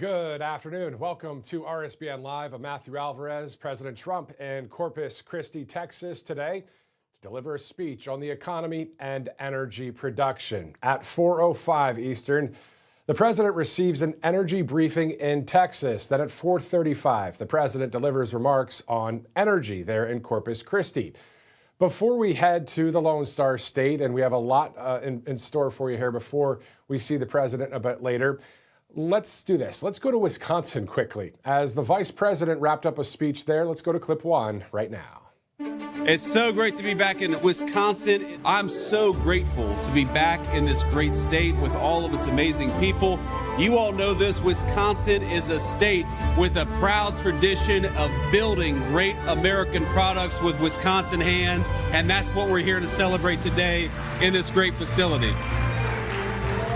Good afternoon. Welcome to RSBN Live. I'm Matthew Alvarez. President Trump in Corpus Christi, Texas today to deliver a speech on the economy and energy production. At 4:05 Eastern, the president receives an energy briefing in Texas. Then at 4:35, the president delivers remarks on energy there in Corpus Christi. Before we head to the Lone Star State, and we have a lot in store for you here before we see the president a bit later, let's do this. Let's go to Wisconsin quickly. As the vice president wrapped up a speech there, let's go to clip one right now. It's so great to be back in Wisconsin. I'm so grateful to be back in this great state with all of its amazing people. You all know this, Wisconsin is a state with a proud tradition of building great American products with Wisconsin hands, and that's what we're here to celebrate today in this great facility.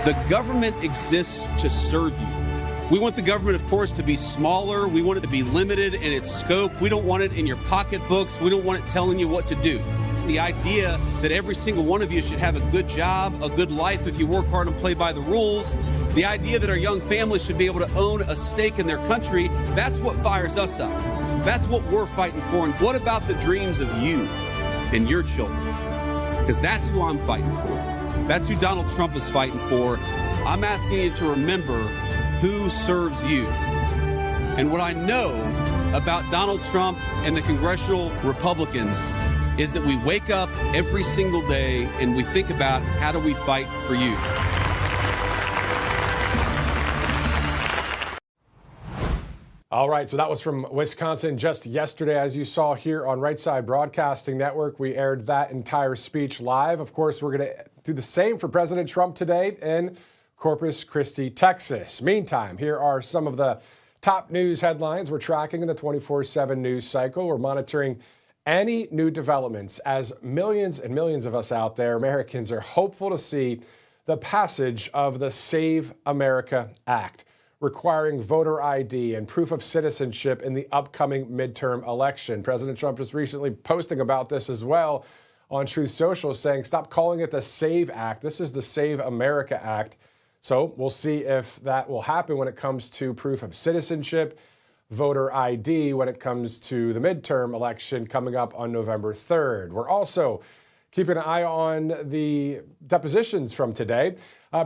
The government exists to serve you. We want the government, of course, to be smaller. We want it to be limited in its scope. We don't want it in your pocketbooks. We don't want it telling you what to do. The idea that every single one of you should have a good job, a good life if you work hard and play by the rules. The idea that our young families should be able to own a stake in their country, that's what fires us up. That's what we're fighting for. And what about the dreams of you and your children? Because that's who I'm fighting for. That's who Donald Trump is fighting for. I'm asking you to remember who serves you. And what I know about Donald Trump and the congressional Republicans is that we wake up every single day and we think about how do we fight for you. All right, so that was from Wisconsin just yesterday. As you saw here on Right Side Broadcasting Network, we aired that entire speech live. Of course, we're going to do the same for President Trump today in Corpus Christi, Texas. Meantime, here are some of the top news headlines we're tracking in the 24/7 news cycle. We're monitoring any new developments as millions and millions of us out there, Americans, are hopeful to see the passage of the Save America Act, requiring voter ID and proof of citizenship in the upcoming midterm election. President Trump just recently posting about this as well on Truth Social, saying, stop calling it the SAVE Act. This is the Save America Act. So we'll see if that will happen when it comes to proof of citizenship, voter ID, when it comes to the midterm election coming up on November 3rd. We're also keeping an eye on the depositions from today.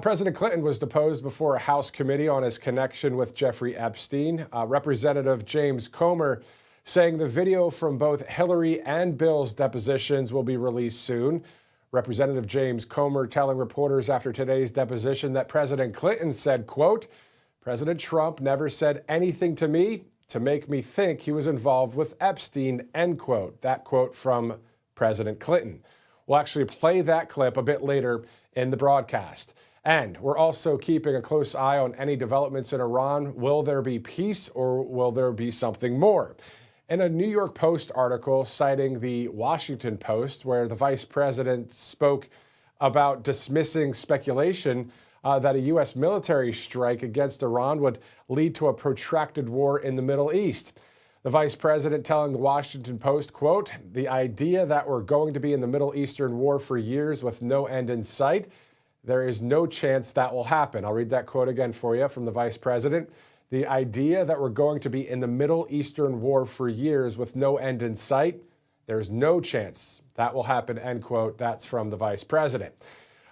President Clinton was deposed before a House committee on his connection with Jeffrey Epstein. Representative James Comer saying the video from both Hillary and Bill's depositions will be released soon. Representative James Comer telling reporters after today's deposition that President Clinton said, quote, President Trump never said anything to me to make me think he was involved with Epstein, end quote. That quote from President Clinton. We'll actually play that clip a bit later in the broadcast. And we're also keeping a close eye on any developments in Iran. Will there be peace or will there be something more? In a New York Post article citing the Washington Post, where the vice president spoke about dismissing speculation that a U.S. military strike against Iran would lead to a protracted war in the Middle East. The vice president telling the Washington Post, quote, the idea that we're going to be in the Middle Eastern war for years with no end in sight, there is no chance that will happen. I'll read that quote again for you from the vice president. The idea that we're going to be in the Middle Eastern war for years with no end in sight, there's no chance that will happen, end quote. That's from the vice president.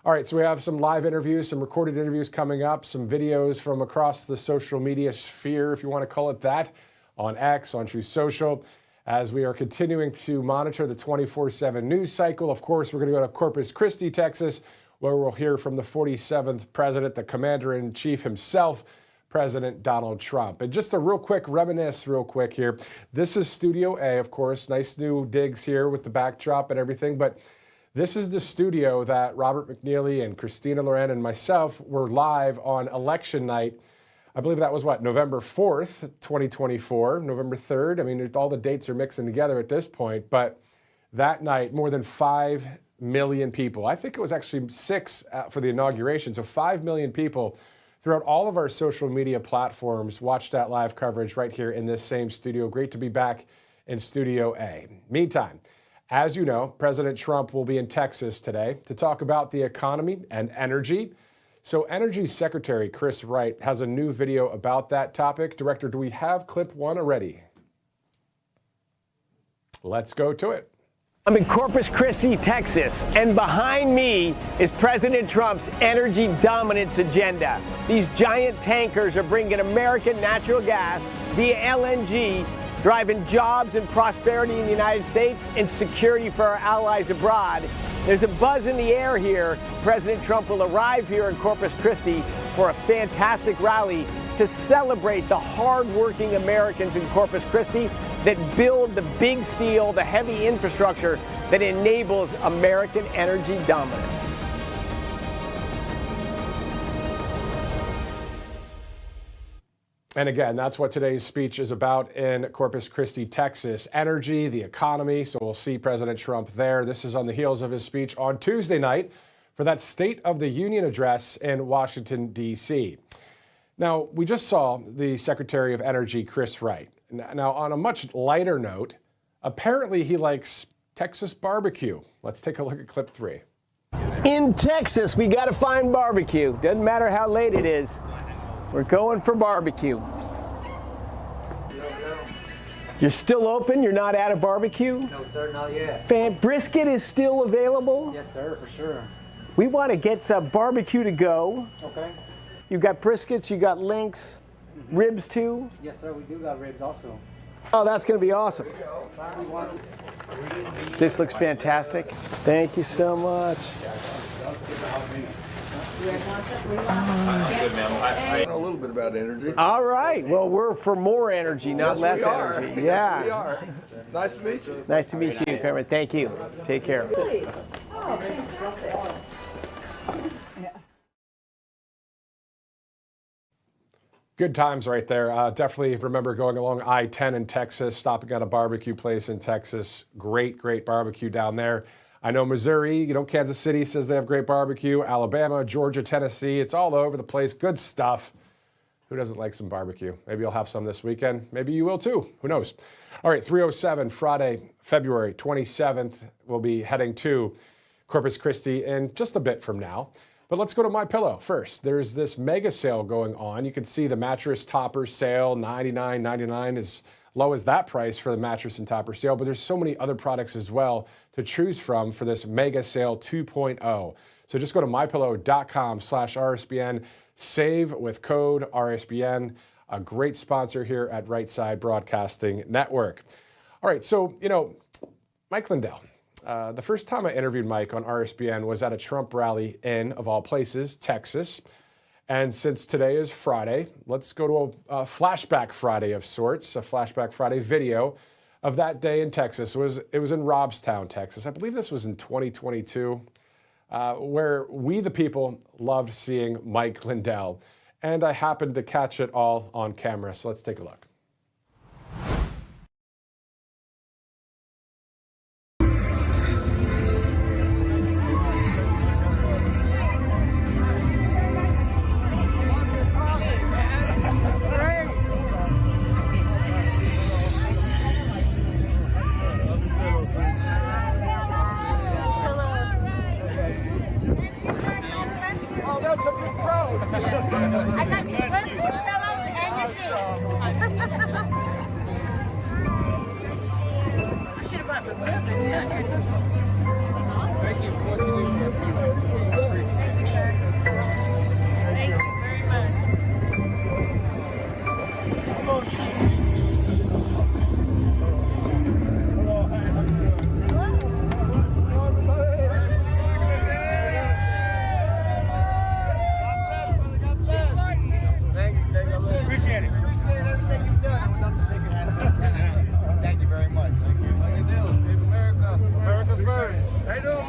All right, so we have some live interviews, some recorded interviews coming up, some videos from across the social media sphere, if you want to call it that, on X, on Truth Social, as we are continuing to monitor the 24/7 news cycle. Of course, we're going to go to Corpus Christi, Texas, where we'll hear from the 47th president, the commander-in-chief himself, President Donald Trump. And just a real quick reminisce real quick here. This is Studio A, of course. Nice new digs here with the backdrop and everything. But this is the studio that Robert McNeely and Christina Loren and myself were live on election night. I believe that was what, November 4th, 2024, November 3rd. I mean, all the dates are mixing together at this point. But that night, more than 5 million people. I think it was actually 6 for the inauguration. So 5 million people throughout all of our social media platforms watched that live coverage right here in this same studio. Great to be back in Studio A. Meantime, as you know, President Trump will be in Texas today to talk about the economy and energy. So Energy Secretary Chris Wright has a new video about that topic. Director, do we have clip one already? Let's go to it. I'm in Corpus Christi, Texas, and behind me is President Trump's energy dominance agenda. These giant tankers are bringing American natural gas via LNG, driving jobs and prosperity in the United States and security for our allies abroad. There's a buzz in the air here. President Trump will arrive here in Corpus Christi for a fantastic rally to celebrate the hard-working Americans in Corpus Christi that build the big steel, the heavy infrastructure that enables American energy dominance. And again, that's what today's speech is about in Corpus Christi, Texas. Energy, the economy. So we'll see President Trump there. This is on the heels of his speech on Tuesday night for that State of the Union address in Washington, D.C. Now, we just saw the Secretary of Energy, Chris Wright. Now, on a much lighter note, apparently he likes Texas barbecue. Let's take a look at clip 3. In Texas, we got to find barbecue. Doesn't matter how late it is. We're going for barbecue. You're still open? You're not out of barbecue? No, sir, not yet. Brisket is still available? Yes, sir, for sure. We want to get some barbecue to go. Okay. You got briskets, you got links, ribs too? Yes, sir, we do got ribs also. Oh, that's going to be awesome. This looks fantastic. Thank you so much. I know a little bit about energy. All right. Well, we're for more energy, not less energy. Yeah. Yes, we are. Nice to meet you. Nice to meet you, Cameron. Thank you. Take care. Good times right there. Definitely remember going along I-10 in Texas, stopping at a barbecue place in Texas. Great, great barbecue down there. I know Missouri, Kansas City says they have great barbecue. Alabama, Georgia, Tennessee, it's all over the place. Good stuff. Who doesn't like some barbecue? Maybe you'll have some this weekend. Maybe you will too. Who knows? All right, 3:07, Friday, February 27th. We'll be heading to Corpus Christi in just a bit from now. But let's go to MyPillow first. There's this mega sale going on. You can see the mattress topper sale, $99.99, as low as that price for the mattress and topper sale. But there's so many other products as well to choose from for this mega sale 2.0. So just go to mypillow.com/RSBN. Save with code RSBN. A great sponsor here at Right Side Broadcasting Network. All right, so, Mike Lindell. The first time I interviewed Mike on RSBN was at a Trump rally in, of all places, Texas. And since today is Friday, let's go to a flashback Friday of sorts, a flashback Friday video of that day in Texas. It was in Robstown, Texas. I believe this was in 2022, where we, the people, loved seeing Mike Lindell. And I happened to catch it all on camera. So let's take a look. I got your birthday pillows and your shoes. I should have brought my birthday down here. Thank you for what you do. Thank you, sir. Thank you very much.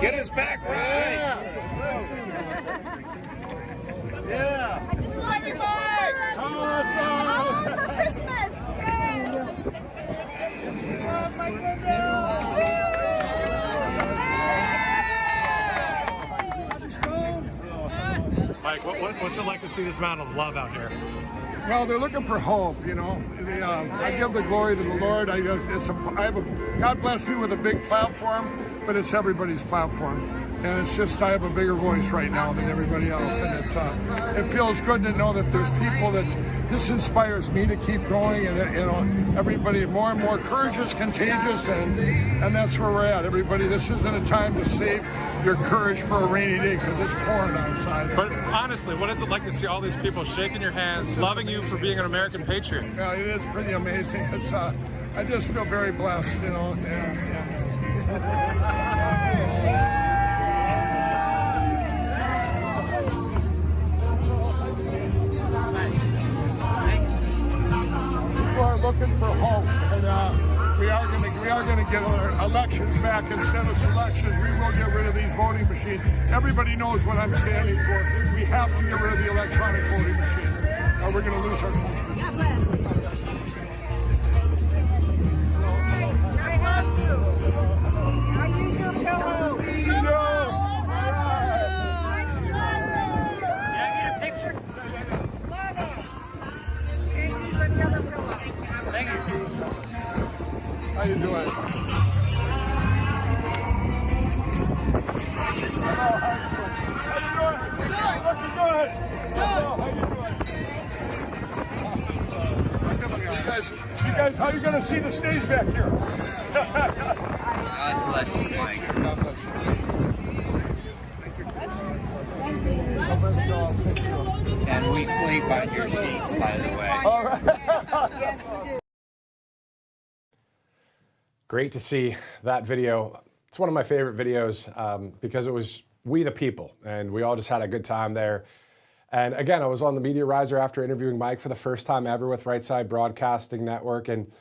Get us back right. Yeah. I just want you more. Oh, for Christmas. Oh, my goodness. Mike, what's it like to see this amount of love out here? Well, they're looking for hope, I give the glory to the Lord. God bless you with a big platform, but it's everybody's platform. And it's just I have a bigger voice right now than everybody else, and it feels good to know that there's people that this inspires me to keep going, and everybody, more and more courage is contagious, and that's where we're at. Everybody, this isn't a time to save your courage for a rainy day because it's pouring outside. But honestly, what is it like to see all these people shaking your hands, loving you for being an American patriot? Yeah, it is pretty amazing. It's I just feel very blessed, We're looking for hope, and we are going to get our elections back instead of selections. We will get rid of these voting machines. Everybody knows what I'm standing for. We have to get rid of the electronic voting machine, or we're going to lose our country. How you doing? You guys, how you gonna see the stage back here? God bless you, Mike. God bless you. And we sleep on your sheets, by the way. All right. Great to see that video. It's one of my favorite videos because it was we the people, and we all just had a good time there. And again, I was on the Media Riser after interviewing Mike for the first time ever with Right Side Broadcasting Network. And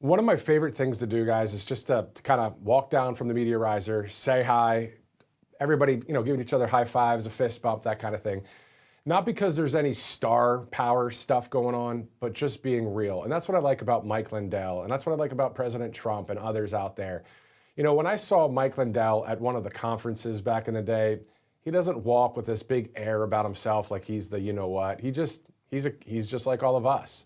one of my favorite things to do, guys, is just to kind of walk down from the Media Riser, say hi, everybody, giving each other high fives, a fist bump, that kind of thing. Not because there's any star power stuff going on, but just being real. And that's what I like about Mike Lindell. And that's what I like about President Trump and others out there. When I saw Mike Lindell at one of the conferences back in the day, he doesn't walk with this big air about himself like he's the you-know-what. He's just like all of us.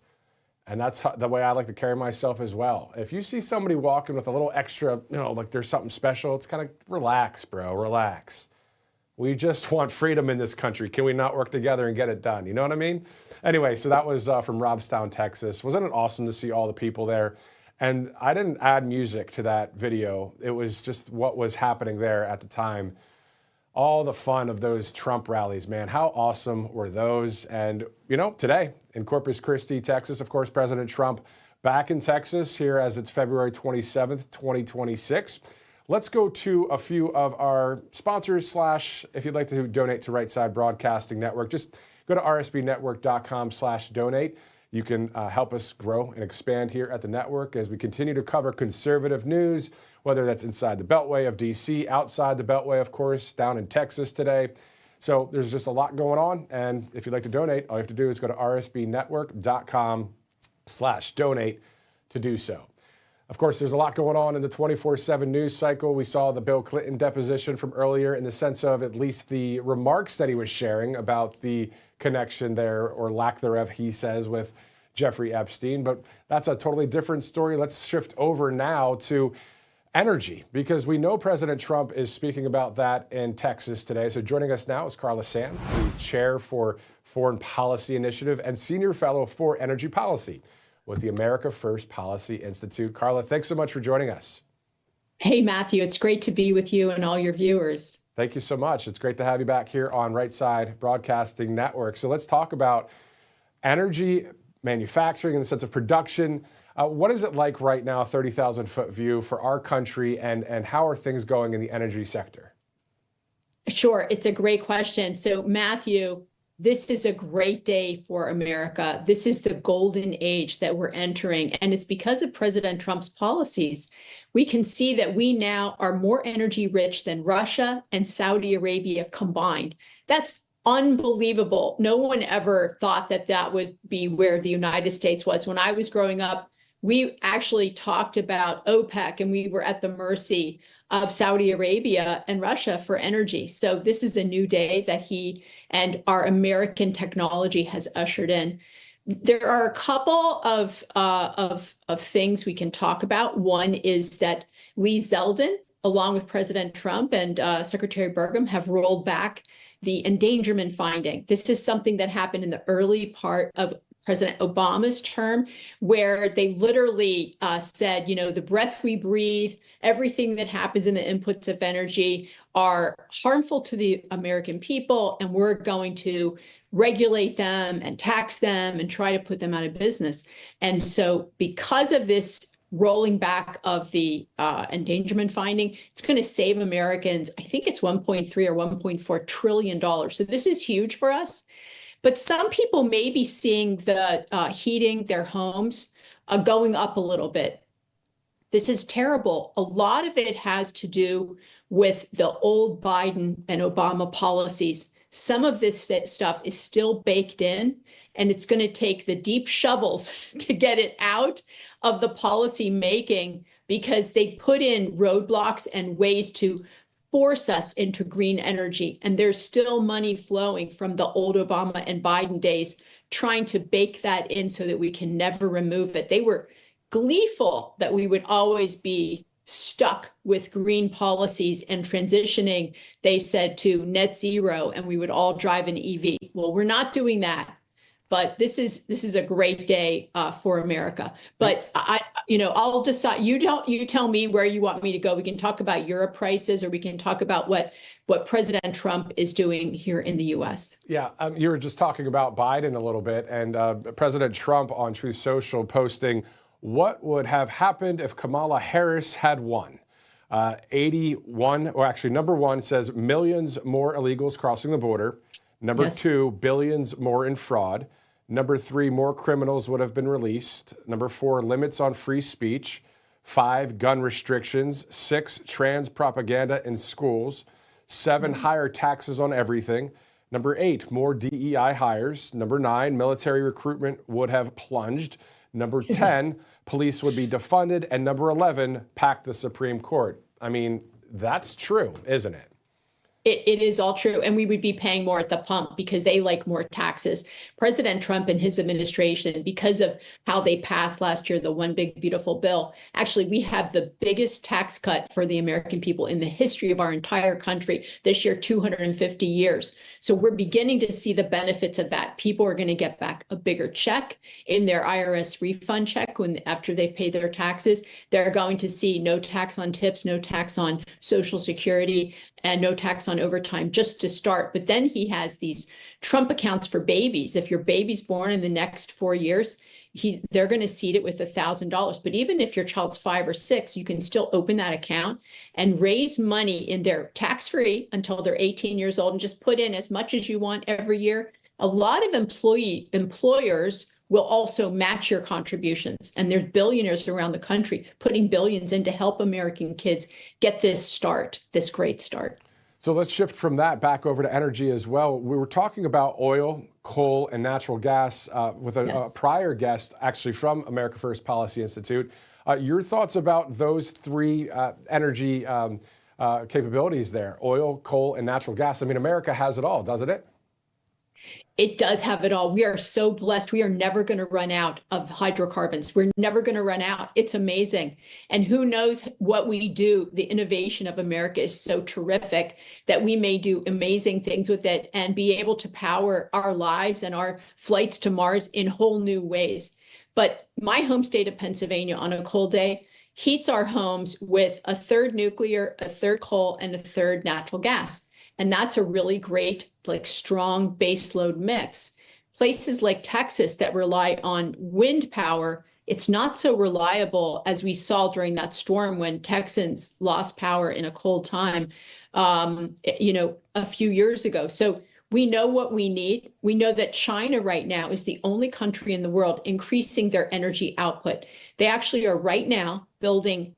And that's the way I like to carry myself as well. If you see somebody walking with a little extra, like there's something special, it's kind of relax, bro, relax. We just want freedom in this country. Can we not work together and get it done? You know what I mean? Anyway, so that was from Robstown, Texas. Wasn't it awesome to see all the people there? And I didn't add music to that video. It was just what was happening there at the time. All the fun of those Trump rallies, man. How awesome were those? And, today in Corpus Christi, Texas, of course, President Trump back in Texas here as it's February 27th, 2026. Let's go to a few of our sponsors / if you'd like to donate to Right Side Broadcasting Network, just go to rsbnetwork.com/donate. You can help us grow and expand here at the network as we continue to cover conservative news, whether that's inside the Beltway of D.C., outside the Beltway, of course, down in Texas today. So there's just a lot going on. And if you'd like to donate, all you have to do is go to rsbnetwork.com/donate to do so. Of course, there's a lot going on in the 24/7 news cycle. We saw the Bill Clinton deposition from earlier in the sense of at least the remarks that he was sharing about the connection there, or lack thereof, he says, with Jeffrey Epstein. But that's a totally different story. Let's shift over now to energy, because we know President Trump is speaking about that in Texas today. So joining us now is Carla Sands, the chair for Foreign Policy Initiative and senior fellow for energy policy with the America First Policy Institute. Carla, thanks so much for joining us. Hey, Matthew, it's great to be with you and all your viewers. Thank you so much. It's great to have you back here on Right Side Broadcasting Network. So let's talk about energy manufacturing in the sense of production. What is it like right now, 30,000-foot view for our country, and how are things going in the energy sector? Sure, it's a great question. So, Matthew, this is a great day for America. This is the golden age that we're entering, and it's because of President Trump's policies. We can see that we now are more energy rich than Russia and Saudi Arabia combined. That's unbelievable. No one ever thought that that would be where the United States was. When I was growing up, we actually talked about OPEC, and we were at the mercy of Saudi Arabia and Russia for energy. So this is a new day that he and our American technology has ushered in. There are a couple of things we can talk about. One is that Lee Zeldin, along with President Trump and Secretary Burgum, have rolled back the endangerment finding. This is something that happened in the early part of President Obama's term, where they literally said, the breath we breathe, everything that happens in the inputs of energy are harmful to the American people, and we're going to regulate them and tax them and try to put them out of business. And so because of this rolling back of the endangerment finding, it's going to save Americans, I think it's $1.3 or $1.4 trillion. So this is huge for us. But some people may be seeing the heating their homes going up a little bit. This is terrible. A lot of it has to do with the old Biden and Obama policies. Some of this stuff is still baked in, and it's going to take the deep shovels to get it out of the policy making, because they put in roadblocks and ways to force us into green energy. And there's still money flowing from the old Obama and Biden days, trying to bake that in so that we can never remove it. They were gleeful that we would always be stuck with green policies and transitioning, they said, to net zero, and we would all drive an EV. Well, we're not doing that. But this is a great day for America. But I'll decide. You tell me where you want me to go. We can talk about Europe prices, or we can talk about what President Trump is doing here in the U.S. Yeah, you were just talking about Biden a little bit, and President Trump on Truth Social posting, what would have happened if Kamala Harris had won? 81, or actually number one says millions more illegals crossing the border. Number Yes. 2, billions more in fraud. Number 3, more criminals would have been released. Number 4, limits on free speech. 5, gun restrictions. 6, trans propaganda in schools. 7, higher taxes on everything. Number 8, more DEI hires. Number 9, military recruitment would have plunged. Number 10, police would be defunded. And number 11, pack the Supreme Court. I mean, that's true, isn't it? It is all true. And we would be paying more at the pump because they like more taxes. President Trump and his administration, because of how they passed last year, the One Big Beautiful Bill, actually, we have the biggest tax cut for the American people in the history of our entire country this year, 250 years. So we're beginning to see the benefits of that. People are going to get back a bigger check in their IRS refund check after they've paid their taxes. They're going to see no tax on tips, no tax on Social Security, and no tax on overtime, just to start. But then he has these Trump accounts for babies. If your baby's born in the next 4 years, they're going to seed it with $1,000. But even if your child's 5 or 6, you can still open that account and raise money in there tax-free until they're 18 years old, and just put in as much as you want every year. A lot of employers will also match your contributions. And there's billionaires around the country putting billions in to help American kids get this great start. So let's shift from that back over to energy as well. We were talking about oil, coal, and natural gas with a prior guest, actually from America First Policy Institute. Your thoughts about those three energy capabilities there, oil, coal, and natural gas? I mean, America has it all, doesn't it? It does have it all. We are so blessed. We are never going to run out of hydrocarbons. We're never going to run out. It's amazing. And who knows what we do. The innovation of America is so terrific that we may do amazing things with it and be able to power our lives and our flights to Mars in whole new ways. But my home state of Pennsylvania on a cold day heats our homes with a third nuclear, a third coal, and a third natural gas. And that's a really great, strong baseload mix. Places like Texas that rely on wind power, it's not so reliable as we saw during that storm when Texans lost power in a cold time, a few years ago. So we know what we need. We know that China right now is the only country in the world increasing their energy output. They actually are right now building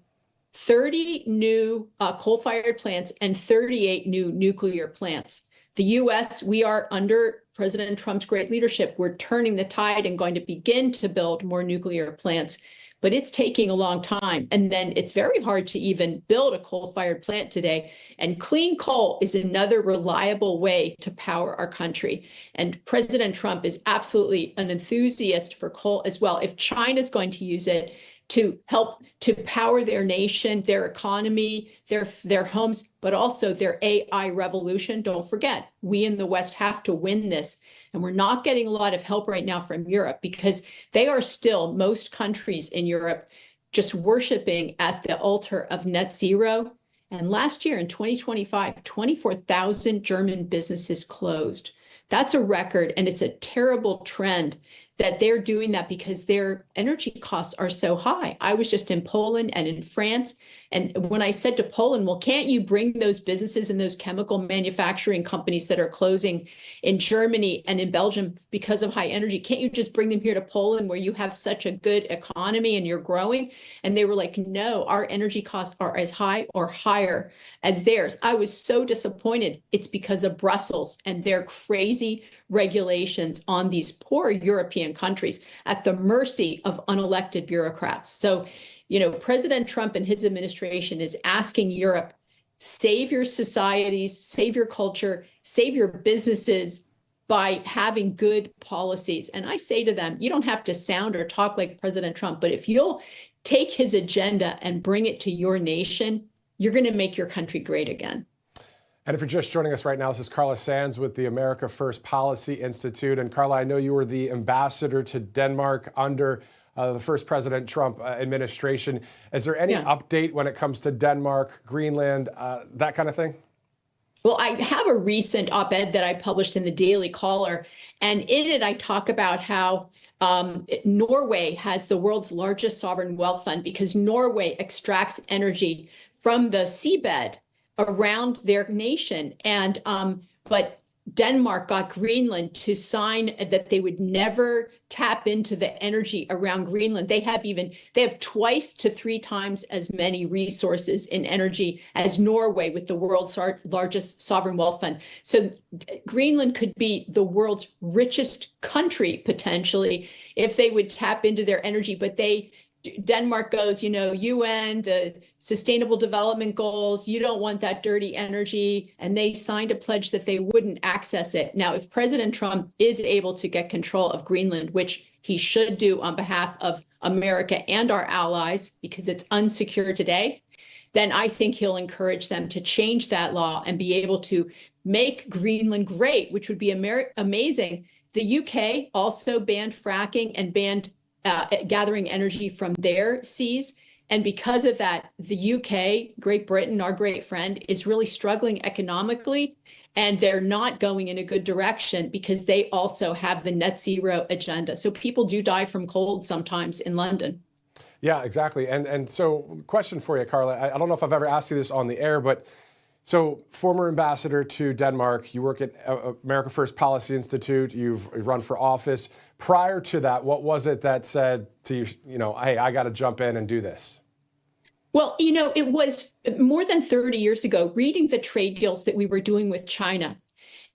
30 new coal-fired plants and 38 new nuclear plants. The U.S., we are under President Trump's great leadership. We're turning the tide and going to begin to build more nuclear plants. but it's taking a long time. And then it's very hard to even build a coal-fired plant today. And clean coal is another reliable way to power our country. And President Trump is absolutely an enthusiast for coal as well. If China's going to use it to help to power their nation, their economy, their homes, but also their AI revolution. Don't forget, we in the West have to win this. And we're not getting a lot of help right now from Europe because they are still, most countries in Europe, just worshiping at the altar of net zero. And last year in 2025, 24,000 German businesses closed. That's a record, and it's a terrible trend that they're doing that because their energy costs are so high. I was just in Poland and in France. And when I said to Poland, well, can't you bring those businesses and those chemical manufacturing companies that are closing in Germany and in Belgium because of high energy, can't you just bring them here to Poland where you have such a good economy and you're growing? And they were like, no, our energy costs are as high or higher as theirs. I was so disappointed. It's because of Brussels and their crazy regulations on these poor European countries at the mercy of unelected bureaucrats. So, President Trump and his administration is asking Europe, save your societies, save your culture, save your businesses by having good policies. And I say to them, you don't have to sound or talk like President Trump, but if you'll take his agenda and bring it to your nation, you're going to make your country great again. And if you're just joining us right now, this is Carla Sands with the America First Policy Institute. And Carla, I know you were the ambassador to Denmark under the first President Trump administration. Is there any update when it comes to Denmark, Greenland, that kind of thing? Well, I have a recent op-ed that I published in the Daily Caller, and in it I talk about how Norway has the world's largest sovereign wealth fund because Norway extracts energy from the seabed around their nation. And but Denmark got Greenland to sign that they would never tap into the energy around Greenland. They have twice to 3 times as many resources in energy as Norway with the world's largest sovereign wealth fund. So Greenland could be the world's richest country potentially if they would tap into their energy, but Denmark goes, UN, the Sustainable Development Goals, you don't want that dirty energy. And they signed a pledge that they wouldn't access it. Now, if President Trump is able to get control of Greenland, which he should do on behalf of America and our allies, because it's unsecure today, then I think he'll encourage them to change that law and be able to make Greenland great, which would be amazing. The UK also banned fracking and banned gathering energy from their seas. And because of that, the UK, Great Britain, our great friend, is really struggling economically. And they're not going in a good direction because they also have the net zero agenda. So people do die from cold sometimes in London. Yeah, exactly. And so question for you, Carla. I don't know if I've ever asked you this on the air, but so former ambassador to Denmark, you work at America First Policy Institute, you've run for office. Prior to that, what was it that said to you, hey, I got to jump in and do this? Well, it was more than 30 years ago, reading the trade deals that we were doing with China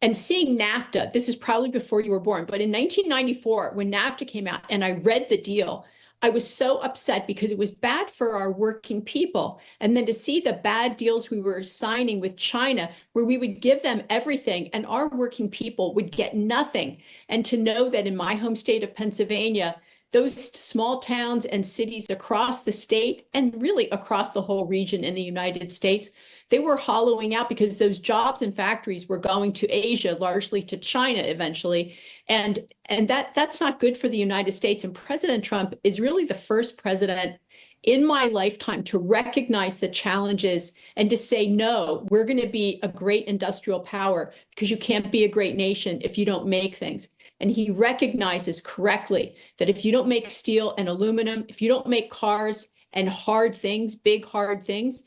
and seeing NAFTA. This is probably before you were born, but in 1994, when NAFTA came out and I read the deal, I was so upset because it was bad for our working people. And then to see the bad deals we were signing with China, where we would give them everything and our working people would get nothing. And to know that in my home state of Pennsylvania, those small towns and cities across the state and really across the whole region in the United States, they were hollowing out because those jobs and factories were going to Asia, largely to China eventually. And that's not good for the United States. And President Trump is really the first president in my lifetime to recognize the challenges and to say, no, we're going to be a great industrial power because you can't be a great nation if you don't make things. And he recognizes correctly that if you don't make steel and aluminum, if you don't make cars and hard things, big hard things,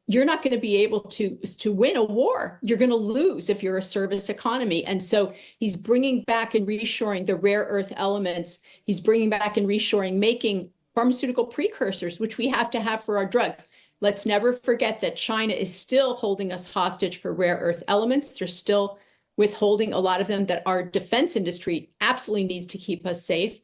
you're not going to be able to win a war. You're going to lose if you're a service economy. And so he's bringing back and reshoring the rare earth elements. He's bringing back and reshoring, making pharmaceutical precursors, which we have to have for our drugs. Let's never forget that China is still holding us hostage for rare earth elements. They're still withholding a lot of them that our defense industry absolutely needs to keep us safe.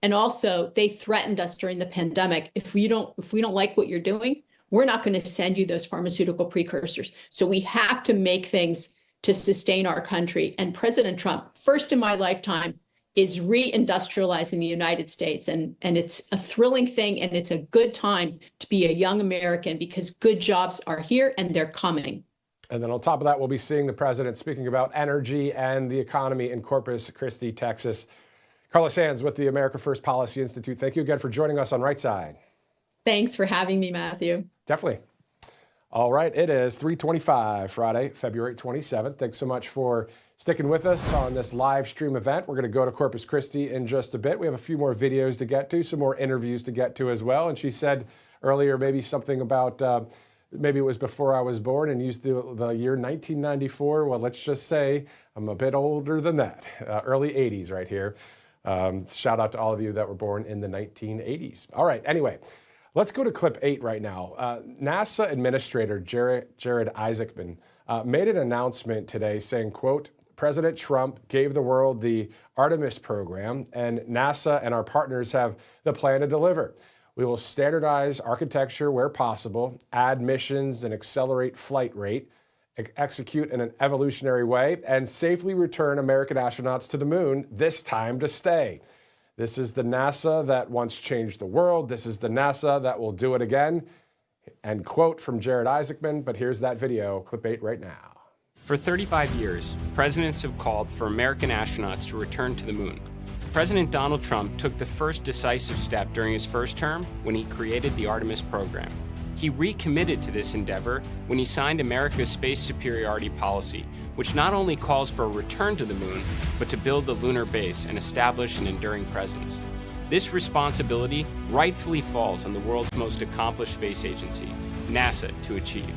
And also, they threatened us during the pandemic. If we don't like what you're doing, we're not going to send you those pharmaceutical precursors. So we have to make things to sustain our country. And President Trump, first in my lifetime, is reindustrializing the United States. And it's a thrilling thing, and it's a good time to be a young American because good jobs are here and they're coming. And then on top of that, we'll be seeing the president speaking about energy and the economy in Corpus Christi, Texas. Carla Sands with the America First Policy Institute. Thank you again for joining us on Right Side. Thanks for having me, Matthew. Definitely. All right, it is 3:25 Friday, February 27th. Thanks so much for sticking with us on this live stream event. We're going to go to Corpus Christi in just a bit. We have a few more videos to get to, some more interviews to get to as well. And she said earlier maybe something about maybe it was before I was born and used the year 1994. Well, let's just say I'm a bit older than that. Early 80s right here. Shout out to all of you that were born in the 1980s. All right, anyway. Let's go to clip 8 right now. NASA Administrator Jared Isaacman made an announcement today saying, quote, President Trump gave the world the Artemis program, and NASA and our partners have the plan to deliver. We will standardize architecture where possible, add missions and accelerate flight rate, execute in an evolutionary way, and safely return American astronauts to the moon, this time to stay. This is the NASA that once changed the world. This is the NASA that will do it again. And quote from Jared Isaacman, but here's that video, clip 8 right now. For 35 years, presidents have called for American astronauts to return to the moon. President Donald Trump took the first decisive step during his first term when he created the Artemis program. He recommitted to this endeavor when he signed America's space superiority policy, which not only calls for a return to the moon, but to build the lunar base and establish an enduring presence. This responsibility rightfully falls on the world's most accomplished space agency, NASA, to achieve.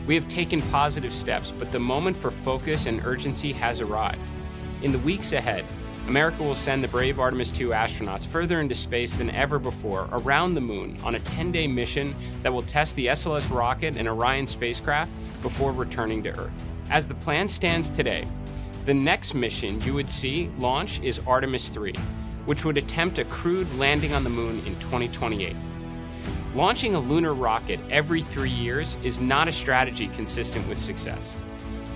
We have taken positive steps, but the moment for focus and urgency has arrived. In the weeks ahead, America will send the brave Artemis II astronauts further into space than ever before, around the moon, on a 10-day mission that will test the SLS rocket and Orion spacecraft before returning to Earth. As the plan stands today, the next mission you would see launch is Artemis III, which would attempt a crewed landing on the moon in 2028. Launching a lunar rocket every 3 years is not a strategy consistent with success.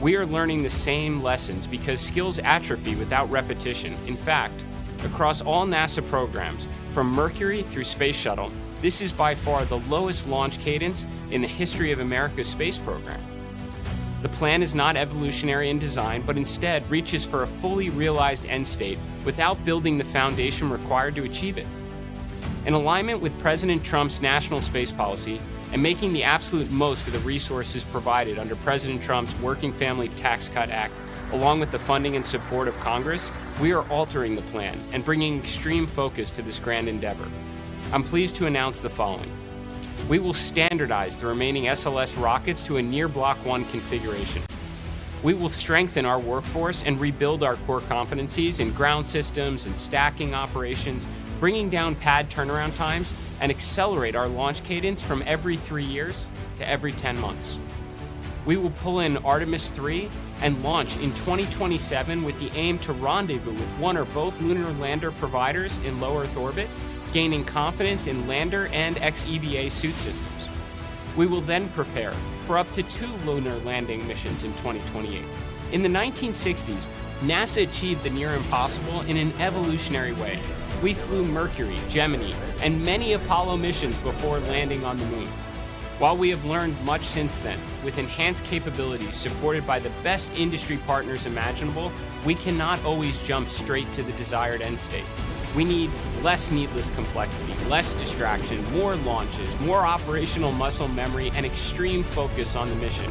We are learning the same lessons because skills atrophy without repetition. In fact, across all NASA programs, from Mercury through Space Shuttle, this is by far the lowest launch cadence in the history of America's space program. The plan is not evolutionary in design, but instead reaches for a fully realized end state without building the foundation required to achieve it. In alignment with President Trump's national space policy, and making the absolute most of the resources provided under President Trump's Working Family Tax Cut Act, along with the funding and support of Congress, we are altering the plan and bringing extreme focus to this grand endeavor. I'm pleased to announce the following. We will standardize the remaining SLS rockets to a near Block 1 configuration. We will strengthen our workforce and rebuild our core competencies in ground systems and stacking operations, bringing down pad turnaround times, and accelerate our launch cadence from every 3 years to every 10 months. We will pull in Artemis III and launch in 2027 with the aim to rendezvous with one or both lunar lander providers in low Earth orbit, gaining confidence in lander and XEVA suit systems. We will then prepare for up to 2 lunar landing missions in 2028. In the 1960s, NASA achieved the near impossible in an evolutionary way. We flew Mercury, Gemini, and many Apollo missions before landing on the moon. While we have learned much since then, with enhanced capabilities supported by the best industry partners imaginable, we cannot always jump straight to the desired end state. We need less needless complexity, less distraction, more launches, more operational muscle memory, and extreme focus on the mission.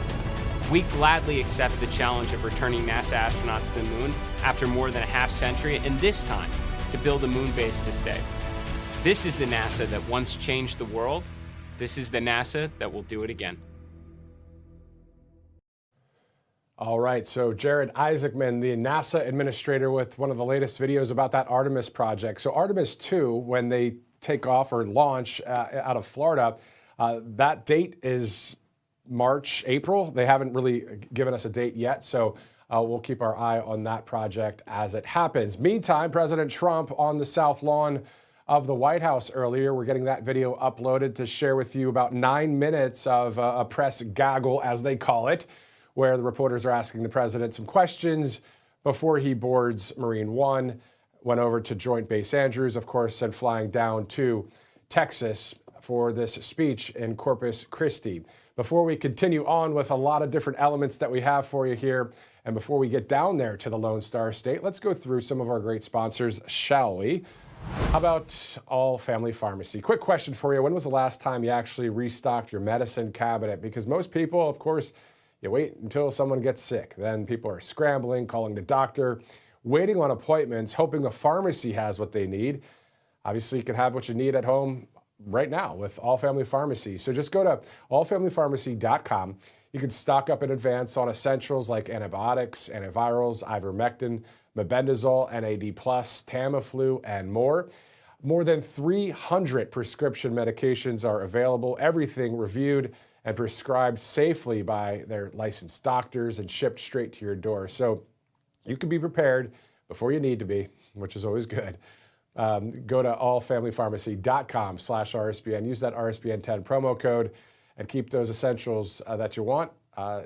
We gladly accept the challenge of returning NASA astronauts to the moon after more than a half-century, and this time, to build a moon base to stay. This is the NASA that once changed the world. This is the NASA that will do it again. All right, so Jared Isaacman, the NASA administrator, with one of the latest videos about that Artemis project. So Artemis II, when they take off or launch out of Florida, that date is March, April. They haven't really given us a date yet, so we'll keep our eye on that project as it happens. Meantime, President Trump on the South Lawn of the White House earlier. We're getting that video uploaded to share with you about 9 minutes of a press gaggle, as they call it, where the reporters are asking the president some questions before he boards Marine One, went over to Joint Base Andrews, of course, and flying down to Texas for this speech in Corpus Christi. Before we continue on with a lot of different elements that we have for you here, and before we get down there to the Lone Star State, let's go through some of our great sponsors, shall we? How about All Family Pharmacy? Quick question for you. When was the last time you actually restocked your medicine cabinet? Because most people, of course, you wait until someone gets sick. Then people are scrambling, calling the doctor, waiting on appointments, hoping the pharmacy has what they need. Obviously, you can have what you need at home right now with All Family Pharmacy. So just go to allfamilypharmacy.com. You can stock up in advance on essentials like antibiotics, antivirals, ivermectin, mebendazole, NAD+, Tamiflu, and more. More than 300 prescription medications are available, everything reviewed and prescribed safely by their licensed doctors and shipped straight to your door. So you can be prepared before you need to be, which is always good. Go to allfamilypharmacy.com/RSBN. Use that RSBN 10 promo code and keep those essentials that you want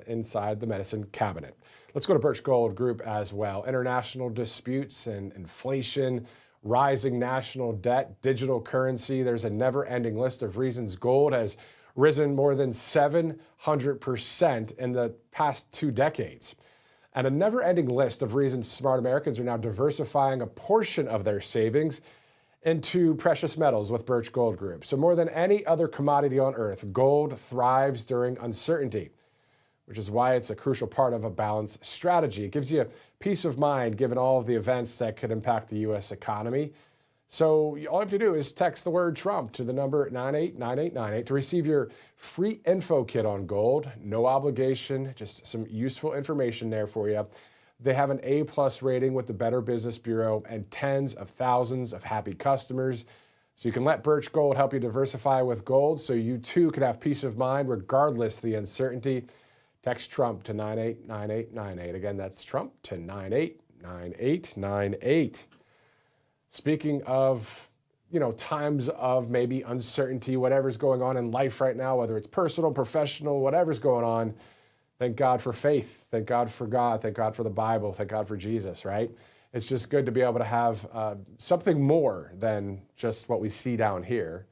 inside the medicine cabinet. Let's go to Birch Gold Group as well. International disputes and inflation, rising national debt, digital currency. There's a never-ending list of reasons gold has risen more than 700% in the past 2 decades. And a never-ending list of reasons smart Americans are now diversifying a portion of their savings into precious metals with Birch Gold Group. So more than any other commodity on earth, gold thrives during uncertainty, which is why it's a crucial part of a balanced strategy. It gives you peace of mind given all of the events that could impact the U.S. economy. So all you have to do is text the word Trump to the number 989898 to receive your free info kit on gold. No obligation, just some useful information there for you. They have an A+ rating with the Better Business Bureau and tens of thousands of happy customers. So you can let Birch Gold help you diversify with gold so you too can have peace of mind regardless of the uncertainty. Text Trump to 989898. Again, that's Trump to 989898. Speaking of, times of maybe uncertainty, whatever's going on in life right now, whether it's personal, professional, whatever's going on, thank God for faith. Thank God for God. Thank God for the Bible. Thank God for Jesus, right? It's just good to be able to have something more than just what we see down here.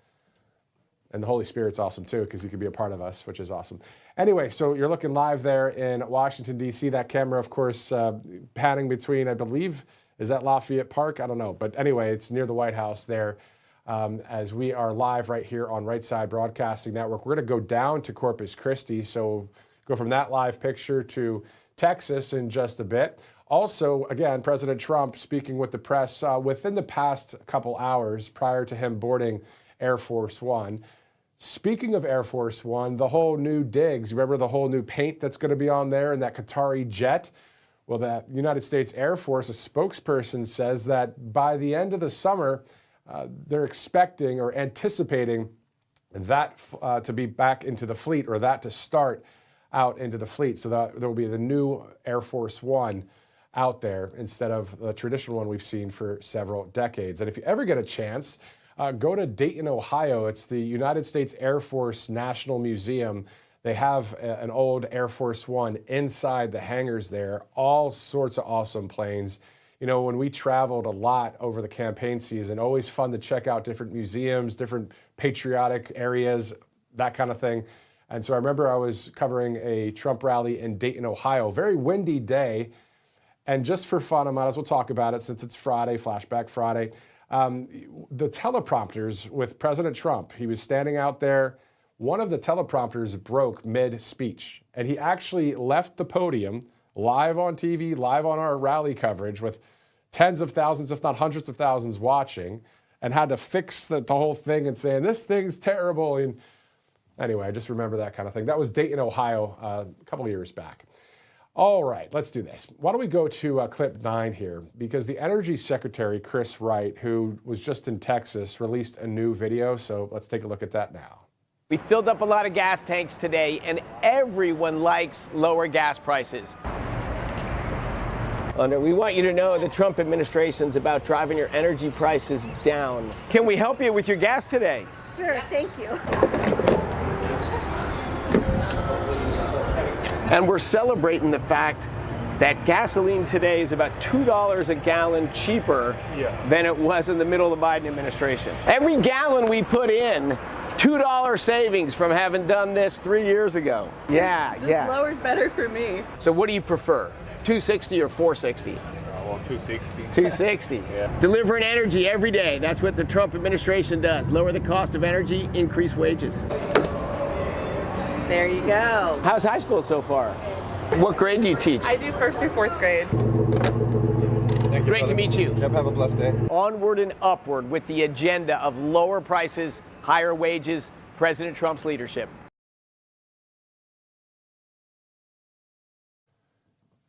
And the Holy Spirit's awesome too, because he can be a part of us, which is awesome. Anyway, so you're looking live there in Washington, D.C. That camera, of course, panning between, I believe, is that Lafayette Park? I don't know. But anyway, it's near the White House there as we are live right here on Right Side Broadcasting Network. We're going to go down to Corpus Christi, so go from that live picture to Texas in just a bit. Also, again, President Trump speaking with the press within the past couple hours prior to him boarding Air Force One. Speaking of Air Force One, the whole new digs, remember the whole new paint that's going to be on there in that Qatari jet? Well, the United States Air Force, a spokesperson says that by the end of the summer, they're expecting or anticipating that to be back into the fleet, or that to start out into the fleet. So that there will be the new Air Force One out there instead of the traditional one we've seen for several decades. And if you ever get a chance, go to Dayton, Ohio. It's the United States Air Force National Museum. They have an old Air Force One inside the hangars there, all sorts of awesome planes. When we traveled a lot over the campaign season, always fun to check out different museums, different patriotic areas, that kind of thing. And so I remember I was covering a Trump rally in Dayton, Ohio, very windy day. And just for fun, I might as well talk about it since it's Friday, Flashback Friday. The teleprompters with President Trump, he was standing out there. One of the teleprompters broke mid-speech, and he actually left the podium live on TV, live on our rally coverage with tens of thousands, if not hundreds of thousands watching, and had to fix the whole thing and saying, this thing's terrible. And anyway, I just remember that kind of thing. That was Dayton, Ohio, a couple of years back. All right, let's do this. Why don't we go to clip 9 here? Because the Energy Secretary, Chris Wright, who was just in Texas, released a new video. So let's take a look at that now. We filled up a lot of gas tanks today, and everyone likes lower gas prices. We want you to know the Trump administration's about driving your energy prices down. Can we help you with your gas today? Sure, thank you. And we're celebrating the fact that gasoline today is about $2 a gallon cheaper than it was in the middle of the Biden administration. Every gallon we put in, $2 savings from having done this 3 years ago. Yeah. Lower's better for me. So what do you prefer, 260 or 460? Well, 260. 260. Yeah. Delivering energy every day. That's what the Trump administration does. Lower the cost of energy, increase wages. There you go. How's high school so far? What grade do you teach? I do 1st through 4th grade. Thank you, Great to meet you. Yep, have a blessed day. Onward and upward with the agenda of lower prices, higher wages, President Trump's leadership.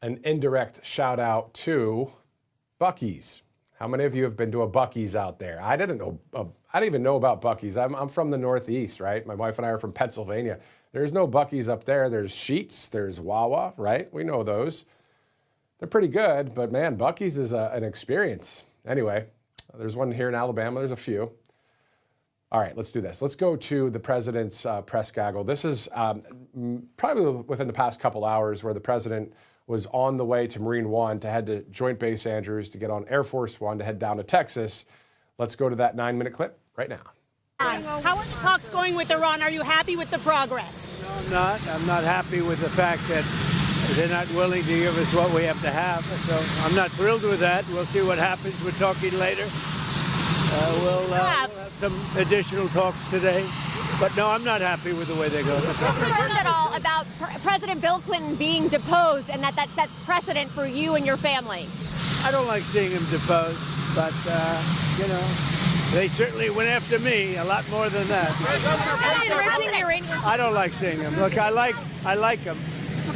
An indirect shout out to Buc-ee's. How many of you have been to a Buc-ee's out there? I didn't even know about Buc-ee's. I'm from the Northeast, right? My wife and I are from Pennsylvania. There's no Buc-ee's up there. There's Sheetz, there's Wawa, right? We know those. They're pretty good, but man, Buc-ee's is an experience. Anyway, there's one here in Alabama. There's a few. All right, let's do this. Let's go to the president's press gaggle. This is probably within the past couple hours where the president was on the way to Marine One to head to Joint Base Andrews to get on Air Force One to head down to Texas. Let's go to that 9-minute clip right now. How are the talks going with Iran? Are you happy with the progress? No, I'm not. I'm not happy with the fact that they're not willing to give us what we have to have. So I'm not thrilled with that. We'll see what happens. We're talking later. We'll have some additional talks today. But no, I'm not happy with the way they go. Concerned at all about President Bill Clinton being deposed and that sets precedent for you and your family? I don't like seeing him deposed, but, you know, they certainly went after me a lot more than that. I don't like seeing him. Look, I like him,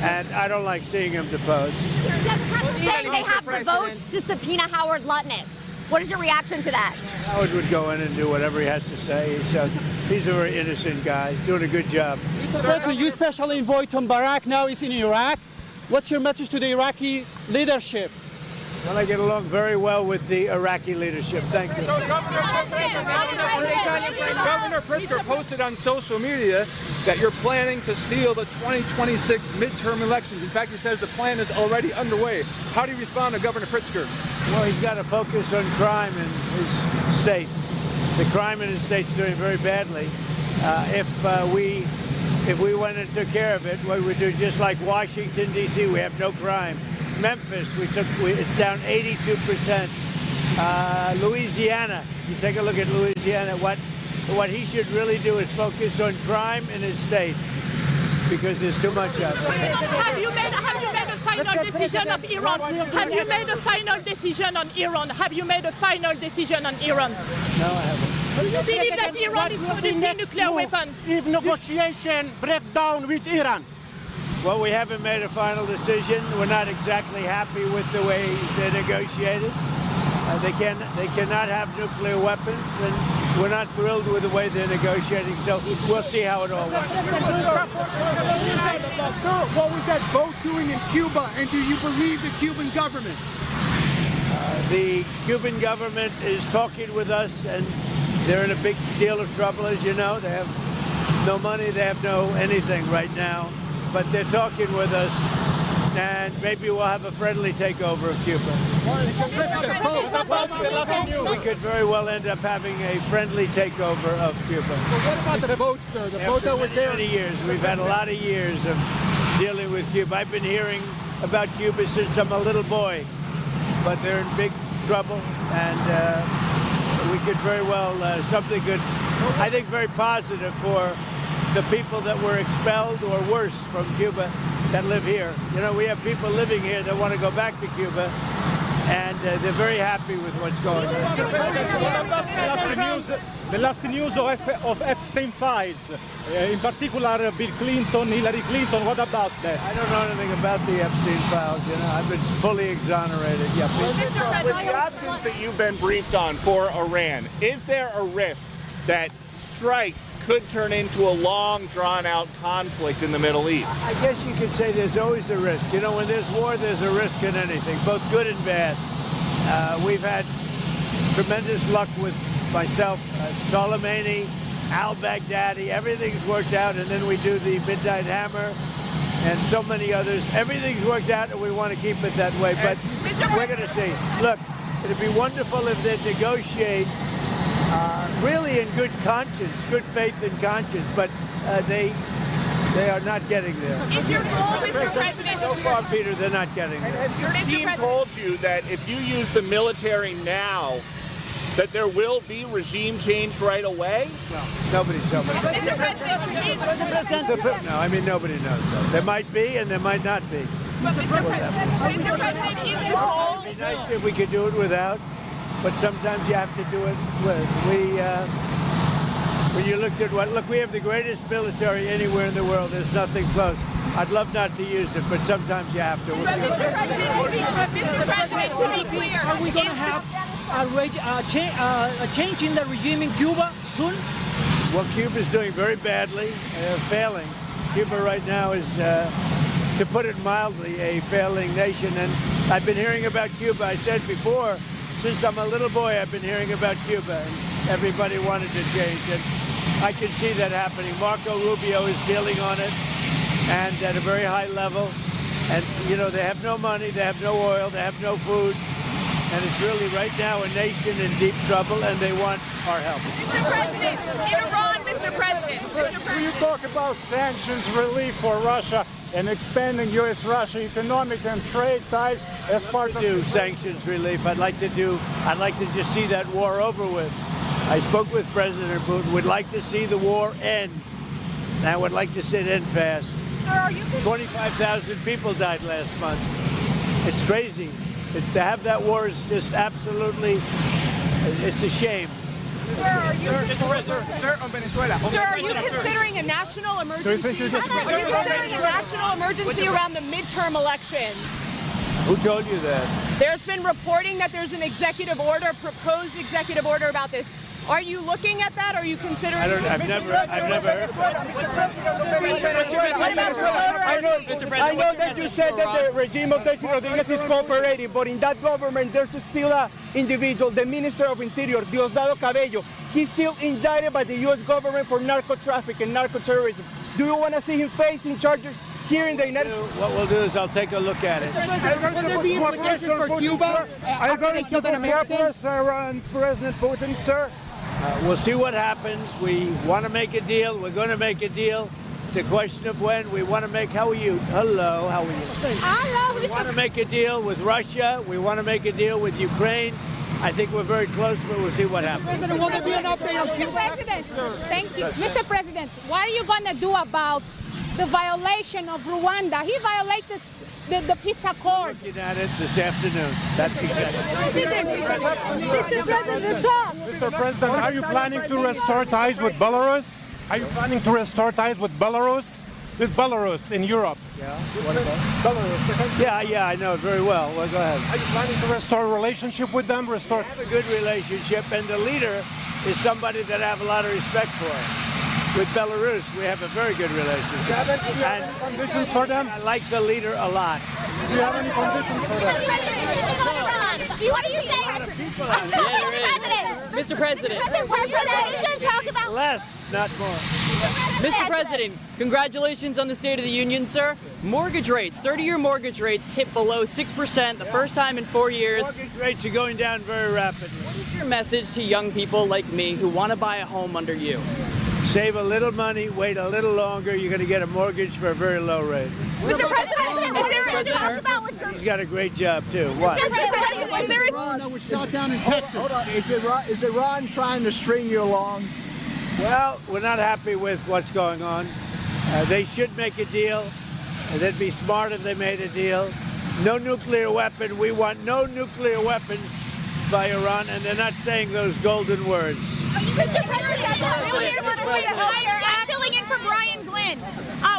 and I don't like seeing him deposed. Saying they have the votes to subpoena Howard Lutnick. What is your reaction to that? Howard would go in and do whatever he has to say. He's a very innocent guy, doing a good job. Mr. President, you specially envoy Tom Barak now is in Iraq. What's your message to the Iraqi leadership? Well, I get along very well with the Iraqi leadership. Thank you. Governor Pritzker posted on social media that you're planning to steal the 2026 midterm elections. In fact, he says the plan is already underway. How do you respond to Governor Pritzker? Well, he's got to focus on crime in his state. The crime in his state's doing very badly. If we went and took care of it, we would do just like Washington, D.C. We have no crime. Memphis, it's down 82%. Louisiana, you take a look at Louisiana. What he should really do is focus on crime in his state because there's too much of it. Have you made a final decision of Iran? Have you made a final decision on Iran? Have you made a final decision on Iran? No, I haven't. Do you believe that Iran is producing nuclear weapons? If negotiation break down with Iran? Well, we haven't made a final decision. We're not exactly happy with the way they negotiated. They cannot have nuclear weapons, and we're not thrilled with the way they're negotiating. So we'll see how it all works. What was that vote doing in Cuba, and do you believe the Cuban government? The Cuban government is talking with us, and they're in a big deal of trouble, as you know. They have no money, they have no anything right now. But they're talking with us, and maybe we'll have a friendly takeover of Cuba. We could very well end up having a friendly takeover of Cuba. Well, what about the vote, sir? The vote that was there? Many years. We've had a lot of years of dealing with Cuba. I've been hearing about Cuba since I'm a little boy, but they're in big trouble, and we could very well, something good, I think very positive for the people that were expelled or worse from Cuba that live here. You know, we have people living here that want to go back to Cuba, and they're very happy with what's going on. What about the last news of Epstein files, in particular Bill Clinton, Hillary Clinton? What about that? I don't know anything about the Epstein files. You know, I've been fully exonerated. Yeah, with the options that you've been briefed on for Iran, is there a risk that strikes could turn into a long, drawn-out conflict in the Middle East? I guess you could say there's always a risk. You know, when there's war, there's a risk in anything, both good and bad. We've had tremendous luck with myself, Soleimani, al-Baghdadi. Everything's worked out, and then we do the Midnight Hammer and so many others. Everything's worked out, and we want to keep it that way, but we're going to see. Look, it'd be wonderful if they'd negotiate really in good conscience, good faith and conscience, but they are not getting there. Is your goal, Mr. President? So far, Peter, they're not getting there. Has your team told you that if you use the military now, that there will be regime change right away? No, nobody's told me. No, I mean, nobody knows. There might be and there might not be. Mr. President, is it goal? It'd be nice if we could do it without, but sometimes you have to do it with. When you looked at look, we have the greatest military anywhere in the world. There's nothing close. I'd love not to use it, but sometimes you have to. Mr. President, to be clear, are we going to have a change in the regime in Cuba soon? Well, Cuba's doing very badly, failing. Cuba right now is, to put it mildly, a failing nation. And I've been hearing about Cuba. I said before, since I'm a little boy, I've been hearing about Cuba, and everybody wanted to change. And I can see that happening. Marco Rubio is dealing on it, and at a very high level. And, you know, they have no money, they have no oil, they have no food. And it's really right now a nation in deep trouble, and they want our help. Mr. President, in Iran, Mr. President. Do you talk about sanctions relief for Russia and expanding U.S.-Russia economic and trade ties as part of sanctions relief? I'd like to just see that war over with. I spoke with President Putin. Would like to see the war end. And I would like to see it end fast. Sir, are you 25,000 people died last month. It's crazy. To have that war is just absolutely, it's a shame. Sir, are you considering a national emergency? Are you considering a national emergency around the midterm elections? Who told you that? There's been reporting that there's an executive order, proposed executive order about this. Are you looking at that? Are you considering? I've never heard of it. I know that you said that the regime of Delcy Rodriguez is cooperating, but in that government there's still an individual, the Minister of Interior, Diosdado Cabello. He's still indicted by the U.S. government for narco-trafficking and narco-terrorism. Do you want to see him facing charges here in the United States? What we'll do is I'll take a look at it. Will there be implications for Cuba? Are you going to Corpus around President Putin, sir? We'll see what happens. We want to make a deal. We're going to make a deal. It's a question of when. We want to make, how are you? Hello, how are you? Hello. We want to make a deal with Russia. We want to make a deal with Ukraine. I think we're very close, but we'll see what happens. President, will there be an update on Cuba? Mr. President, thank you. Mr. President, what are you going to do about the violation of Rwanda? He violated the peace accord. We're looking at it this afternoon. That's exactly. Mr. President, Mr. President, are you planning to restore ties with Belarus? Are you planning to restore ties with Belarus? With Belarus in Europe? Yeah. What about Belarus? Yeah, I know it very well. Well, go ahead. Are you planning to restore a relationship with them? We have a good relationship, and the leader is somebody that I have a lot of respect for. With Belarus, we have a very good relationship. Do you have any conditions for them? I like the leader a lot. Do you have any conditions for them? What do you say? Mr. President. Less, not more. Mr. President, congratulations on the State of the Union, sir. Mortgage rates, 30-year mortgage rates hit below 6% the first time in 4 years. Mortgage rates are going down very rapidly. What is your message to young people like me who want to buy a home under you? Save a little money, wait a little longer, you're going to get a mortgage for a very low rate. Mr. President, is there a talk about with your... He's got a great job, too. What? Is there a... that was shot down in Texas. Hold on. Is Iran trying to string you along? Well, we're not happy with what's going on. They should make a deal. They'd be smart if they made a deal. No nuclear weapon. We want no nuclear weapons by Iran, and they're not saying those golden words. Mr. President, I'm filling in for Brian Glenn.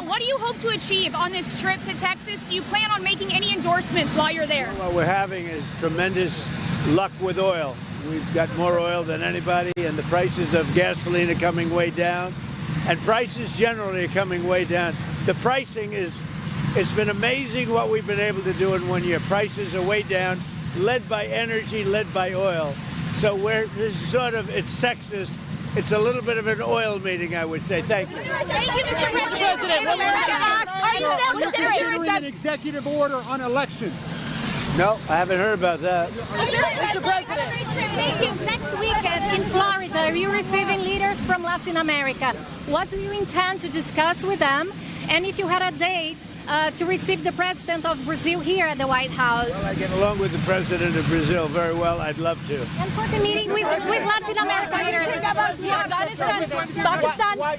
What do you hope to achieve on this trip to Texas? Do you plan on making any endorsements while you're there? What we're having is tremendous luck with oil. We've got more oil than anybody, and the prices of gasoline are coming way down, and prices generally are coming way down. The pricing it's been amazing what we've been able to do in 1 year. Prices are way down, led by energy, led by oil. So this is sort of, it's Texas. It's a little bit of an oil meeting, I would say. Thank you. Thank you, Mr. President. Are you still considering an executive order on elections? No, I haven't heard about that. Mr. President. Thank you. Next weekend in Florida, are you receiving leaders from Latin America? What do you intend to discuss with them? And if you had a date to receive the president of Brazil here at the White House? Well, I get along with the president of Brazil very well. I'd love to. And for the meeting with Latin America leaders?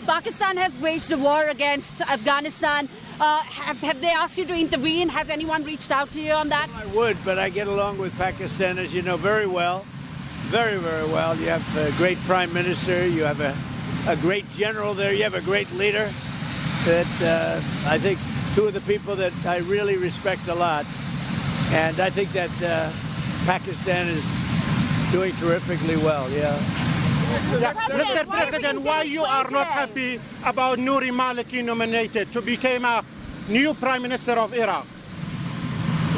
Pakistan has waged a war against Afghanistan. Have they asked you to intervene? Has anyone reached out to you on that? I would, but I get along with Pakistan, as you know, very well. Very, very well. You have a great prime minister. You have a great general there. You have a great leader that I think two of the people that I really respect a lot. And I think that Pakistan is doing terrifically well, yeah. Mr. President, why you are not happy about Nouri Maliki nominated to become a new Prime Minister of Iraq?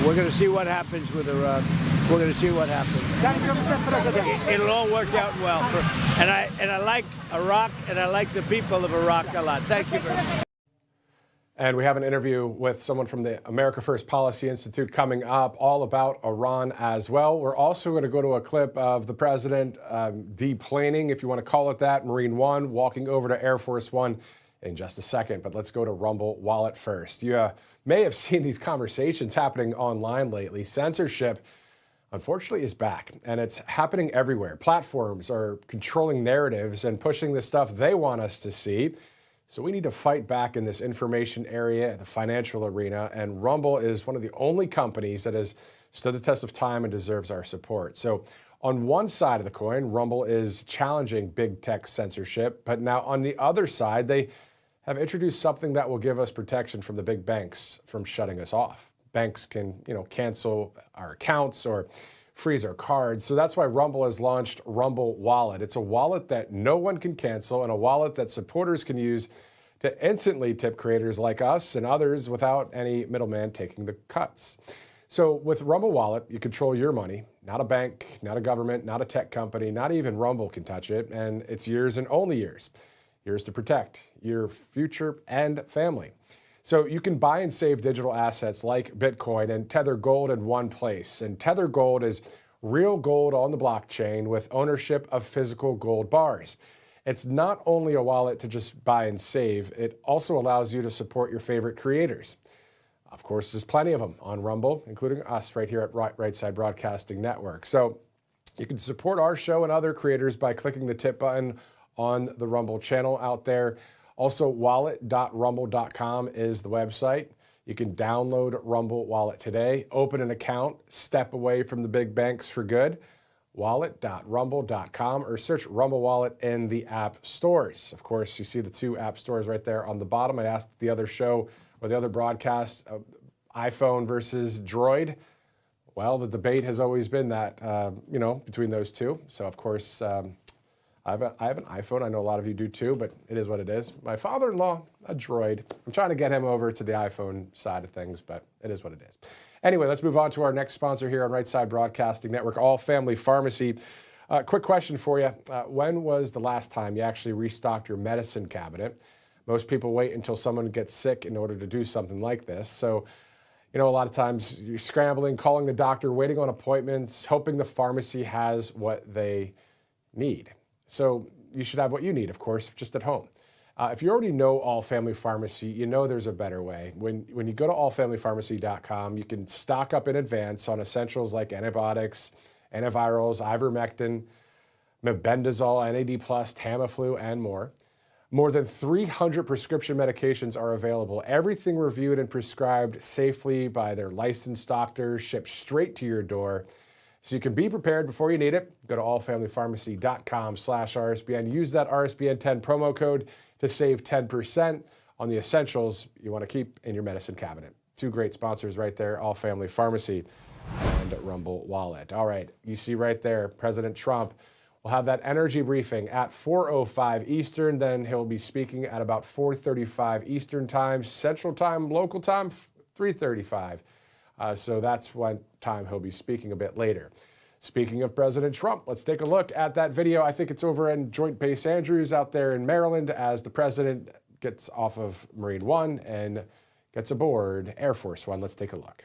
We're going to see what happens with Iraq. We're going to see what happens. Thank you, Mr. President. It'll all work out well. And I like Iraq, and I like the people of Iraq a lot. Thank you very much. And we have an interview with someone from the America First Policy Institute coming up, all about Iran as well. We're also going to go to a clip of the president deplaning, if you want to call it that, Marine One, walking over to Air Force One in just a second. But let's go to Rumble Wallet first. You may have seen these conversations happening online lately. Censorship, unfortunately, is back, and it's happening everywhere. Platforms are controlling narratives and pushing the stuff they want us to see. So we need to fight back in this information area, the financial arena, and Rumble is one of the only companies that has stood the test of time and deserves our support. So on one side of the coin, Rumble is challenging big tech censorship, but now on the other side, they have introduced something that will give us protection from the big banks from shutting us off. Banks can, cancel our accounts or freeze our cards. So that's why Rumble has launched Rumble Wallet. It's a wallet that no one can cancel and a wallet that supporters can use to instantly tip creators like us and others without any middleman taking the cuts. So with Rumble Wallet, you control your money, not a bank, not a government, not a tech company, not even Rumble can touch it. And it's yours and only yours. Yours to protect your future and family. So you can buy and save digital assets like Bitcoin and Tether Gold in one place. And Tether Gold is real gold on the blockchain with ownership of physical gold bars. It's not only a wallet to just buy and save, it also allows you to support your favorite creators. Of course, there's plenty of them on Rumble, including us right here at Right Side Broadcasting Network. So you can support our show and other creators by clicking the tip button on the Rumble channel out there. Also, wallet.rumble.com is the website. You can download Rumble Wallet today, open an account, step away from the big banks for good. Wallet.rumble.com or search Rumble Wallet in the app stores. Of course, you see the two app stores right there on the bottom. I asked the other show or the other broadcast, iPhone versus Droid. Well, the debate has always been that, between those two. So, of course, I have an iPhone. I know a lot of you do too, but it is what it is. My father-in-law, a Droid. I'm trying to get him over to the iPhone side of things, but it is what it is. Anyway, let's move on to our next sponsor here on Right Side Broadcasting Network, All Family Pharmacy. Quick question for you. When was the last time you actually restocked your medicine cabinet? Most people wait until someone gets sick in order to do something like this. So, a lot of times you're scrambling, calling the doctor, waiting on appointments, hoping the pharmacy has what they need. So you should have what you need, of course, just at home. If you already know All Family Pharmacy, you know there's a better way. When you go to allfamilypharmacy.com, you can stock up in advance on essentials like antibiotics, antivirals, ivermectin, mebendazole, NAD+, Tamiflu, and more. More than 300 prescription medications are available, everything reviewed and prescribed safely by their licensed doctors, shipped straight to your door. So you can be prepared before you need it. Go to allfamilypharmacy.com/RSBN. Use that RSBN 10 promo code to save 10% on the essentials you want to keep in your medicine cabinet. Two great sponsors right there, All Family Pharmacy. and Rumble Wallet. All right, you see right there, President Trump will have that energy briefing at 4:05 Eastern. Then he'll be speaking at about 4:35 Eastern time, Central time, local time, 3:35. So that's what time he'll be speaking a bit later. Speaking of President Trump, let's take a look at that video. I think it's over in Joint Base Andrews out there in Maryland as the president gets off of Marine One and gets aboard Air Force One. Let's take a look.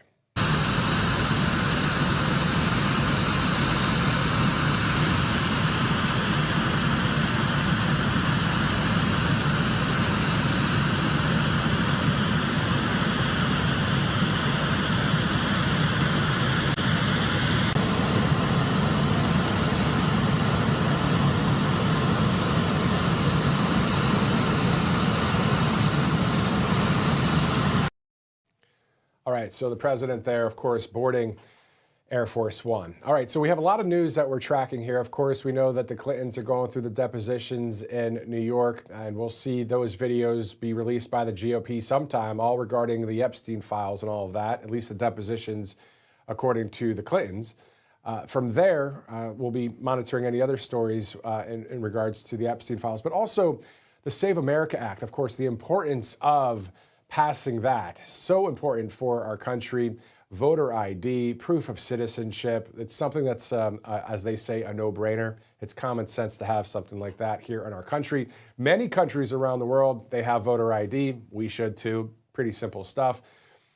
All right, so the president there, of course, boarding Air Force One. All right, so we have a lot of news that we're tracking here. Of course, we know that the Clintons are going through the depositions in New York, and we'll see those videos be released by the GOP sometime, all regarding the Epstein files and all of that, at least the depositions according to the Clintons. From there, we'll be monitoring any other stories in regards to the Epstein files, but also the Save America Act, of course, the importance of passing that. So important for our country. Voter ID, proof of citizenship. It's something that's, as they say, a no-brainer. It's common sense to have something like that here in our country. Many countries around the world, they have voter ID. We should too. Pretty simple stuff.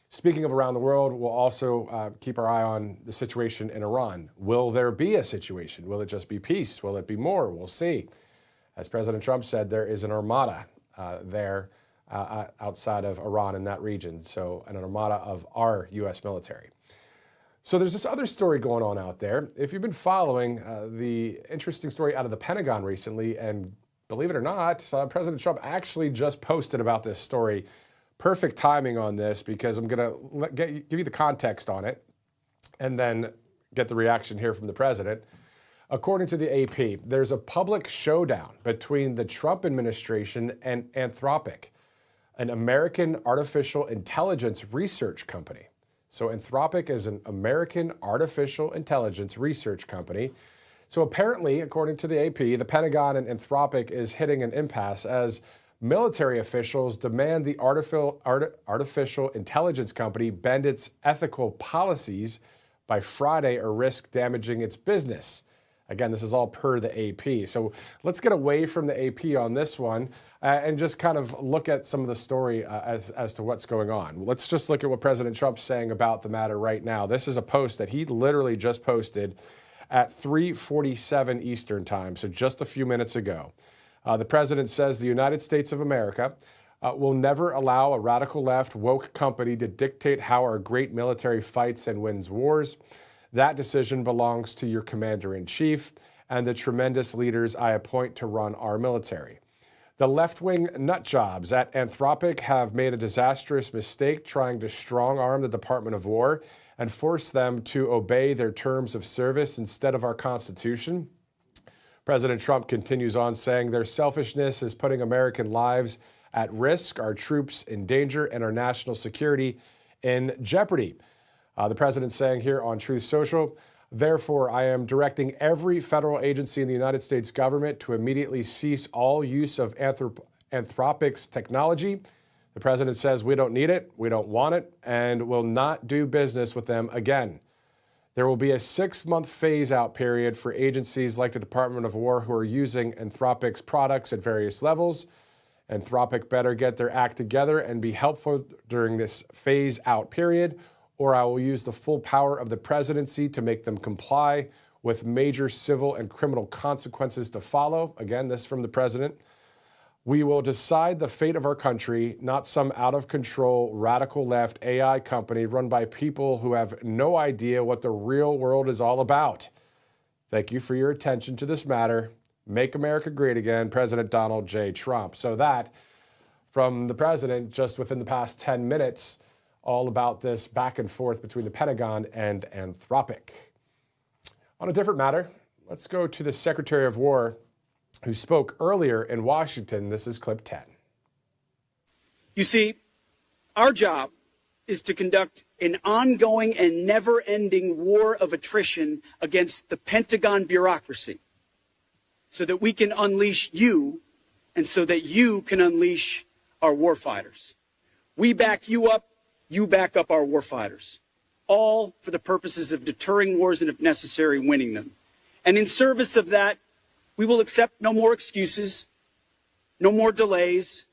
Speaking of around the world, we'll also keep our eye on the situation in Iran. Will there be a situation? Will it just be peace? Will it be more? We'll see. As President Trump said, there is an armada there outside of Iran in that region, so an armada of our U.S. military. So there's this other story going on out there. If you've been following the interesting story out of the Pentagon recently, and believe it or not, President Trump actually just posted about this story. Perfect timing on this because I'm going to give you the context on it and then get the reaction here from the president. According to the AP, there's a public showdown between the Trump administration and Anthropic, an American artificial intelligence research company. So Anthropic is an American artificial intelligence research company. So apparently, according to the AP, the Pentagon and Anthropic is hitting an impasse as military officials demand the artificial intelligence company bend its ethical policies by Friday or risk damaging its business. Again, this is all per the AP. So let's get away from the AP on this one and just kind of look at some of the story as to what's going on. Let's just look at what President Trump's saying about the matter right now. This is a post that he literally just posted at 3:47 Eastern time, so just a few minutes ago. The president says the United States of America will never allow a radical left woke company to dictate how our great military fights and wins wars. That decision belongs to your commander-in-chief and the tremendous leaders I appoint to run our military. The left-wing nutjobs at Anthropic have made a disastrous mistake trying to strong-arm the Department of War and force them to obey their terms of service instead of our Constitution. President Trump continues on saying their selfishness is putting American lives at risk, our troops in danger, and our national security in jeopardy. The president saying here on Truth Social, therefore, I am directing every federal agency in the United States government to immediately cease all use of Anthropic's technology. The president says we don't need it, we don't want it, and will not do business with them again. There will be a 6-month phase-out period for agencies like the Department of War who are using Anthropic's products at various levels. Anthropic better get their act together and be helpful during this phase-out period, or I will use the full power of the presidency to make them comply with major civil and criminal consequences to follow. Again, this from the president. We will decide the fate of our country, not some out-of-control, radical left AI company run by people who have no idea what the real world is all about. Thank you for your attention to this matter. Make America great again, President Donald J. Trump. So that, from the president, just within the past 10 minutes, all about this back and forth between the Pentagon and Anthropic. On a different matter, let's go to the Secretary of War who spoke earlier in Washington. This is clip 10. You see, our job is to conduct an ongoing and never-ending war of attrition against the Pentagon bureaucracy so that we can unleash you and so that you can unleash our warfighters. We back you up our warfighters, all for the purposes of deterring wars and, if necessary, winning them. And in service of that, we will accept no more excuses, no more delays,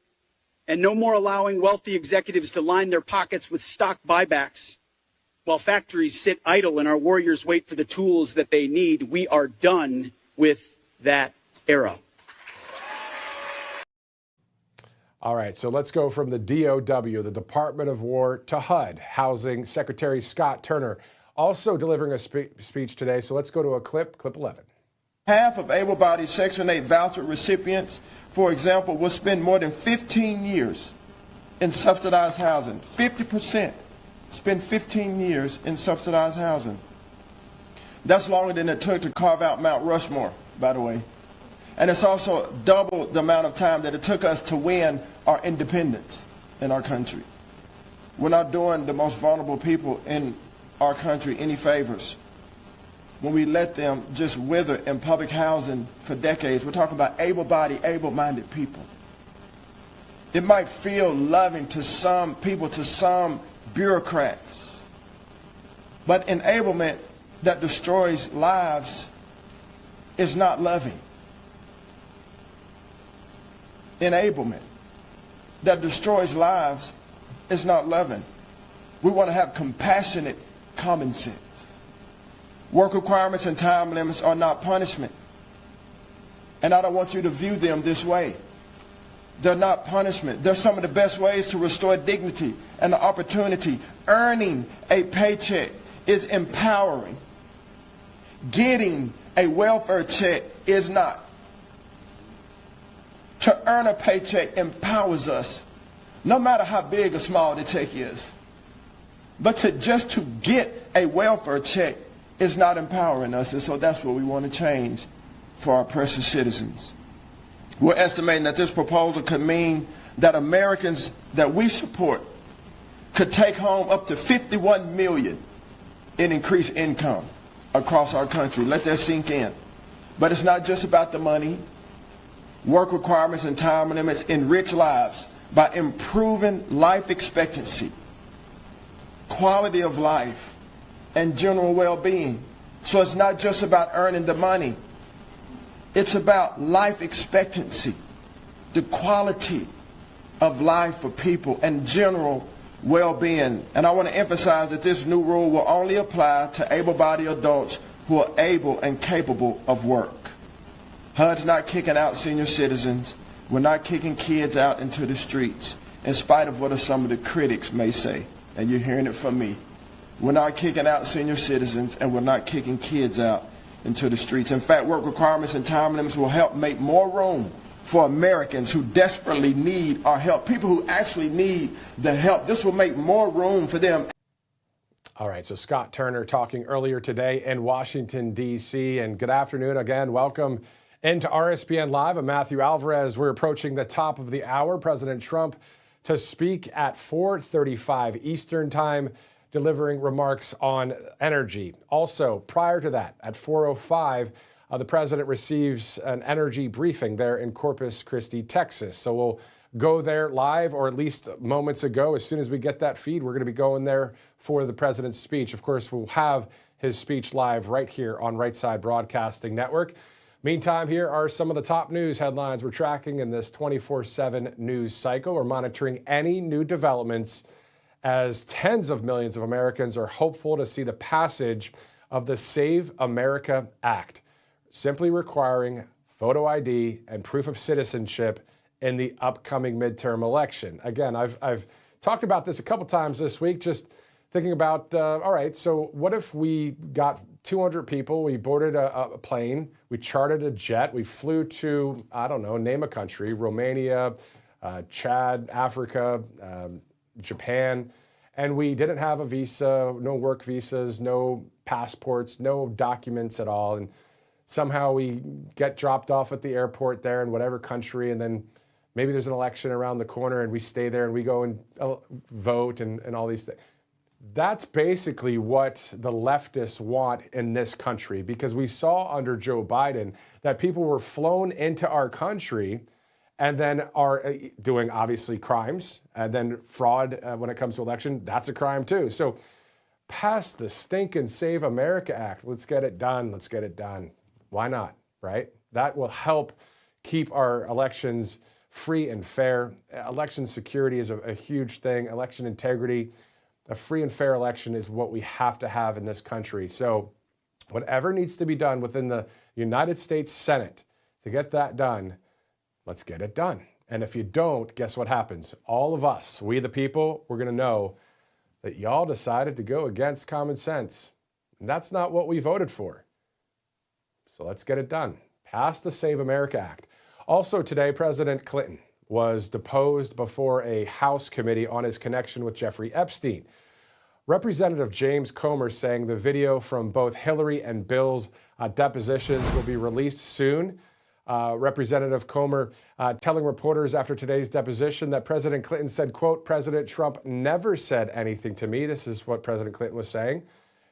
and no more allowing wealthy executives to line their pockets with stock buybacks while factories sit idle and our warriors wait for the tools that they need. We are done with that era. All right, so let's go from the DOW, the Department of War, to HUD. Housing Secretary Scott Turner also delivering a speech today. So let's go to a clip 11. Half of able-bodied Section 8 voucher recipients, for example, will spend more than 15 years in subsidized housing. 50% spend 15 years in subsidized housing. That's longer than it took to carve out Mount Rushmore, by the way. And it's also double the amount of time that it took us to win our independence in our country. We're not doing the most vulnerable people in our country any favors when we let them just wither in public housing for decades. We're talking about able-bodied, able-minded people. It might feel loving to some people, to some bureaucrats, but enablement that destroys lives is not loving. Enablement that destroys lives is not loving. We want to have compassionate common sense. Work requirements and time limits are not punishment. And I don't want you to view them this way. They're not punishment. They're some of the best ways to restore dignity and the opportunity. Earning a paycheck is empowering. Getting a welfare check is not. To earn a paycheck empowers us, no matter how big or small the check is. But just to get a welfare check is not empowering us, and so that's what we want to change for our precious citizens. We're estimating that this proposal could mean that Americans that we support could take home up to $51 million in increased income across our country. Let that sink in. But it's not just about the money. Work requirements and time limits enrich lives by improving life expectancy, quality of life, and general well-being. So it's not just about earning the money. It's about life expectancy, the quality of life for people, and general well-being. And I want to emphasize that this new rule will only apply to able-bodied adults who are able and capable of work. HUD's not kicking out senior citizens. We're not kicking kids out into the streets, in spite of what some of the critics may say. And you're hearing it from me. We're not kicking out senior citizens, and we're not kicking kids out into the streets. In fact, work requirements and time limits will help make more room for Americans who desperately need our help, people who actually need the help. This will make more room for them. All right, so Scott Turner talking earlier today in Washington, D.C. And good afternoon again. Welcome into RSBN Live. I'm Matthew Alvarez. We're approaching the top of the hour. President Trump to speak at 4:35 Eastern Time, delivering remarks on energy. Also, prior to that, at 4:05, the president receives an energy briefing there in Corpus Christi, Texas. So we'll go there live, or at least moments ago. As soon as we get that feed, we're going to be going there for the president's speech. Of course, we'll have his speech live right here on Right Side Broadcasting Network. Meantime, here are some of the top news headlines we're tracking in this 24/7 news cycle. We're monitoring any new developments as tens of millions of Americans are hopeful to see the passage of the Save America Act, simply requiring photo ID and proof of citizenship in the upcoming midterm election. Again, I've talked about this a couple times this week, just thinking about, all right, so what if we got 200 people, we boarded a plane, we chartered a jet, we flew to, I don't know, name a country, Romania, Chad, Africa, Japan, and we didn't have a visa, no work visas, no passports, no documents at all, and somehow we get dropped off at the airport there in whatever country, and then maybe there's an election around the corner and we stay there and we go and vote and all these things. That's basically what the leftists want in this country, because we saw under Joe Biden that people were flown into our country and then are doing obviously crimes, and then fraud when it comes to election, that's a crime too. So pass the stinking Save America Act. Let's get it done. Let's get it done. Why not, right? That will help keep our elections free and fair. Election security is a huge thing. Election integrity. A free and fair election is what we have to have in this country. So whatever needs to be done within the United States Senate to get that done, let's get it done. And if you don't, guess what happens? All of us, we the people, we're going to know that y'all decided to go against common sense. And that's not what we voted for. So let's get it done. Pass the Save America Act. Also today, President Clinton was deposed before a House committee on his connection with Jeffrey Epstein. Representative James Comer saying the video from both Hillary and Bill's depositions will be released soon. Representative Comer telling reporters after today's deposition that President Clinton said, quote, President Trump never said anything to me. This is what President Clinton was saying,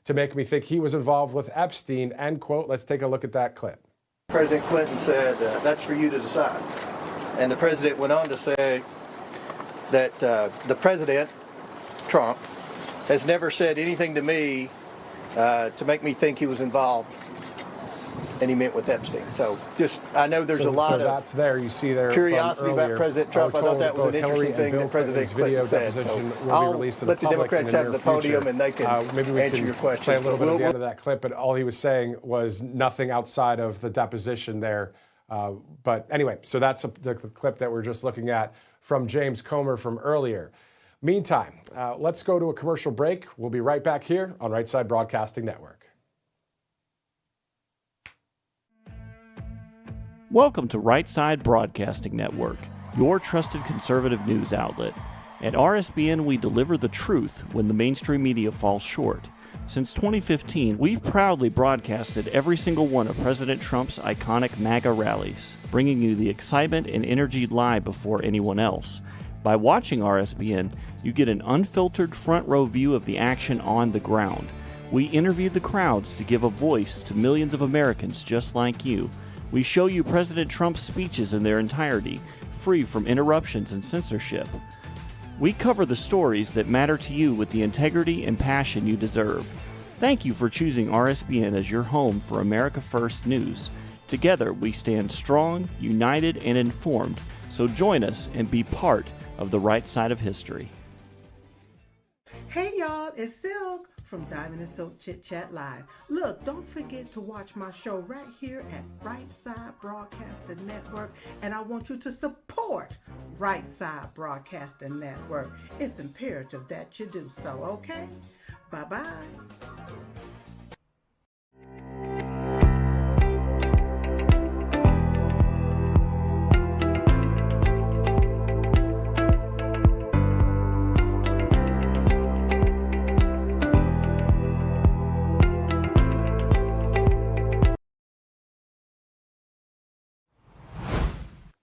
to make me think he was involved with Epstein, end quote. Let's take a look at that clip. President Clinton said, that's for you to decide. And the president went on to say that the president, Trump, has never said anything to me to make me think he was involved, and he meant with Epstein. So just, I know there's a lot of that's there. You see there curiosity about President Trump. I thought that was an interesting thing that President Clinton said. So I'll let the Democrats have the podium and they can maybe we answer can your question. Play a little bit at the end of that clip, but all he was saying was nothing outside of the deposition there. But anyway, so that's the clip that we're just looking at from James Comer from earlier. Meantime, let's go to a commercial break. We'll be right back here on Right Side Broadcasting Network. Welcome to Right Side Broadcasting Network, your trusted conservative news outlet. At RSBN, we deliver the truth when the mainstream media falls short. Since 2015, we've proudly broadcasted every single one of President Trump's iconic MAGA rallies, bringing you the excitement and energy live before anyone else. By watching RSBN, you get an unfiltered front row view of the action on the ground. We interview the crowds to give a voice to millions of Americans just like you. We show you President Trump's speeches in their entirety, free from interruptions and censorship. We cover the stories that matter to you with the integrity and passion you deserve. Thank you for choosing RSBN as your home for America First News. Together, we stand strong, united, and informed. So join us and be part of the right side of history. Hey y'all, it's Silk from Diamond and Silk Chit Chat Live. Look, don't forget to watch my show right here at Right Side Broadcasting Network, and I want you to support Right Side Broadcasting Network. It's imperative that you do so, okay? Bye-bye.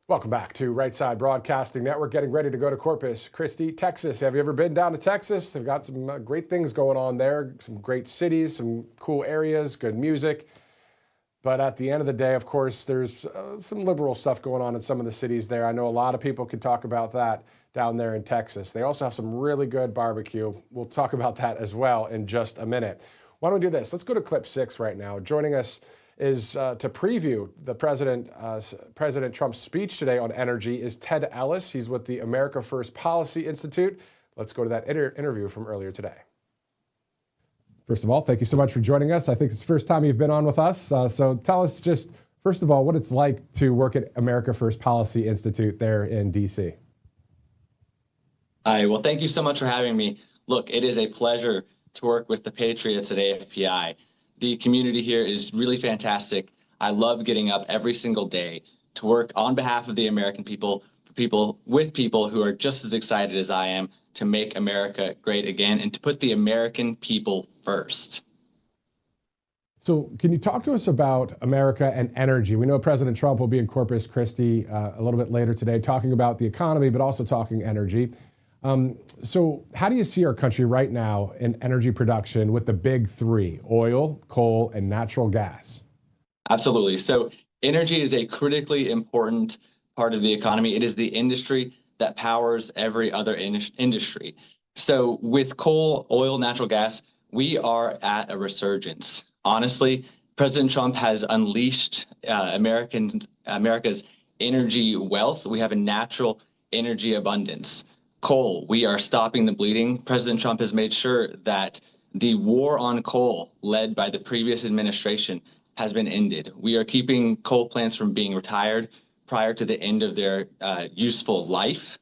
Welcome back to Right Side Broadcasting Network, getting ready to go to Corpus Christi, Texas. Have you ever been down to Texas? They've got some great things going on there, some great cities, some cool areas, good music. But at the end of the day, of course, there's some liberal stuff going on in some of the cities there. I know a lot of people could talk about that down there in Texas. They also have some really good barbecue. We'll talk about that as well in just a minute. Why don't we do this? Let's go to clip 6 right now. Joining us is to preview the President Trump's speech today on energy is Ted Ellis. He's with the America First Policy Institute. Let's go to that interview from earlier today. First of all, thank you so much for joining us. I think it's the first time you've been on with us. So tell us just, first of all, what it's like to work at America First Policy Institute there in D.C. Hi, well, thank you so much for having me. Look, it is a pleasure to work with the Patriots at AFPI. The community here is really fantastic. I love getting up every single day to work on behalf of the American people, with people who are just as excited as I am to make America great again and to put the American people first. So can you talk to us about America and energy? We know President Trump will be in Corpus Christi a little bit later today talking about the economy, but also talking energy. So how do you see our country right now in energy production with the big three, oil, coal, and natural gas? Absolutely. So energy is a critically important part of the economy. It is the industry that powers every other industry. So with coal, oil, natural gas, we are at a resurgence. Honestly, President Trump has unleashed America's energy wealth. We have a natural energy abundance. Coal, we are stopping the bleeding. President Trump has made sure that the war on coal led by the previous administration has been ended. We are keeping coal plants from being retired prior to the end of their useful life.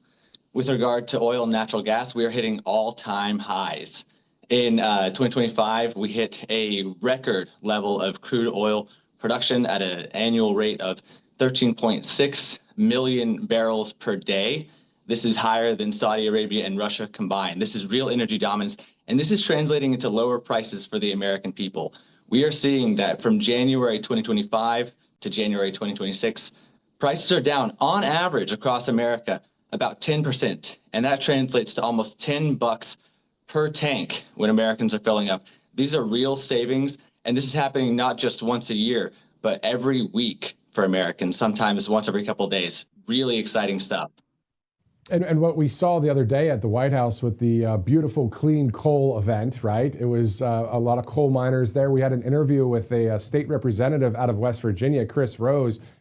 With regard to oil and natural gas, we are hitting all-time highs. In 2025, we hit a record level of crude oil production at an annual rate of 13.6 million barrels per day. This is higher than Saudi Arabia and Russia combined. This is real energy dominance, and this is translating into lower prices for the American people. We are seeing that from January 2025 to January 2026, prices are down on average across America about 10%, and that translates to almost $10 per tank when Americans are filling up. These are real savings, and this is happening not just once a year, but every week for Americans, sometimes once every couple of days. Really exciting stuff. And what we saw the other day at the White House with the beautiful clean coal event, right? It was a lot of coal miners there. We had an interview with a state representative out of West Virginia, Chris Rose,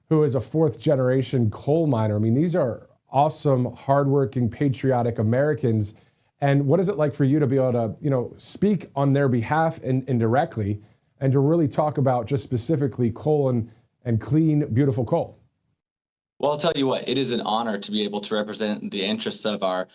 who is a fourth generation coal miner. I mean, these are awesome, hardworking, patriotic Americans. And what is it like for you to be able to, speak on their behalf indirectly and to really talk about just specifically coal and clean, beautiful coal? Well, I'll tell you what, it is an honor to be able to represent the interests of our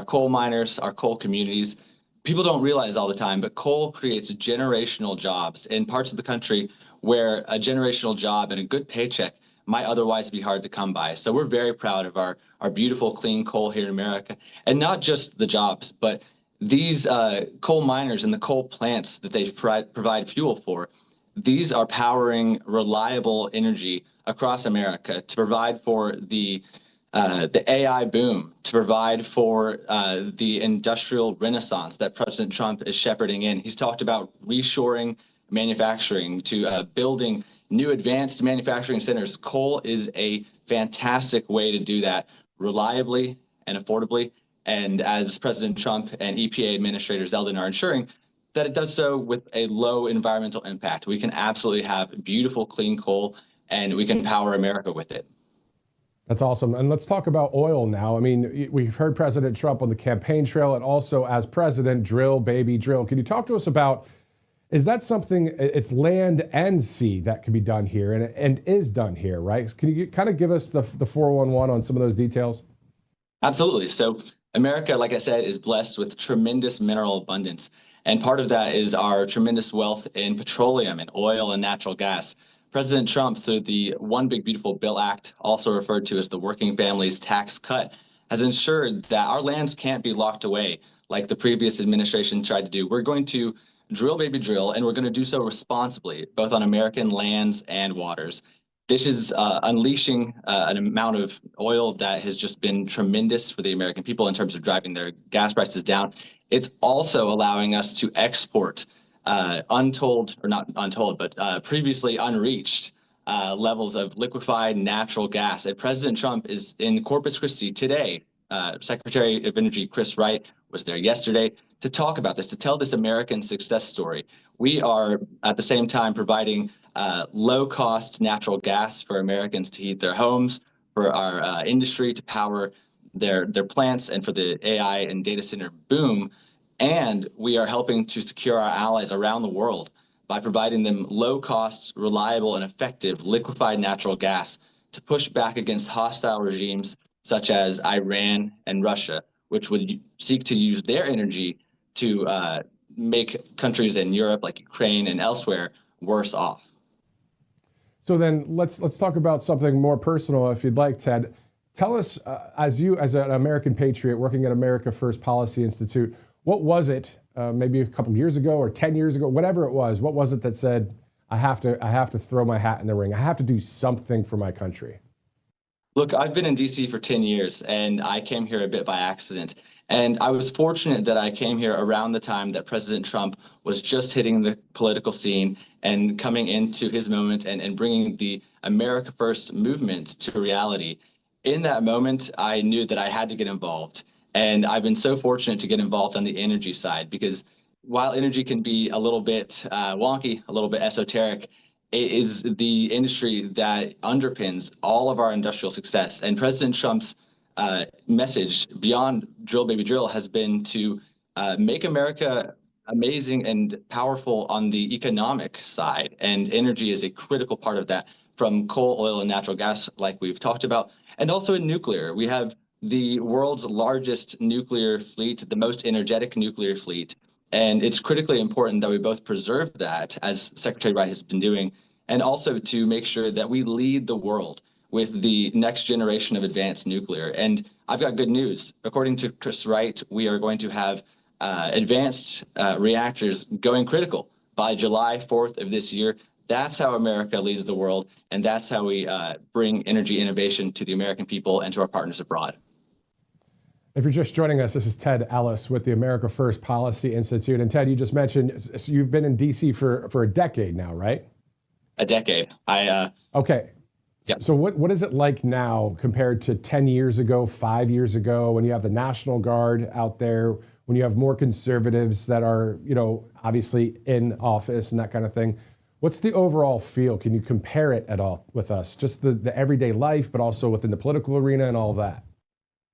coal miners, our coal communities. People don't realize all the time, but coal creates generational jobs in parts of the country where a generational job and a good paycheck might otherwise be hard to come by. So we're very proud of our beautiful clean coal here in America, and not just the jobs, but these coal miners and the coal plants that they provide fuel for. These are powering reliable energy across America to provide for the AI boom, to provide for the industrial renaissance that President Trump is shepherding in. He's talked about reshoring manufacturing to building new advanced manufacturing centers. Coal is a fantastic way to do that reliably and affordably. And as President Trump and EPA Administrator Zeldin are ensuring, that it does so with a low environmental impact. We can absolutely have beautiful, clean coal, and we can power America with it. That's awesome. And let's talk about oil now. I mean, we've heard President Trump on the campaign trail and also as president, drill, baby, drill. Can you talk to us about, is that something, it's land and sea that can be done here and is done here, right? Can you kind of give us the 411 on some of those details? Absolutely. So America, like I said, is blessed with tremendous mineral abundance. And part of that is our tremendous wealth in petroleum and oil and natural gas. President Trump, through the One Big Beautiful Bill Act, also referred to as the Working Families Tax Cut, has ensured that our lands can't be locked away like the previous administration tried to do. We're going to drill, baby, drill, and we're going to do so responsibly, both on American lands and waters. This is unleashing an amount of oil that has just been tremendous for the American people in terms of driving their gas prices down. It's also allowing us to export previously unreached levels of liquefied natural gas. And President Trump is in Corpus Christi today. Secretary of Energy Chris Wright was there yesterday to talk about this, to tell this American success story. We are at the same time providing low-cost natural gas for Americans to heat their homes, for our industry to power their plants, and for the AI and data center boom. And we are helping to secure our allies around the world by providing them low-cost, reliable, and effective liquefied natural gas to push back against hostile regimes such as Iran and Russia, which would seek to use their energy to make countries in Europe like Ukraine and elsewhere worse off. So then let's talk about something more personal, if you'd like, Ted. Tell us, as an American patriot working at America First Policy Institute, What was it, maybe a couple years ago or 10 years ago, whatever it was, what was it that said, I have to throw my hat in the ring. I have to do something for my country? Look, I've been in DC for 10 years, and I came here a bit by accident. And I was fortunate that I came here around the time that President Trump was just hitting the political scene and coming into his moment and bringing the America First movement to reality. In that moment, I knew that I had to get involved. And I've been so fortunate to get involved on the energy side, because while energy can be a little bit wonky, a little bit esoteric, it is the industry that underpins all of our industrial success. And President Trump's message beyond drill, baby, drill has been to make America amazing and powerful on the economic side. And energy is a critical part of that, from coal, oil, and natural gas, like we've talked about, and also in nuclear. We have the world's largest nuclear fleet, the most energetic nuclear fleet. And it's critically important that we both preserve that, as Secretary Wright has been doing, and also to make sure that we lead the world with the next generation of advanced nuclear. And I've got good news. According to Chris Wright, we are going to have advanced reactors going critical by July 4th of this year. That's how America leads the world, and that's how we bring energy innovation to the American people and to our partners abroad. If you're just joining us, this is Ted Ellis with the America First Policy Institute. And Ted, you just mentioned you've been in D.C. for a decade now, right? A decade. Okay. Yep. So what is it like now compared to 10 years ago, 5 years ago, when you have the National Guard out there, when you have more conservatives that are, obviously in office and that kind of thing? What's the overall feel? Can you compare it at all with us? Just the everyday life, but also within the political arena and all that.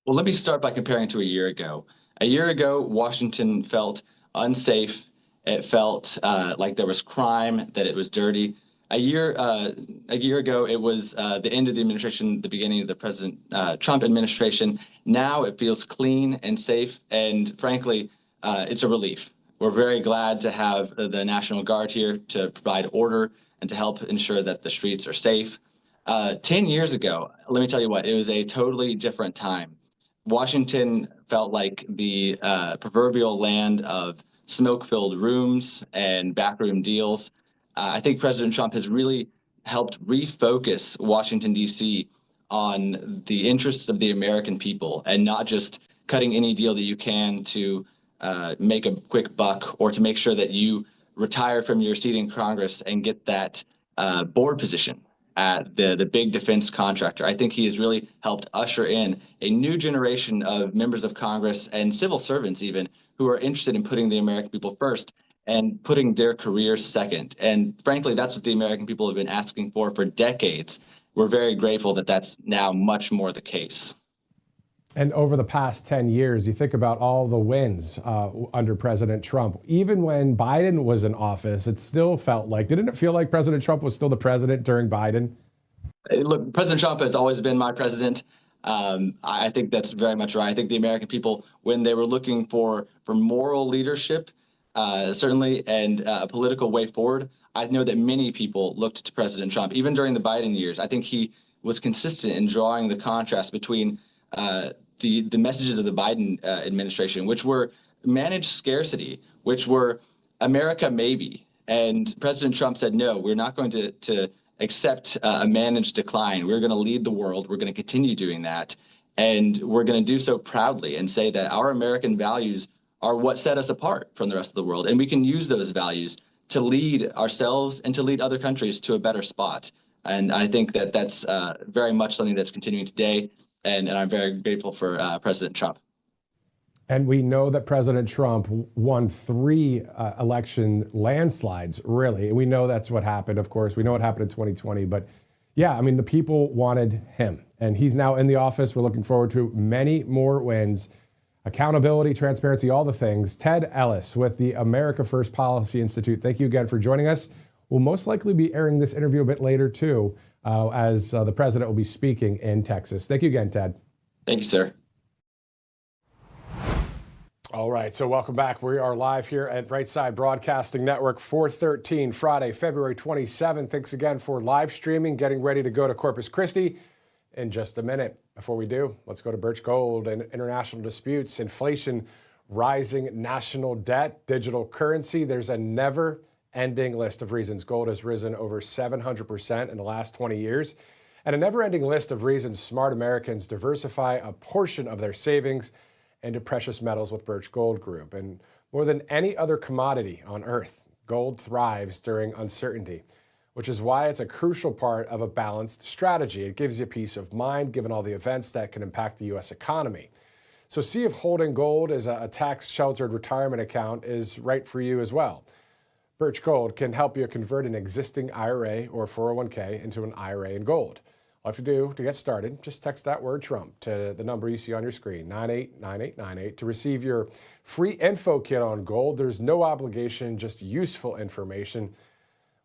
Well, let me start by comparing to a year ago. A year ago, Washington felt unsafe. It felt like there was crime, that it was dirty. A year ago, it was the end of the administration, the beginning of the President Trump administration. Now it feels clean and safe, and frankly, it's a relief. We're very glad to have the National Guard here to provide order and to help ensure that the streets are safe. 10 years ago, let me tell you what, it was a totally different time. Washington felt like the proverbial land of smoke-filled rooms and backroom deals. I think President Trump has really helped refocus Washington, D.C. on the interests of the American people, and not just cutting any deal that you can to make a quick buck, or to make sure that you retire from your seat in Congress and get that board position at the big defense contractor. I think he has really helped usher in a new generation of members of Congress and civil servants even, who are interested in putting the American people first and putting their careers second. And frankly, that's what the American people have been asking for decades. We're very grateful that that's now much more the case. And over the past 10 years, you think about all the wins under President Trump. Even when Biden was in office, it still felt like, didn't it feel like President Trump was still the president during Biden? Look, President Trump has always been my president. I think that's very much right. I think the American people, when they were looking for moral leadership, certainly, and a political way forward, I know that many people looked to President Trump. Even during the Biden years, I think he was consistent in drawing the contrast between the messages of the Biden administration, which were managed scarcity, which were America maybe. And President Trump said, no, we're not going to accept a managed decline. We're going to lead the world. We're going to continue doing that. And we're going to do so proudly and say that our American values are what set us apart from the rest of the world. And we can use those values to lead ourselves and to lead other countries to a better spot. And I think that that's very much something that's continuing today. And I'm very grateful for President Trump. And we know that President Trump won 3 election landslides, really. And we know that's what happened, of course. We know what happened in 2020. But yeah, I mean, the people wanted him. And he's now in the office. We're looking forward to many more wins. Accountability, transparency, all the things. Ted Ellis with the America First Policy Institute. Thank you again for joining us. We'll most likely be airing this interview a bit later, too, as the president will be speaking in Texas. Thank you again, Ted. Thank you, sir. All right, so welcome back. We are live here at Right Side Broadcasting Network, 4/13, Friday, February 27th. Thanks again for live streaming, getting ready to go to Corpus Christi in just a minute. Before we do, let's go to Birch Gold and international disputes. Inflation rising national debt, digital currency. There's a never-ending list of reasons gold has risen over 700% in the last 20 years, and a never-ending list of reasons smart Americans diversify a portion of their savings into precious metals with Birch Gold Group. And more than any other commodity on earth, gold thrives during uncertainty, which is why it's a crucial part of a balanced strategy. It gives you peace of mind given all the events that can impact the U.S. economy. So see if holding gold as a tax-sheltered retirement account is right for you as well. Birch Gold can help you convert an existing IRA or 401k into an IRA in gold. All you have to do to get started, just text that word Trump to the number you see on your screen, 989898, to receive your free info kit on gold. There's no obligation, just useful information.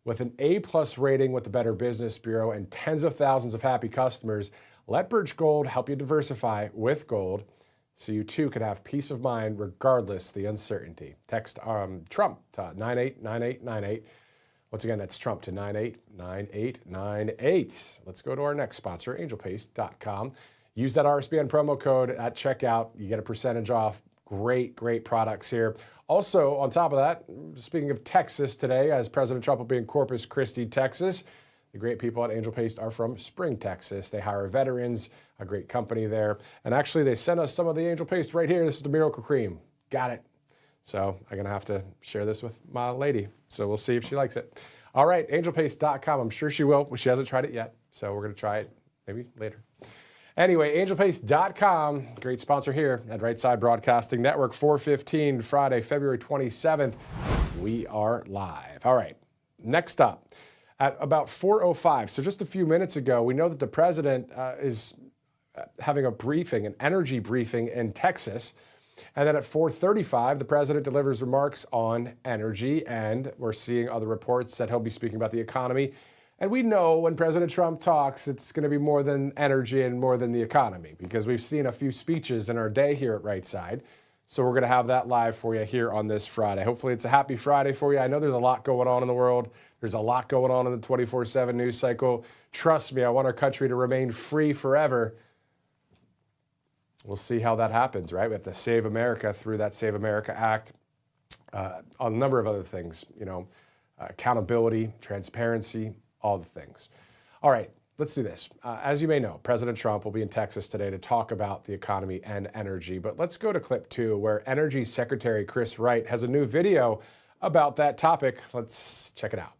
With an A+ rating with the Better Business Bureau and tens of thousands of happy customers, let Birch Gold help you diversify with gold so you too can have peace of mind regardless the uncertainty. Text Trump to 989898. Once again, that's Trump to 989898. Let's go to our next sponsor, angelpaste.com. Use that RSBN promo code at checkout. You get a percentage off. Great, great products here. Also, on top of that, speaking of Texas today, as President Trump will be in Corpus Christi, Texas, the great people at Angel Paste are from Spring, Texas. They hire veterans, a great company there. And actually, they sent us some of the Angel Paste right here. This is the Miracle Cream. Got it. So I'm going to have to share this with my lady. So we'll see if she likes it. All right, angelpaste.com. I'm sure she will, but she hasn't tried it yet. So we're going to try it maybe later. Anyway, angelpaste.com, great sponsor here at Right Side Broadcasting Network, 4:15 Friday, February 27th. We are live. All right, next up, at about 4:05, so just a few minutes ago, we know that the president is having a briefing, an energy briefing in Texas. And then at 4:35, the president delivers remarks on energy, and we're seeing other reports that he'll be speaking about the economy. And we know when President Trump talks, it's going to be more than energy and more than the economy, because we've seen a few speeches in our day here at Right Side. So we're going to have that live for you here on this Friday. Hopefully it's a happy Friday for you. I know there's a lot going on in the world. There's a lot going on in the 24/7 news cycle. Trust me, I want our country to remain free forever. We'll see how that happens, right? We have to save America through that Save America Act, on a number of other things, accountability, transparency, all the things. All right, let's do this. As you may know, President Trump will be in Texas today to talk about the economy and energy. But let's go to clip 2, where Energy Secretary Chris Wright has a new video about that topic. Let's check it out.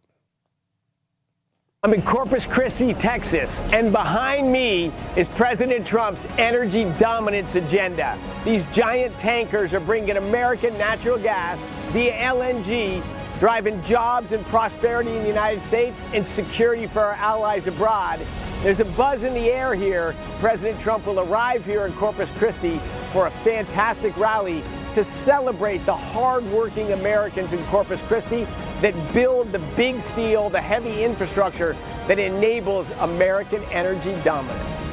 I'm in Corpus Christi, Texas, and behind me is President Trump's energy dominance agenda. These giant tankers are bringing American natural gas via LNG, driving jobs and prosperity in the United States and security for our allies abroad. There's a buzz in the air here. President Trump will arrive here in Corpus Christi for a fantastic rally to celebrate the hard-working Americans in Corpus Christi that build the big steel, the heavy infrastructure that enables American energy dominance.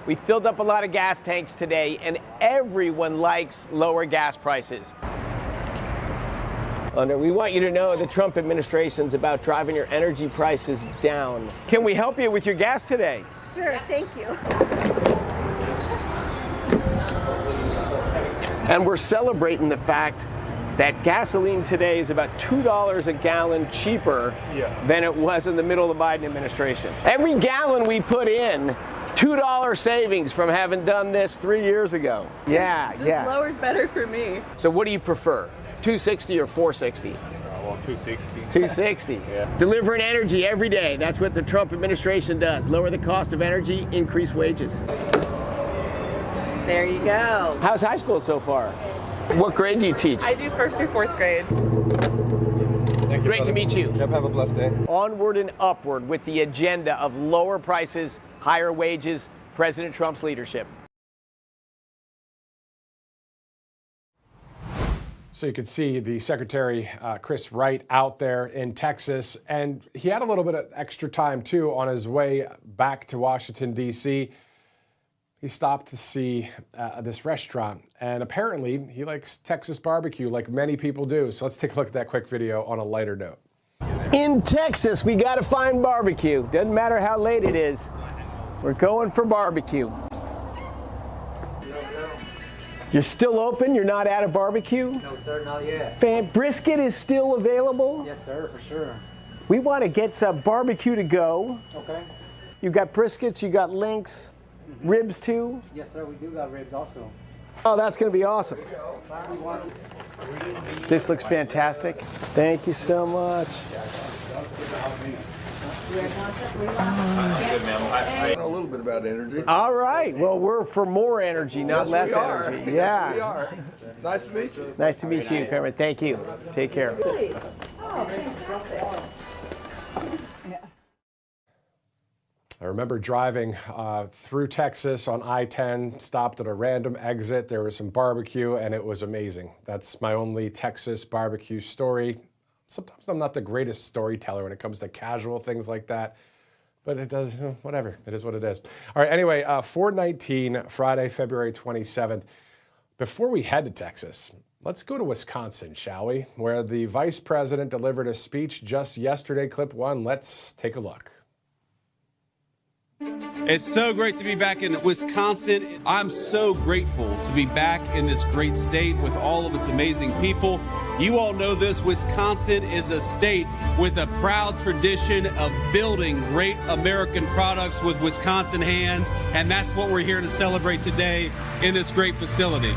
We filled up a lot of gas tanks today, and everyone likes lower gas prices. We want you to know the Trump administration's about driving your energy prices down. Can we help you with your gas today? Sure, thank you. And we're celebrating the fact that gasoline today is about $2 a gallon cheaper than it was in the middle of the Biden administration. Every gallon we put in, $2 savings from having done this 3 years ago. Yeah. This lower's better for me. So what do you prefer? 260 or 460? Well, 260. 260. Yeah. Delivering energy every day. That's what the Trump administration does. Lower the cost of energy, increase wages. There you go. How's high school so far? What grade do you teach? I do 1st through 4th grade. Thank you, Great to meet you. Yep, have a blessed day. Onward and upward with the agenda of lower prices, higher wages, President Trump's leadership. So you could see the Secretary, Chris Wright, out there in Texas, and he had a little bit of extra time, too, on his way back to Washington, D.C. He stopped to see this restaurant, and apparently he likes Texas barbecue like many people do. So let's take a look at that quick video on a lighter note. In Texas, we got to find barbecue. Doesn't matter how late it is. We're going for barbecue. You're still open? You're not out of barbecue? No, sir, not yet. Brisket is still available? Yes, sir, for sure. We want to get some barbecue to go. Okay. You got briskets, you got links, ribs too? Yes, sir, we do got ribs also. Oh, that's going to be awesome. This looks fantastic. Thank you so much. I know a little bit about energy. All right. Well, we're for more energy, not less energy. Yeah. Yes, we are. Nice to meet you. Nice to meet you, Kermit. Thank you. Take care. I remember driving through Texas on I-10, stopped at a random exit. There was some barbecue, and it was amazing. That's my only Texas barbecue story. Sometimes I'm not the greatest storyteller when it comes to casual things like that, but it does, whatever. It is what it is. All right, anyway, 4/19, Friday, February 27th. Before we head to Texas, let's go to Wisconsin, shall we? Where the vice president delivered a speech just yesterday. Clip 1, let's take a look. It's so great to be back in Wisconsin. I'm so grateful to be back in this great state with all of its amazing people. You all know this, Wisconsin is a state with a proud tradition of building great American products with Wisconsin hands, and that's what we're here to celebrate today in this great facility.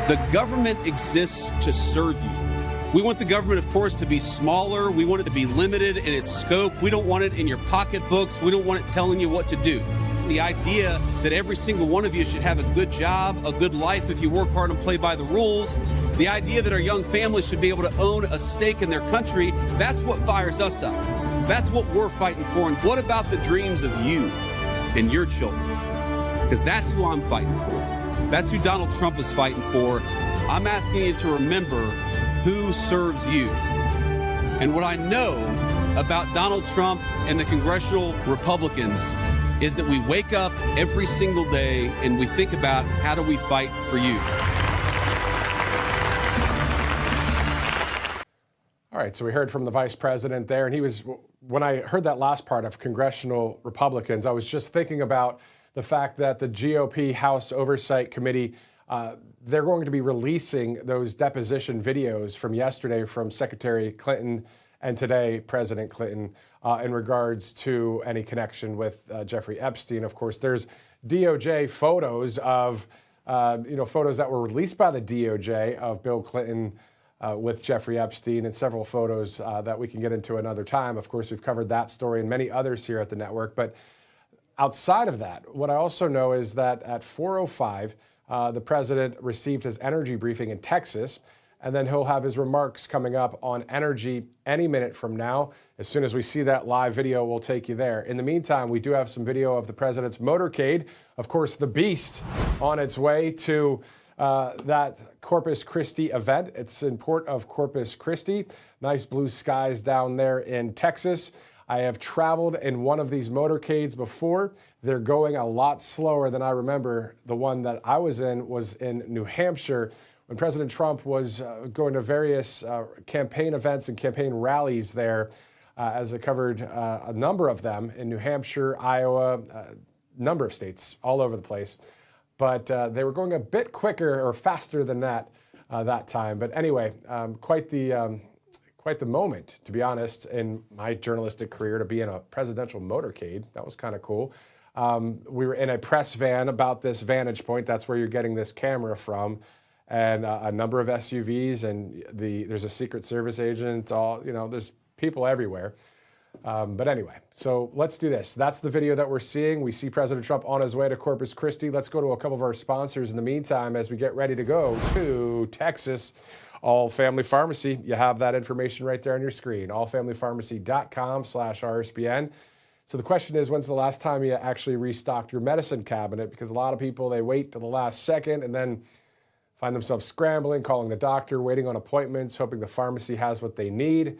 The government exists to serve you. We want the government, of course, to be smaller. We want it to be limited in its scope. We don't want it in your pocketbooks. We don't want it telling you what to do. The idea that every single one of you should have a good job, a good life if you work hard and play by the rules. The idea that our young families should be able to own a stake in their country, that's what fires us up. That's what we're fighting for. And what about the dreams of you and your children? Because that's who I'm fighting for. That's who Donald Trump is fighting for. I'm asking you to remember who serves you. And what I know about Donald Trump and the congressional Republicans is that we wake up every single day and we think about how do we fight for you. All right, so we heard from the vice president there, and he was, when I heard that last part of congressional Republicans, I was just thinking about the fact that the GOP House Oversight Committee, they're going to be releasing those deposition videos from yesterday from Secretary Clinton and today President Clinton in regards to any connection with Jeffrey Epstein. Of course, there's DOJ photos of, photos that were released by the DOJ of Bill Clinton with Jeffrey Epstein, and several photos that we can get into another time. Of course, we've covered that story and many others here at the network. But outside of that, what I also know is that at 4:05, the president received his energy briefing in Texas, and then he'll have his remarks coming up on energy any minute from now. As soon as we see that live video, we'll take you there. In the meantime, we do have some video of the president's motorcade. Of course, the Beast on its way to that Corpus Christi event. It's in port of Corpus Christi. Nice blue skies down there in Texas. I have traveled in one of these motorcades before. They're going a lot slower than I remember. The one that I was in New Hampshire when President Trump was going to various campaign events and campaign rallies there, as I covered a number of them in New Hampshire, Iowa, a number of states all over the place. But they were going a bit quicker or faster than that that time. But anyway, quite the moment, to be honest, in my journalistic career to be in a presidential motorcade. That was kind of cool. We were in a press van about this vantage point. That's where you're getting this camera from. And a number of SUVs, and there's a Secret Service agent, there's people everywhere. But anyway, so let's do this. That's the video that we're seeing. We see President Trump on his way to Corpus Christi. Let's go to a couple of our sponsors in the meantime as we get ready to go to Texas. All Family Pharmacy, you have that information right there on your screen, allfamilypharmacy.com/RSBN. So the question is, when's the last time you actually restocked your medicine cabinet? Because a lot of people, they wait till the last second and then find themselves scrambling, calling the doctor, waiting on appointments, hoping the pharmacy has what they need.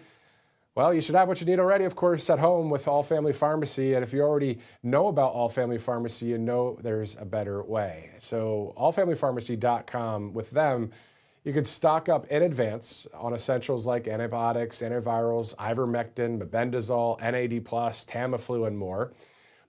Well, you should have what you need already, of course, at home with All Family Pharmacy. And if you already know about All Family Pharmacy, you know there's a better way. So allfamilypharmacy.com, with them, You could stock up in advance on essentials like antibiotics, antivirals, ivermectin, mebendazole, NAD+, Tamiflu, and more.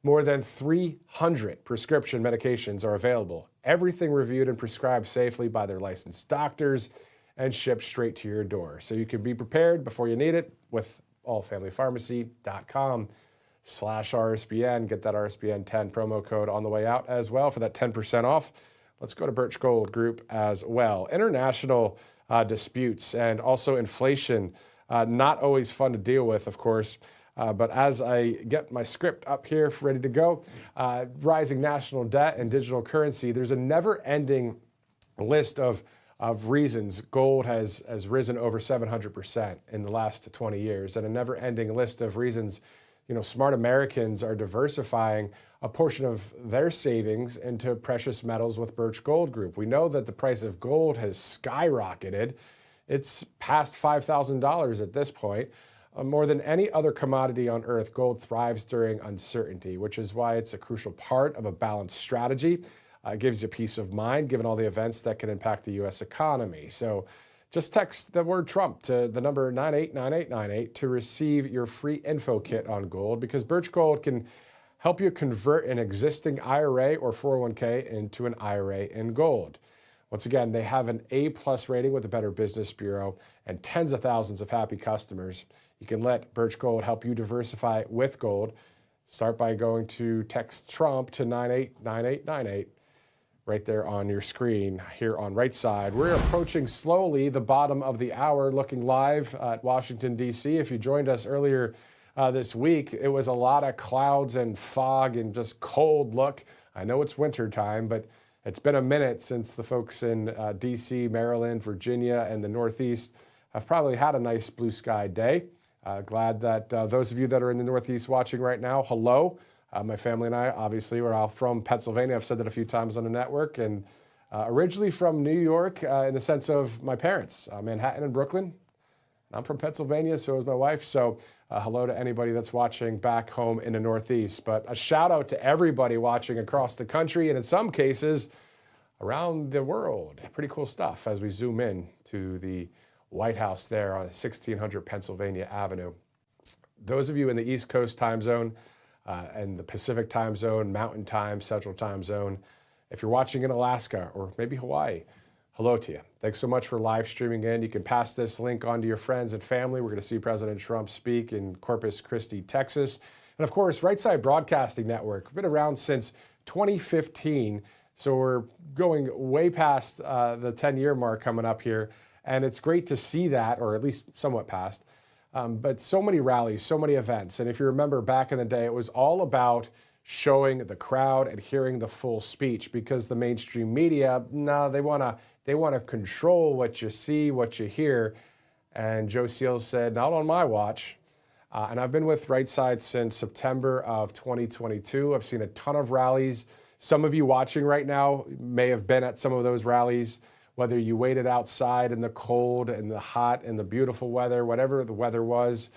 More than 300 prescription medications are available. Everything reviewed and prescribed safely by their licensed doctors and shipped straight to your door. So you can be prepared before you need it with allfamilypharmacy.com/RSBN. Get that RSBN 10 promo code on the way out as well for that 10% off. Let's go to Birch Gold Group as well. International disputes and also inflation, not always fun to deal with, of course. But as I get my script up here ready to go, rising national debt and digital currency, there's a never-ending list of reasons gold has risen over 700% in the last 20 years, and a never-ending list of reasons, smart Americans are diversifying a portion of their savings into precious metals with Birch Gold Group. We know that the price of gold has skyrocketed. It's past $5,000 at this point. More than any other commodity on earth, gold thrives during uncertainty, which is why it's a crucial part of a balanced strategy. It gives you peace of mind, given all the events that can impact the U.S. economy. So just text the word Trump to the number 989898 to receive your free info kit on gold, because Birch Gold can help you convert an existing IRA or 401k into an IRA in gold. Once again, they have an A+ rating with the Better Business Bureau and tens of thousands of happy customers. You can let Birch Gold help you diversify with gold. Start by going to text Trump to 989898 right there on your screen here on right side. We're approaching slowly the bottom of the hour, looking live at Washington, D.C. If you joined us earlier this week, it was a lot of clouds and fog and just cold look. I know it's winter time, but it's been a minute since the folks in D.C., Maryland, Virginia, and the Northeast have probably had a nice blue sky day. Glad that those of you that are in the Northeast watching right now, hello. My family and I, obviously, we're all from Pennsylvania. I've said that a few times on the network. And originally from New York in the sense of my parents, Manhattan and Brooklyn. I'm from Pennsylvania, so is my wife. So hello to anybody that's watching back home in the Northeast. But a shout out to everybody watching across the country and in some cases around the world. Pretty cool stuff as we zoom in to the White House there on 1600 Pennsylvania Avenue. Those of you in the East Coast time zone and the Pacific time zone, Mountain time, Central time zone, if you're watching in Alaska or maybe Hawaii, hello to you. Thanks so much for live streaming in. You can pass this link on to your friends and family. We're going to see President Trump speak in Corpus Christi, Texas. And of course, Right Side Broadcasting Network, we've been around since 2015. So we're going way past the 10-year mark coming up here. And it's great to see that, or at least somewhat past. But so many rallies, so many events. And if you remember back in the day, it was all about showing the crowd and hearing the full speech, because the mainstream media, they want to control what you see, what you hear. And Joe Seals said, not on my watch. And I've been with Right Side since September of 2022. I've seen a ton of rallies. Some of you watching right now may have been at some of those rallies, whether you waited outside in the cold and the hot and the beautiful weather, whatever the weather was.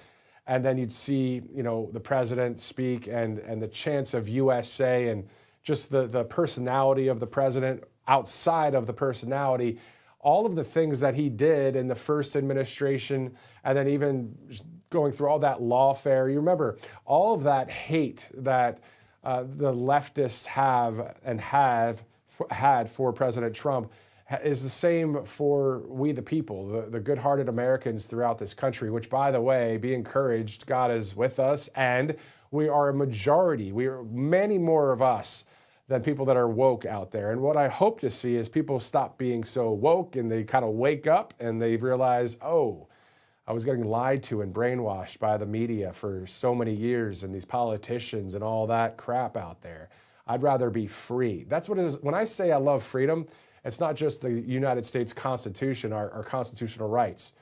And then you'd see, the president speak and the chants of USA and just the personality of the president outside of the personality, all of the things that he did in the first administration, and then even going through all that lawfare. You remember all of that hate that the leftists have and had for President Trump is the same for we the people, the good-hearted Americans throughout this country, which, by the way, be encouraged, God is with us, and we are a majority. We are many more of us than people that are woke out there. And what I hope to see is people stop being so woke and they kind of wake up and they realize, oh, I was getting lied to and brainwashed by the media for so many years and these politicians and all that crap out there. I'd rather be free. That's what it is. When I say I love freedom, it's not just the United States Constitution, our constitutional rights.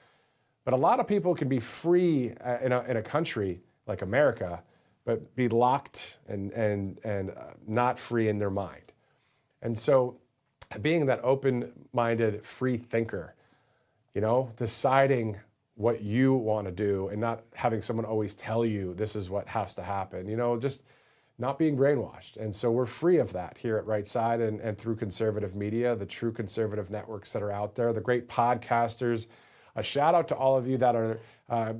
But a lot of people can be free in a country like America, but be locked and not free in their mind. And so being that open-minded free thinker, deciding what you want to do and not having someone always tell you this is what has to happen, just not being brainwashed. And so we're free of that here at Right Side and through conservative media, the true conservative networks that are out there, the great podcasters. A shout out to all of you that are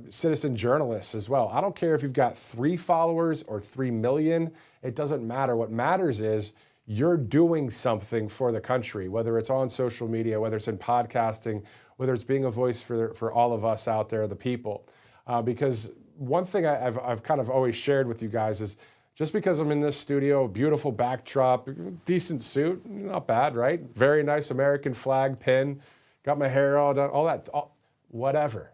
citizen journalists as well. I don't care if you've got 3 followers or 3 million. It doesn't matter. What matters is you're doing something for the country, whether it's on social media, whether it's in podcasting, whether it's being a voice for all of us out there, the people. Because one thing I've kind of always shared with you guys is just because I'm in this studio, beautiful backdrop, decent suit, not bad, right? Very nice American flag pin, got my hair all done, all that, whatever.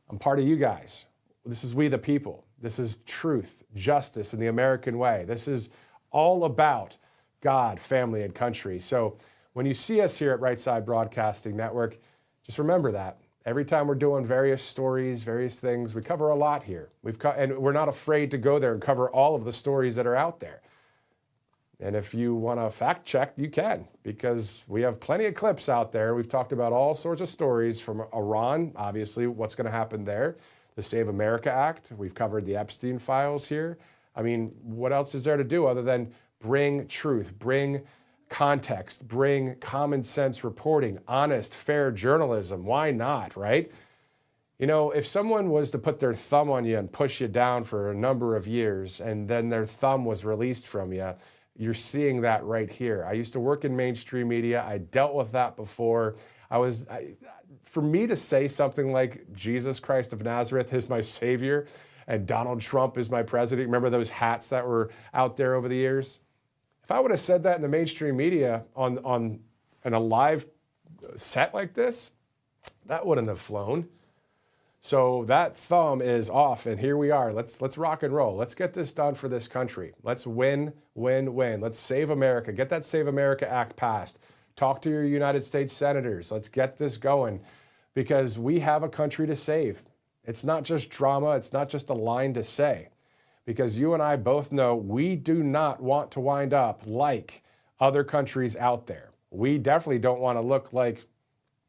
I'm part of you guys. This is we the people. This is truth, justice in the American way. This is all about God, family, and country. So when you see us here at Right Side Broadcasting Network, just remember that. Every time we're doing various stories, various things, we cover a lot here. And we're not afraid to go there and cover all of the stories that are out there. And if you want to fact check, you can, because we have plenty of clips out there. We've talked about all sorts of stories from Iran, obviously, what's going to happen there. The Save America Act. We've covered the Epstein files here. I mean, what else is there to do other than bring truth, bring context, bring common sense reporting, honest, fair journalism? Why not, right? You know, if someone was to put their thumb on you and push you down for a number of years and then their thumb was released from you, you're seeing that right here. I used to work in mainstream media. I dealt with that before. For me to say something like Jesus Christ of Nazareth is my savior and Donald Trump is my president, remember those hats that were out there over the years? If I would have said that in the mainstream media on a live set like this, that wouldn't have flown. So that thumb is off, and here we are. Let's rock and roll. Let's get this done for this country. Let's win, win, win. Let's save America. Get that Save America Act passed. Talk to your United States senators. Let's get this going because we have a country to save. It's not just drama. It's not just a line to say. Because you and I both know we do not want to wind up like other countries out there. We definitely don't want to look like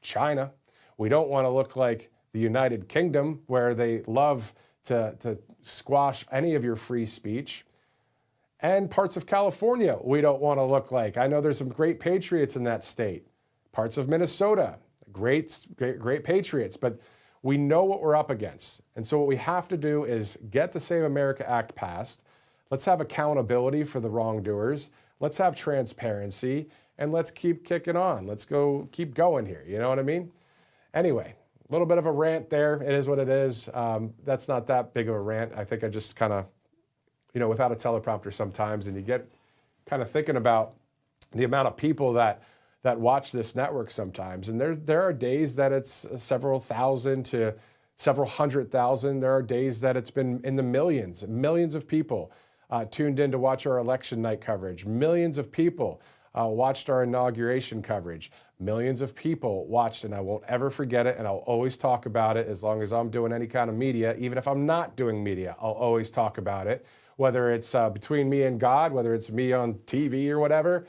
China. We don't want to look like the United Kingdom, where they love to squash any of your free speech. And parts of California, we don't want to look like. I know there's some great patriots in that state. Parts of Minnesota, great patriots, but we know what we're up against. And so what we have to do is get the Save America Act passed. Let's have accountability for the wrongdoers. Let's have transparency, and let's keep kicking on. Let's keep going here. You know what I mean? Anyway, a little bit of a rant there. It is what it is. That's not that big of a rant. I think I just kind of, without a teleprompter sometimes, and you get kind of thinking about the amount of people that watch this network sometimes. And there are days that it's several thousand to several 100,000. There are days that it's been in the millions of people tuned in to watch our election night coverage. Millions of people watched our inauguration coverage. Millions of people watched, and I won't ever forget it, and I'll always talk about it as long as I'm doing any kind of media. Even if I'm not doing media, I'll always talk about it, whether it's between me and God, whether it's me on TV or whatever.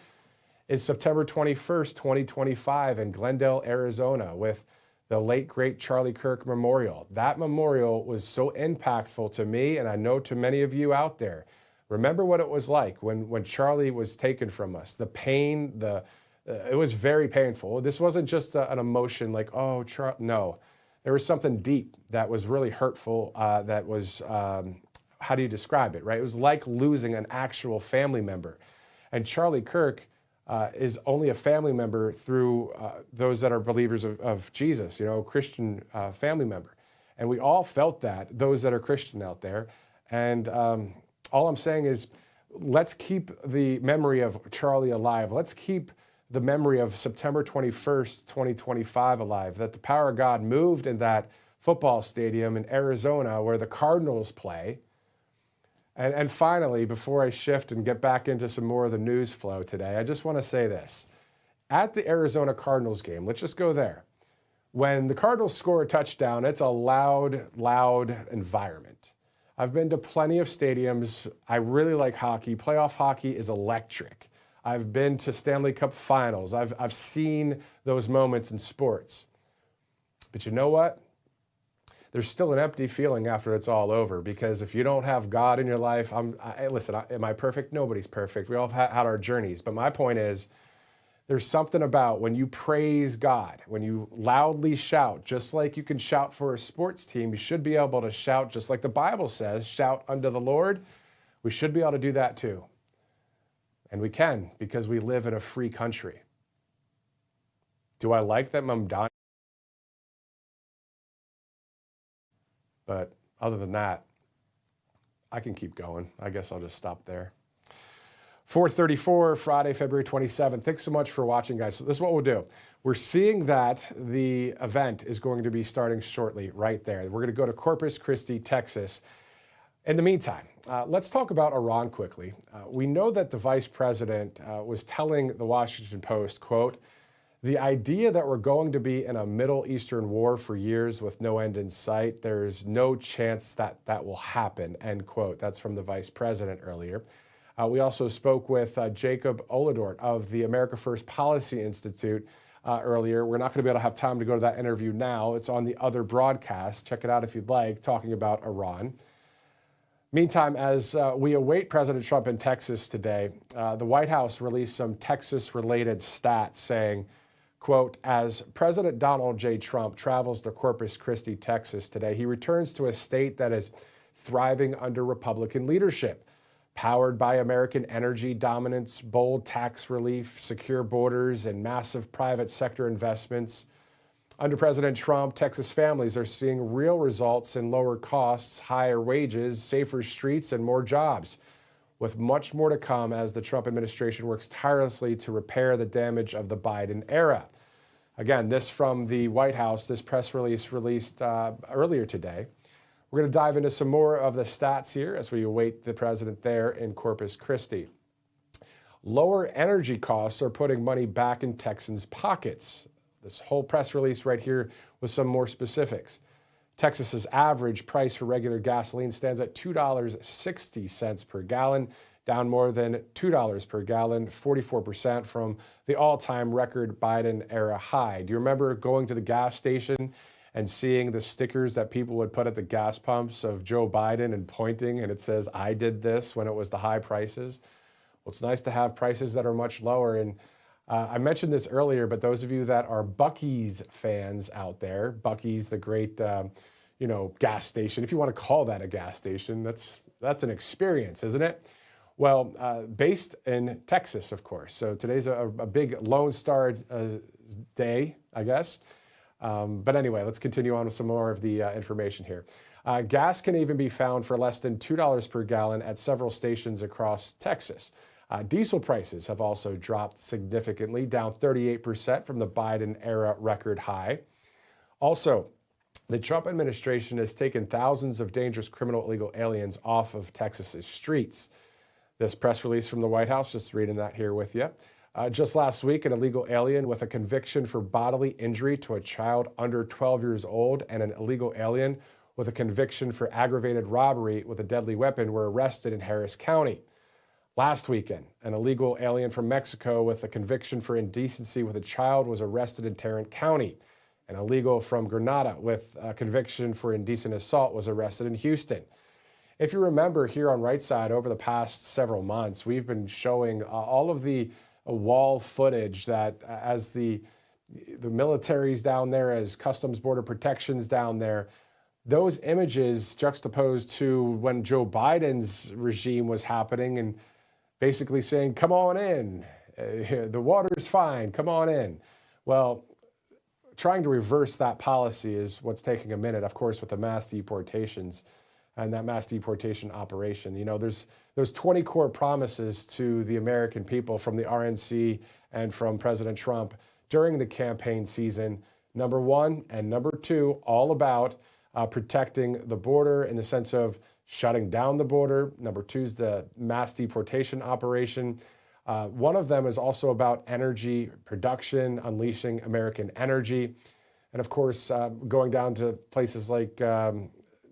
Is September 21st, 2025 in Glendale, Arizona with the late, great Charlie Kirk Memorial. That memorial was so impactful to me, and I know to many of you out there. Remember what it was like when Charlie was taken from us. The pain, it was very painful. This wasn't just an emotion like, oh, no. There was something deep that was really hurtful, that was, how do you describe it, right? It was like losing an actual family member. And Charlie Kirk is only a family member through those that are believers of Jesus, Christian family member. And we all felt that, those that are Christian out there. And all I'm saying is let's keep the memory of Charlie alive. Let's keep the memory of September 21st, 2025 alive, that the power of God moved in that football stadium in Arizona where the Cardinals play. And finally, before I shift and get back into some more of the news flow today, I just want to say this. At the Arizona Cardinals game, let's just go there. When the Cardinals score a touchdown, it's a loud, loud environment. I've been to plenty of stadiums. I really like hockey. Playoff hockey is electric. I've been to Stanley Cup finals. I've seen those moments in sports. But you know what? there's still an empty feeling after it's all over, because if you don't have God in your life, listen, am I perfect? Nobody's perfect. We all have had our journeys. But my point is, there's something about when you praise God, when you loudly shout, just like you can shout for a sports team, you should be able to shout, just like the Bible says, shout unto the Lord. We should be able to do that too. And we can, because we live in a free country. Do I like that I'm dying? But other than that, I can keep going. I guess I'll just stop there. 4:34, Friday, February 27th. Thanks so much for watching, guys. So this is what we'll do. We're seeing that the event is going to be starting shortly right there. We're going to go to Corpus Christi, Texas. In the meantime, let's talk about Iran quickly. We know that the vice president was telling the Washington Post, quote, "The idea that we're going to be in a Middle Eastern war for years with no end in sight, there's no chance that that will happen," end quote. That's from the vice president earlier. We also spoke with Jacob Oladort of the America First Policy Institute earlier. We're not going to be able to have time to go to that interview now. It's on the other broadcast. Check it out if you'd like, talking about Iran. Meantime, as we await President Trump in Texas today, the White House released some Texas-related stats saying, quote, "As President Donald J. Trump travels to Corpus Christi, Texas today, he returns to a state that is thriving under Republican leadership, powered by American energy dominance, bold tax relief, secure borders, and massive private sector investments. Under President Trump, Texas families are seeing real results in lower costs, higher wages, safer streets, and more jobs, with much more to come as the Trump administration works tirelessly to repair the damage of the Biden era." Again, this from the White House, this press release released earlier today. We're going to dive into some more of the stats here as we await the president there in Corpus Christi. Lower energy costs are putting money back in Texans' pockets. This whole press release right here with some more specifics. Texas's average price for regular gasoline stands at $2.60 per gallon, down more than $2 per gallon, 44% from the all-time record Biden-era high. Do you remember going to the gas station and seeing the stickers that people would put at the gas pumps of Joe Biden and pointing, and it says, "I did this," when it was the high prices? Well, it's nice to have prices that are much lower. And I mentioned this earlier, but those of you that are Buc-ee's fans out there, Buc-ee's, the great, gas station, if you want to call that a gas station, that's an experience, isn't it? Well, based in Texas, of course. So today's a big Lone Star day, I guess. But anyway, let's continue on with some more of the information here. Gas can even be found for less than $2 per gallon at several stations across Texas. Diesel prices have also dropped significantly, down 38% from the Biden-era record high. Also, the Trump administration has taken thousands of dangerous criminal illegal aliens off of Texas's streets. This press release from the White House, just reading that here with you. Just last week, an illegal alien with a conviction for bodily injury to a child under 12 years old and an illegal alien with a conviction for aggravated robbery with a deadly weapon were arrested in Harris County. Last weekend, an illegal alien from Mexico with a conviction for indecency with a child was arrested in Tarrant County. An illegal from Grenada with a conviction for indecent assault was arrested in Houston. If you remember here on Right Side, over the past several months, we've been showing all of the wall footage that as the military's down there, as Customs Border Protection's down there, those images juxtaposed to when Joe Biden's regime was happening and basically saying, "Come on in, the water's fine, come on in." Well, trying to reverse that policy is what's taking a minute, of course, with the mass deportations and that mass deportation operation. You know, there's 20 core promises to the American people from the RNC and from President Trump during the campaign season. Number one and number two, all about protecting the border in the sense of shutting down the border. Number two is the mass deportation operation. One of them is also about energy production, unleashing American energy. And of course, going down to places like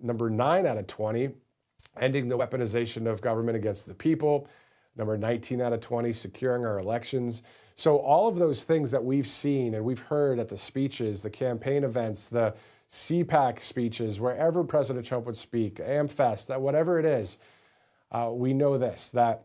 number 9 out of 20, ending the weaponization of government against the people. Number 19 out of 20, securing our elections. So all of those things that we've seen and we've heard at the speeches, the campaign events, the CPAC speeches, wherever President Trump would speak, AmFest, that whatever it is, we know this, that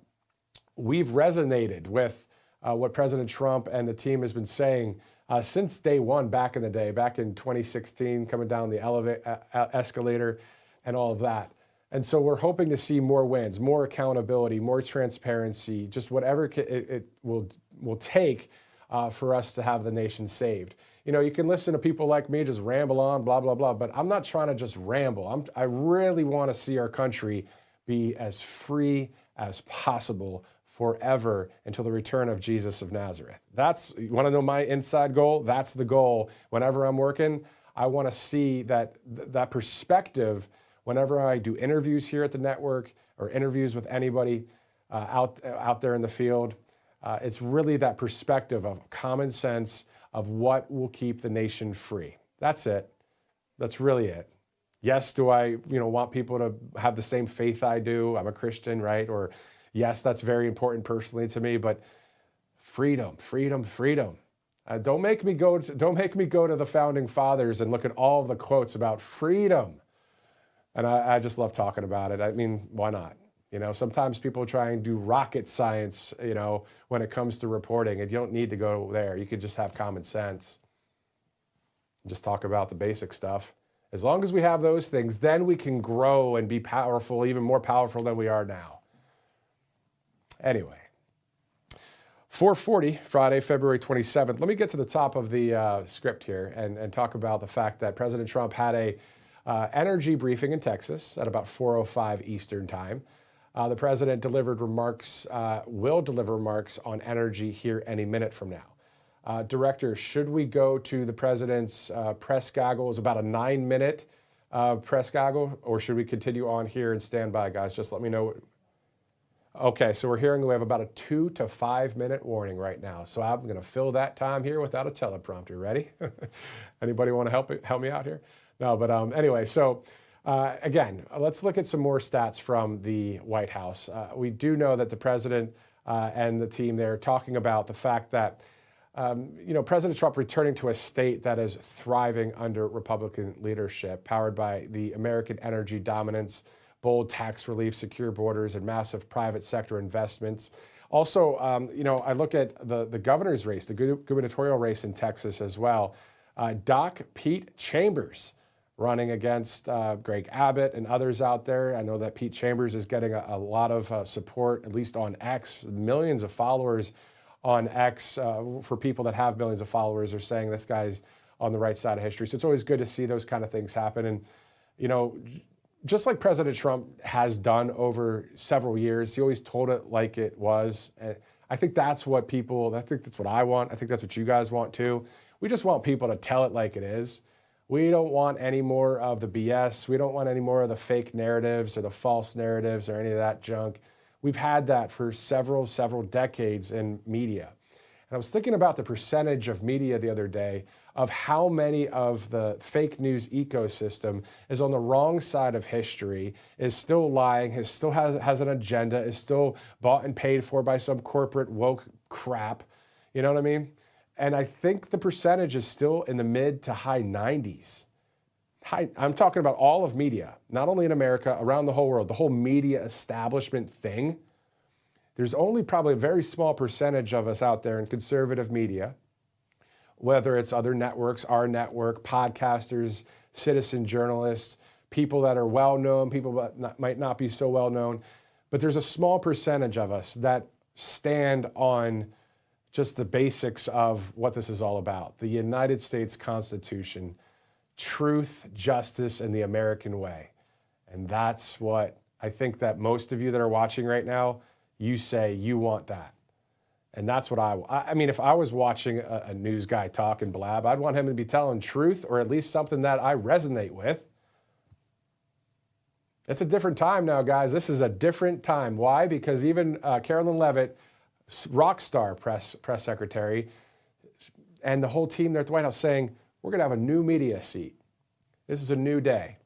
we've resonated with what President Trump and the team has been saying since day one, back in the day, back in 2016, coming down the escalator and all of that. And so we're hoping to see more wins, more accountability, more transparency, just whatever it will take for us to have the nation saved. You know, you can listen to people like me just ramble on, blah, blah, blah, but I'm not trying to just ramble. I really want to see our country be as free as possible forever until the return of Jesus of Nazareth. You want to know my inside goal? That's the goal. Whenever I'm working, I want to see that perspective whenever I do interviews here at the network or interviews with anybody out there in the field. It's really that perspective of common sense of what will keep the nation free. That's it. That's really it. Yes, do I want people to have the same faith I do? I'm a Christian, right? Or yes, that's very important personally to me, but freedom, freedom, freedom. Don't make me go to the founding fathers and look at all of the quotes about freedom. And I just love talking about it. I mean, why not? You know, sometimes people try and do rocket science, when it comes to reporting, and you don't need to go there. You could just have common sense. Just talk about the basic stuff. As long as we have those things, then we can grow and be powerful, even more powerful than we are now. Anyway, 4:40, Friday, February 27th. Let me get to the top of the script here and talk about the fact that President Trump had a energy briefing in Texas at about 4:05 Eastern time. The president will deliver remarks on energy here any minute from now. Director, should we go to the president's press gaggle? It's about a 9-minute press gaggle, or should we continue on here and stand by, guys? Just let me know. Okay, so we're hearing we have about a 2 to 5 minute warning right now. So I'm going to fill that time here without a teleprompter. Ready? Anybody want to help me out here? No, but anyway, so again, let's look at some more stats from the White House. We do know that the president and the team there are talking about the fact that President Trump returning to a state that is thriving under Republican leadership, powered by the American energy dominance, bold tax relief, secure borders, and massive private sector investments. Also, I look at the governor's race, the gubernatorial race in Texas as well. Doc Pete Chambers running against Greg Abbott and others out there. I know that Pete Chambers is getting a lot of support, at least on X. Millions of followers on X for people that have millions of followers are saying this guy's on the right side of history. So it's always good to see those kind of things happen. And, just like President Trump has done over several years, he always told it like it was. And I think that's what I want. I think that's what you guys want too. We just want people to tell it like it is. We don't want any more of the BS. We don't want any more of the fake narratives or the false narratives or any of that junk. We've had that for several decades in media. And I was thinking about the percentage of media the other day of how many of the fake news ecosystem is on the wrong side of history, is still lying, still has an agenda, is still bought and paid for by some corporate woke crap. You know what I mean? And I think the percentage is still in the mid to high 90s. I'm talking about all of media, not only in America, around the whole world, the whole media establishment thing. There's only probably a very small percentage of us out there in conservative media, whether it's other networks, our network, podcasters, citizen journalists, people that are well-known, people that might not be so well-known. But there's a small percentage of us that stand on just the basics of what this is all about. The United States Constitution, truth, justice, and the American way. And that's what I think that most of you that are watching right now, you say you want that. And that's what I mean, if I was watching a news guy talk and blab, I'd want him to be telling truth, or at least something that I resonate with. It's a different time now, guys. This is a different time. Why? Because even Carolyn Leavitt, rock star press secretary, and the whole team there at the White House saying, we're going to have a new media seat. This is a new day.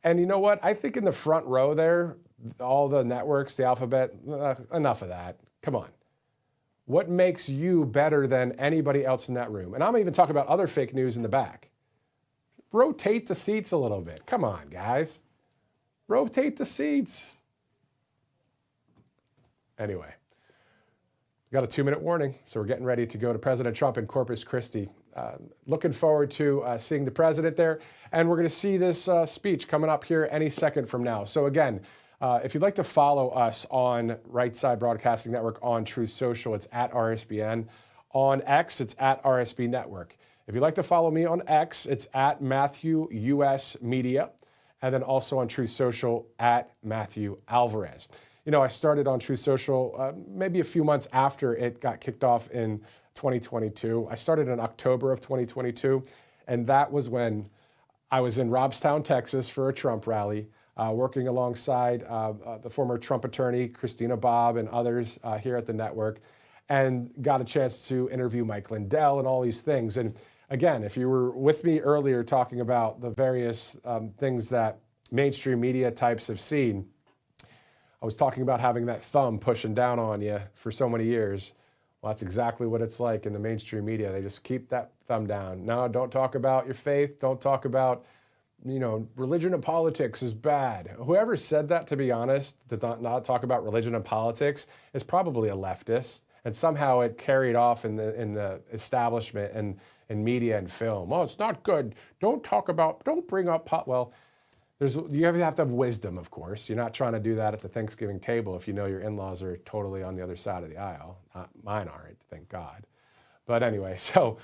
And you know what? I think in the front row there, all the networks, the alphabet, enough of that. Come on. What makes you better than anybody else in that room? And I'm even talking about other fake news in the back. rotate the seats a little bit. Come on, guys. Rotate the seats. Anyway, we got a 2-minute warning, so we're getting ready to go to President Trump in Corpus Christi. Looking forward to seeing the president there, and we're going to see this speech coming up here any second from now. So again, if you'd like to follow us on Right Side Broadcasting Network on Truth Social, it's at RSBN. On X, it's at RSB Network. If you'd like to follow me on X, it's at Matthew US Media, and then also on Truth Social at Matthew Alvarez. You know, I started on Truth Social maybe a few months after it got kicked off in 2022. I started in October of 2022, and that was when I was in Robstown, Texas for a Trump rally, working alongside the former Trump attorney, Christina Bobb, and others here at the network, and got a chance to interview Mike Lindell and all these things. And again, if you were with me earlier talking about the various things that mainstream media types have seen, I was talking about having that thumb pushing down on you for so many years. Well, that's exactly what it's like in the mainstream media. They just keep that thumb down. No, don't talk about your faith. Don't talk about, you know, religion and politics is bad. Whoever said that, to be honest, to not talk about religion and politics is probably a leftist. And somehow it carried off in the establishment and in media and film. Oh, it's not good. Don't bring up, well, you have to have wisdom, of course. You're not trying to do that at the Thanksgiving table if you know your in-laws are totally on the other side of the aisle. Mine aren't, thank God. But anyway, so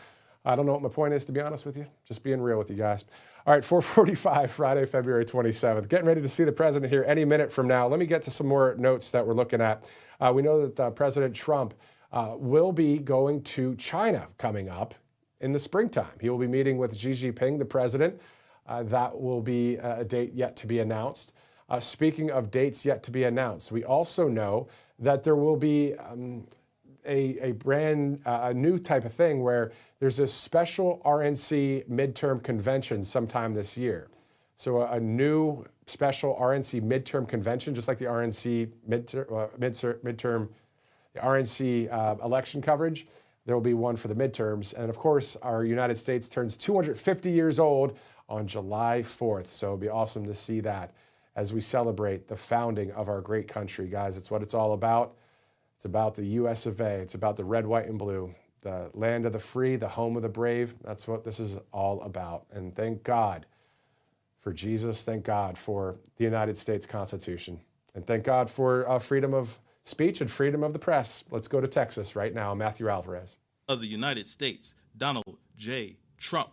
I don't know what my point is, to be honest with you. Just being real with you guys. All right, 4:45, Friday, February 27th. Getting ready to see the president here any minute from now. Let me get to some more notes that we're looking at. We know that President Trump will be going to China coming up in the springtime. He will be meeting with Xi Jinping, the president. That will be a date yet to be announced. Speaking of dates yet to be announced, we also know that there will be a brand new type of thing where there's a special RNC midterm convention sometime this year. So a new special RNC midterm convention, just like the RNC midterm, the RNC election coverage. There will be one for the midterms. And of course, our United States turns 250 years old on July 4th. So it'll be awesome to see that as we celebrate the founding of our great country. Guys, it's what it's all about. It's about the US of A. It's about the red, white, and blue, the land of the free, the home of the brave. That's what this is all about. And thank God for Jesus. Thank God for the United States Constitution. And thank God for freedom of speech and freedom of the press. Let's go to Texas right now. Matthew Alvarez. Of the United States, Donald J. Trump.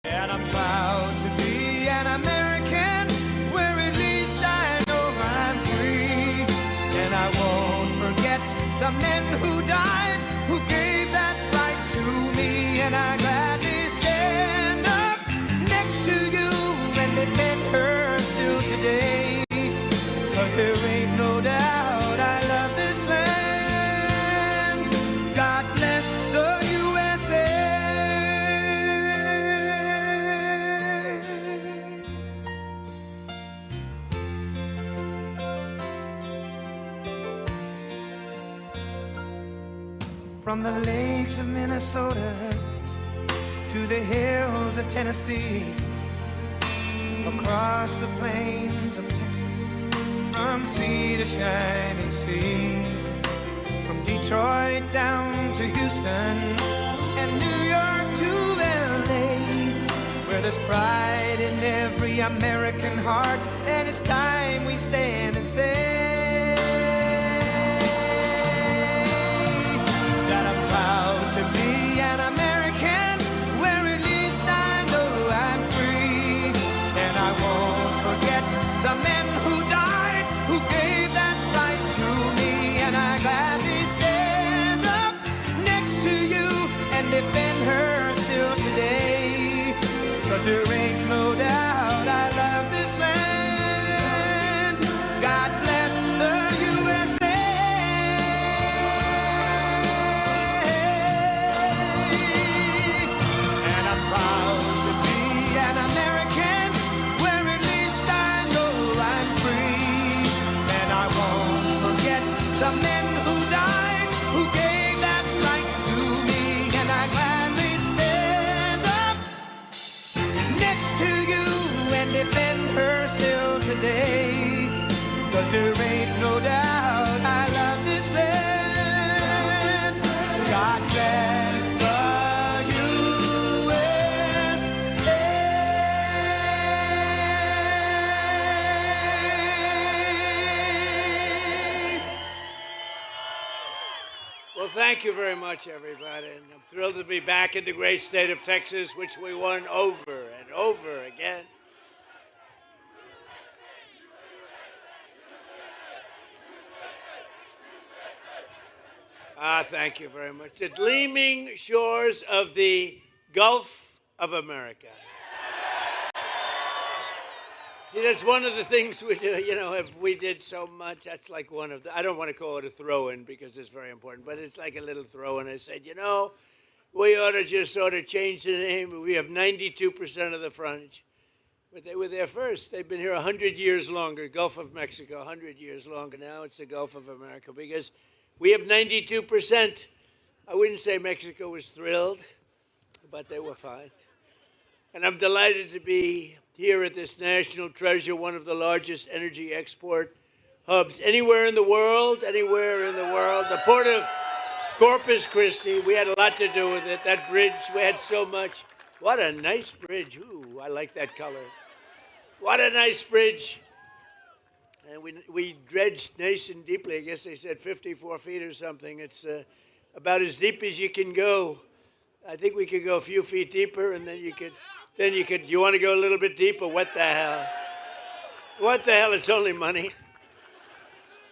And I'm proud to be an American, where at least I know I'm free. And I won't forget the men who died, who gave that right to me. And I gladly stand up next to you and defend her still today. 'Cause there ain't no doubt I love this land. God bless the USA. From the lakes of Minnesota to the hills of Tennessee, across the plains of Texas, from sea to shining sea, from Detroit down to Houston and New York to LA, where there's pride in every American heart, and it's time we stand and say that I'm proud to be an American, where at least I know I'm free, and I won't forget the men who died, who gave that right to me. And I gladly stand up next to you and defend her still today. 'Cause there ain't no doubt I love this land. God bless today. 'Cause there ain't no doubt I love this land. God bless the USA. Well, thank you very much, everybody. And I'm thrilled to be back in the great state of Texas, which we won over and over again. Thank you very much. The gleaming shores of the Gulf of America. See, that's one of the things we do, if we did so much, that's like one of the, I don't want to call it a throw-in because it's very important, but it's like a little throw-in. I said, we ought to just sort of change the name. We have 92% of the frontage. But they were there first. They've been here 100 years longer. Gulf of Mexico, 100 years longer. Now it's the Gulf of America because we have 92%. I wouldn't say Mexico was thrilled, but they were fine. And I'm delighted to be here at this national treasure, one of the largest energy export hubs anywhere in the world, The port of Corpus Christi, we had a lot to do with it. That bridge, we had so much. What a nice bridge. Ooh, I like that color. What a nice bridge. And we dredged nice and deeply. I guess they said 54 feet or something. It's about as deep as you can go. I think we could go a few feet deeper, and then you could, you want to go a little bit deeper? What the hell? What the hell? It's only money.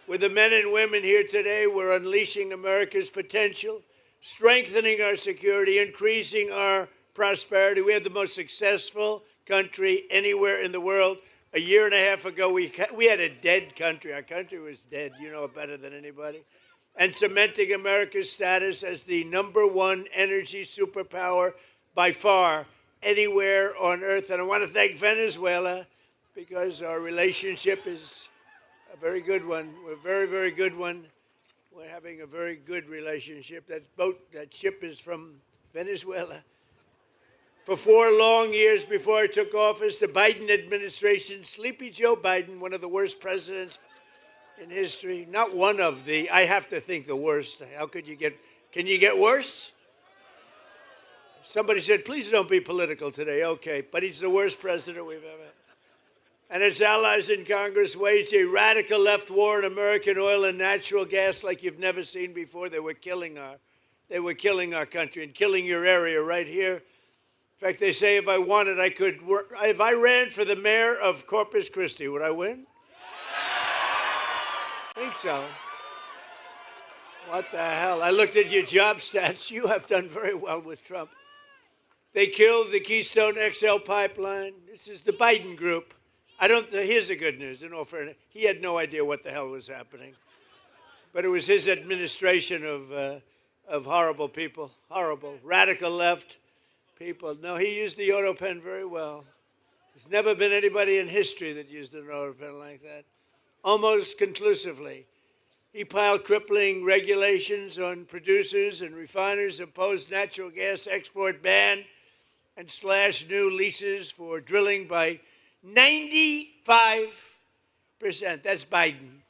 With the men and women here today, we're unleashing America's potential, strengthening our security, increasing our prosperity. We have the most successful country anywhere in the world. A year and a half ago, we had a dead country. Our country was dead. You know it better than anybody. And cementing America's status as the #1 energy superpower by far anywhere on earth. And I want to thank Venezuela because our relationship is a very good one. We're a very, very good one. We're having a very good relationship. That ship is from Venezuela. For 4 long years before I took office, the Biden administration, Sleepy Joe Biden, one of the worst presidents in history, not one of the, I have to think the worst. How could you get, can you get worse? Somebody said, please don't be political today. Okay, but he's the worst president we've ever had. And its allies in Congress waged a radical left war on American oil and natural gas like you've never seen before. They were killing our country and killing your area right here. In fact, they say if I wanted, I could work. If I ran for the mayor of Corpus Christi, would I win? I think so. What the hell? I looked at your job stats. You have done very well with Trump. They killed the Keystone XL pipeline. This is the Biden group. Here's the good news, in all fairness. He had no idea what the hell was happening. But it was his administration of horrible people, horrible, radical left people. No, he used the auto pen very well. There's never been anybody in history that used an auto pen like that. Almost conclusively. He piled crippling regulations on producers and refiners, imposed natural gas export ban, and slashed new leases for drilling by 95%. That's Biden.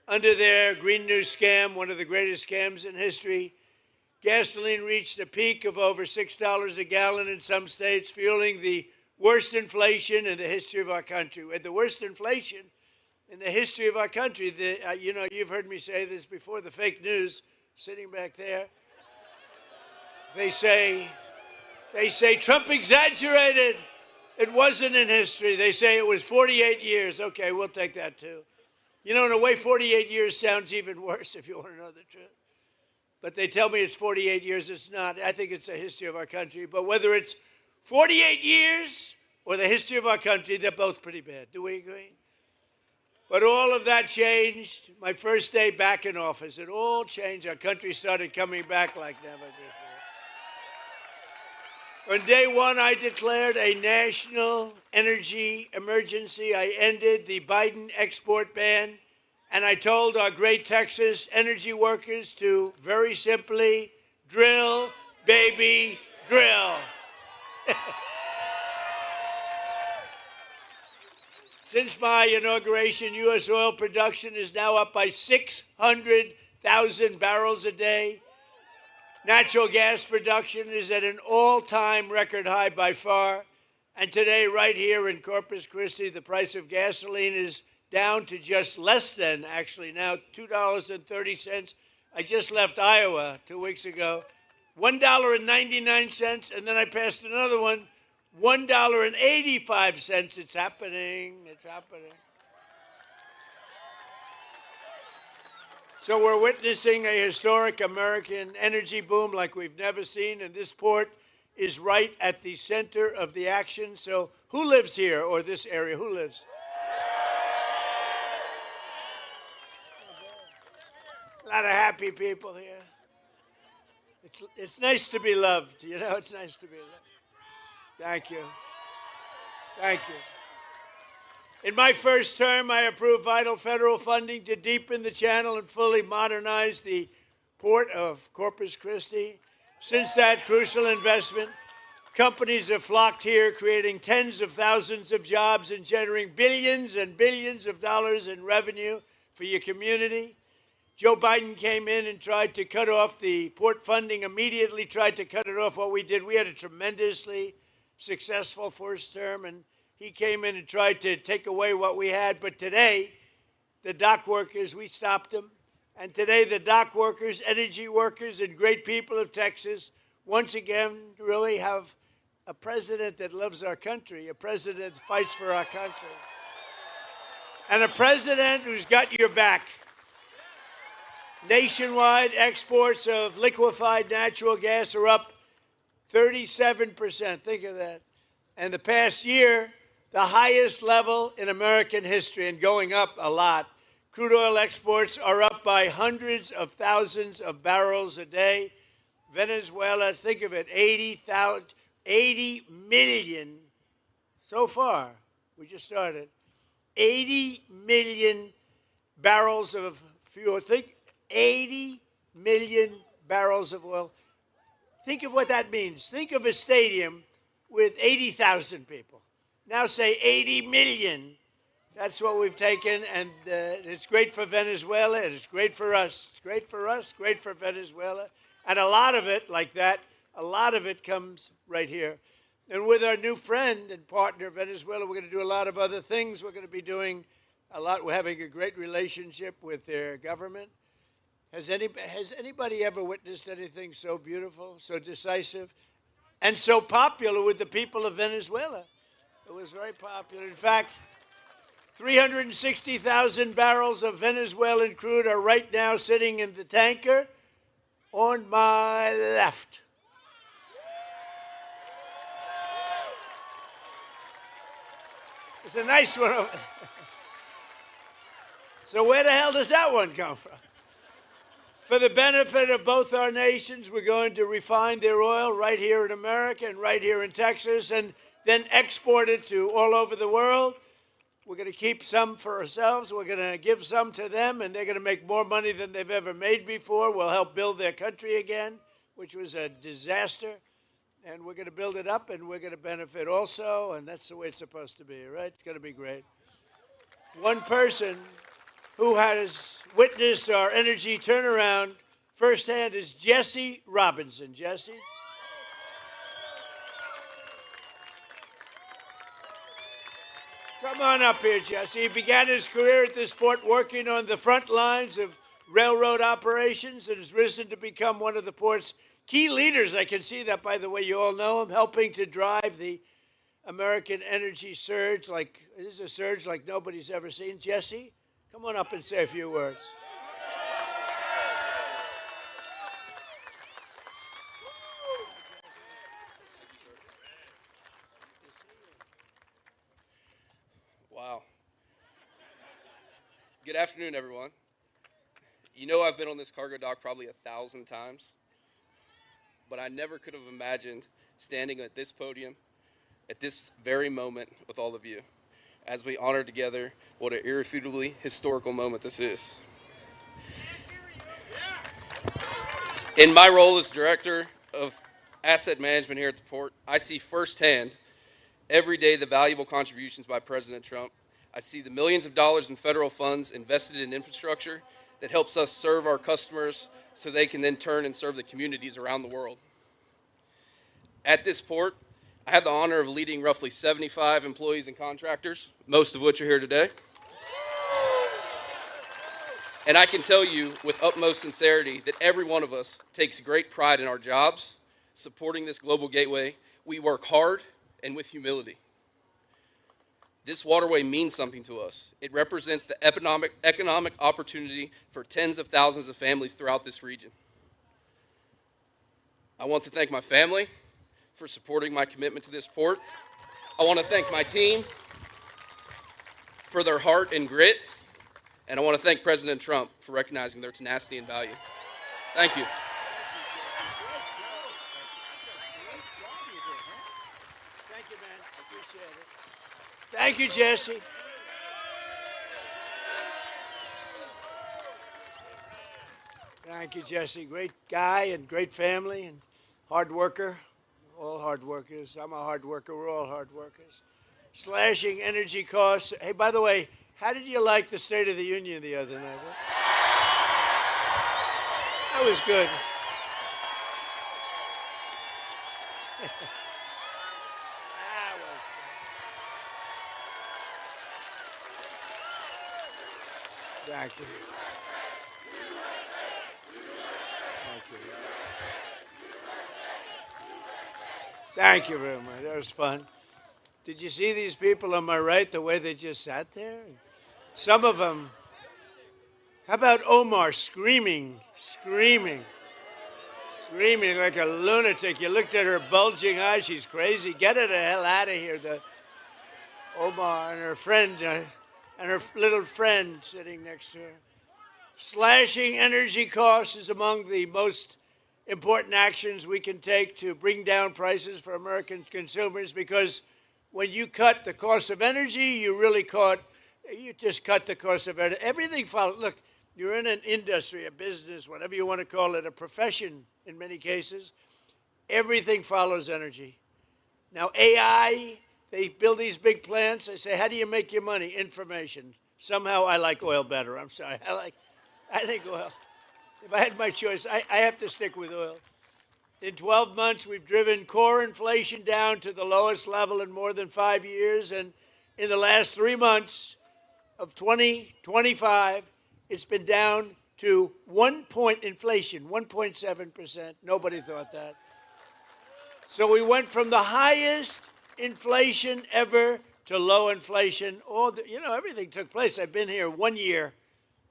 Under their Green New scam, one of the greatest scams in history, gasoline reached a peak of over $6 a gallon in some states, fueling the worst inflation in the history of our country. We had the worst inflation in the history of our country. You've heard me say this before, the fake news sitting back there. They say Trump exaggerated. It wasn't in history. They say it was 48 years. Okay, we'll take that too. In a way, 48 years sounds even worse if you want to know the truth. But they tell me it's 48 years. It's not. I think it's the history of our country. But whether it's 48 years or the history of our country, they're both pretty bad. Do we agree? But all of that changed. My first day back in office, it all changed. Our country started coming back like never before. On day one, I declared a national energy emergency. I ended the Biden export ban, and I told our great Texas energy workers to very simply drill, baby, drill. Since my inauguration, U.S. oil production is now up by 600,000 barrels a day. Natural gas production is at an all-time record high by far. And today, right here in Corpus Christi, the price of gasoline is down to just less than, actually now, $2.30. I just left Iowa 2 weeks ago. $1.99, and then I passed another one, $1.85. It's happening. It's happening. So we're witnessing a historic American energy boom like we've never seen, and this port is right at the center of the action. So who lives here or this area? Who lives? A lot of happy people here. It's nice to be loved, you know, it's nice to be loved. Thank you. Thank you. In my first term, I approved vital federal funding to deepen the channel and fully modernize the port of Corpus Christi. Since that crucial investment, companies have flocked here, creating tens of thousands of jobs and generating billions and billions of dollars in revenue for your community. Joe Biden came in and tried to cut off the port funding, immediately tried to cut it off. What we did, we had a tremendously successful first term, and he came in and tried to take away what we had. But today, the dock workers, we stopped them. And today, the dock workers, energy workers, and great people of Texas, once again, really have a president that loves our country, a president that fights for our country, and a president who's got your back. Nationwide exports of liquefied natural gas are up 37%. Think of that. And the past year, the highest level in American history, and going up a lot. Crude oil exports are up by hundreds of thousands of barrels a day. Venezuela, think of it, 80 million so far. We just started. 80 million barrels of fuel. Think 80 million barrels of oil. Think of what that means. Think of a stadium with 80,000 people. Now say 80 million. That's what we've taken, and it's great for Venezuela, and it's great for us. It's great for us, great for Venezuela. And a lot of it, like that, a lot of it comes right here. And with our new friend and partner, Venezuela, we're going to do a lot of other things. We're going to be doing a lot. We're having a great relationship with their government. Has anybody ever witnessed anything so beautiful, so decisive, and so popular with the people of Venezuela? It was very popular. In fact, 360,000 barrels of Venezuelan crude are right now sitting in the tanker on my left. It's a nice one. So where the hell does that one come from? For the benefit of both our nations, we're going to refine their oil right here in America and right here in Texas, and then export it to all over the world. We're going to keep some for ourselves. We're going to give some to them, and they're going to make more money than they've ever made before. We'll help build their country again, which was a disaster. And we're going to build it up, and we're going to benefit also, and that's the way it's supposed to be, right? It's going to be great. One person who has witnessed our energy turnaround firsthand is Jesse Robinson. Jesse? Come on up here, Jesse. He began his career at this port working on the front lines of railroad operations and has risen to become one of the port's key leaders. I can see that, by the way. You all know him, helping to drive the American energy surge. This is a surge like nobody's ever seen. Jesse, come on up and say a few words. Wow. Good afternoon, everyone. You know, I've been on this cargo dock probably 1,000 times, but I never could have imagined standing at this podium at this very moment with all of you as we honor together what an irrefutably historical moment this is. In my role as Director of Asset Management here at the port, I see firsthand every day the valuable contributions by President Trump I see the millions of dollars in federal funds invested in infrastructure that helps us serve our customers so they can then turn and serve the communities around the world. At this port, I have the honor of leading roughly 75 employees and contractors, most of which are here today. And I can tell you with utmost sincerity that every one of us takes great pride in our jobs, supporting this global gateway. We work hard and with humility. This waterway means something to us. It represents the economic opportunity for tens of thousands of families throughout this region. I want to thank my family for supporting my commitment to this port. I want to thank my team for their heart and grit. And I want to thank President Trump for recognizing their tenacity and value. Thank you. Thank you, man. I appreciate it. Thank you, Jesse. Thank you, Jesse. Great guy and great family and hard worker. All hard workers. I'm a hard worker. We're all hard workers. Slashing energy costs. Hey, by the way, how did you like the State of the Union the other night? That was good. Thank you. Thank you. Thank you very much. That was fun. Did you see these people on my right, the way they just sat there? Some of them. How about Omar screaming like a lunatic? You looked at her bulging eyes. She's crazy. Get her the hell out of here. Omar and her friend, and her little friend sitting next to her. Slashing energy costs is among the most important actions we can take to bring down prices for American consumers, because when you cut the cost of energy, you just cut the cost of energy. Everything follows. Look, you're in an industry, a business, whatever you want to call it, a profession in many cases. Everything follows energy. Now, AI, they build these big plants. They say, how do you make your money? Information. Somehow I like oil better. I'm sorry. I think oil. If I had my choice, I have to stick with oil. In 12 months, we've driven core inflation down to the lowest level in more than 5 years. And in the last 3 months of 2025, it's been down to 1 point inflation, 1.7%. Nobody thought that. So we went from the highest inflation ever to low inflation. Everything took place. I've been here 1 year.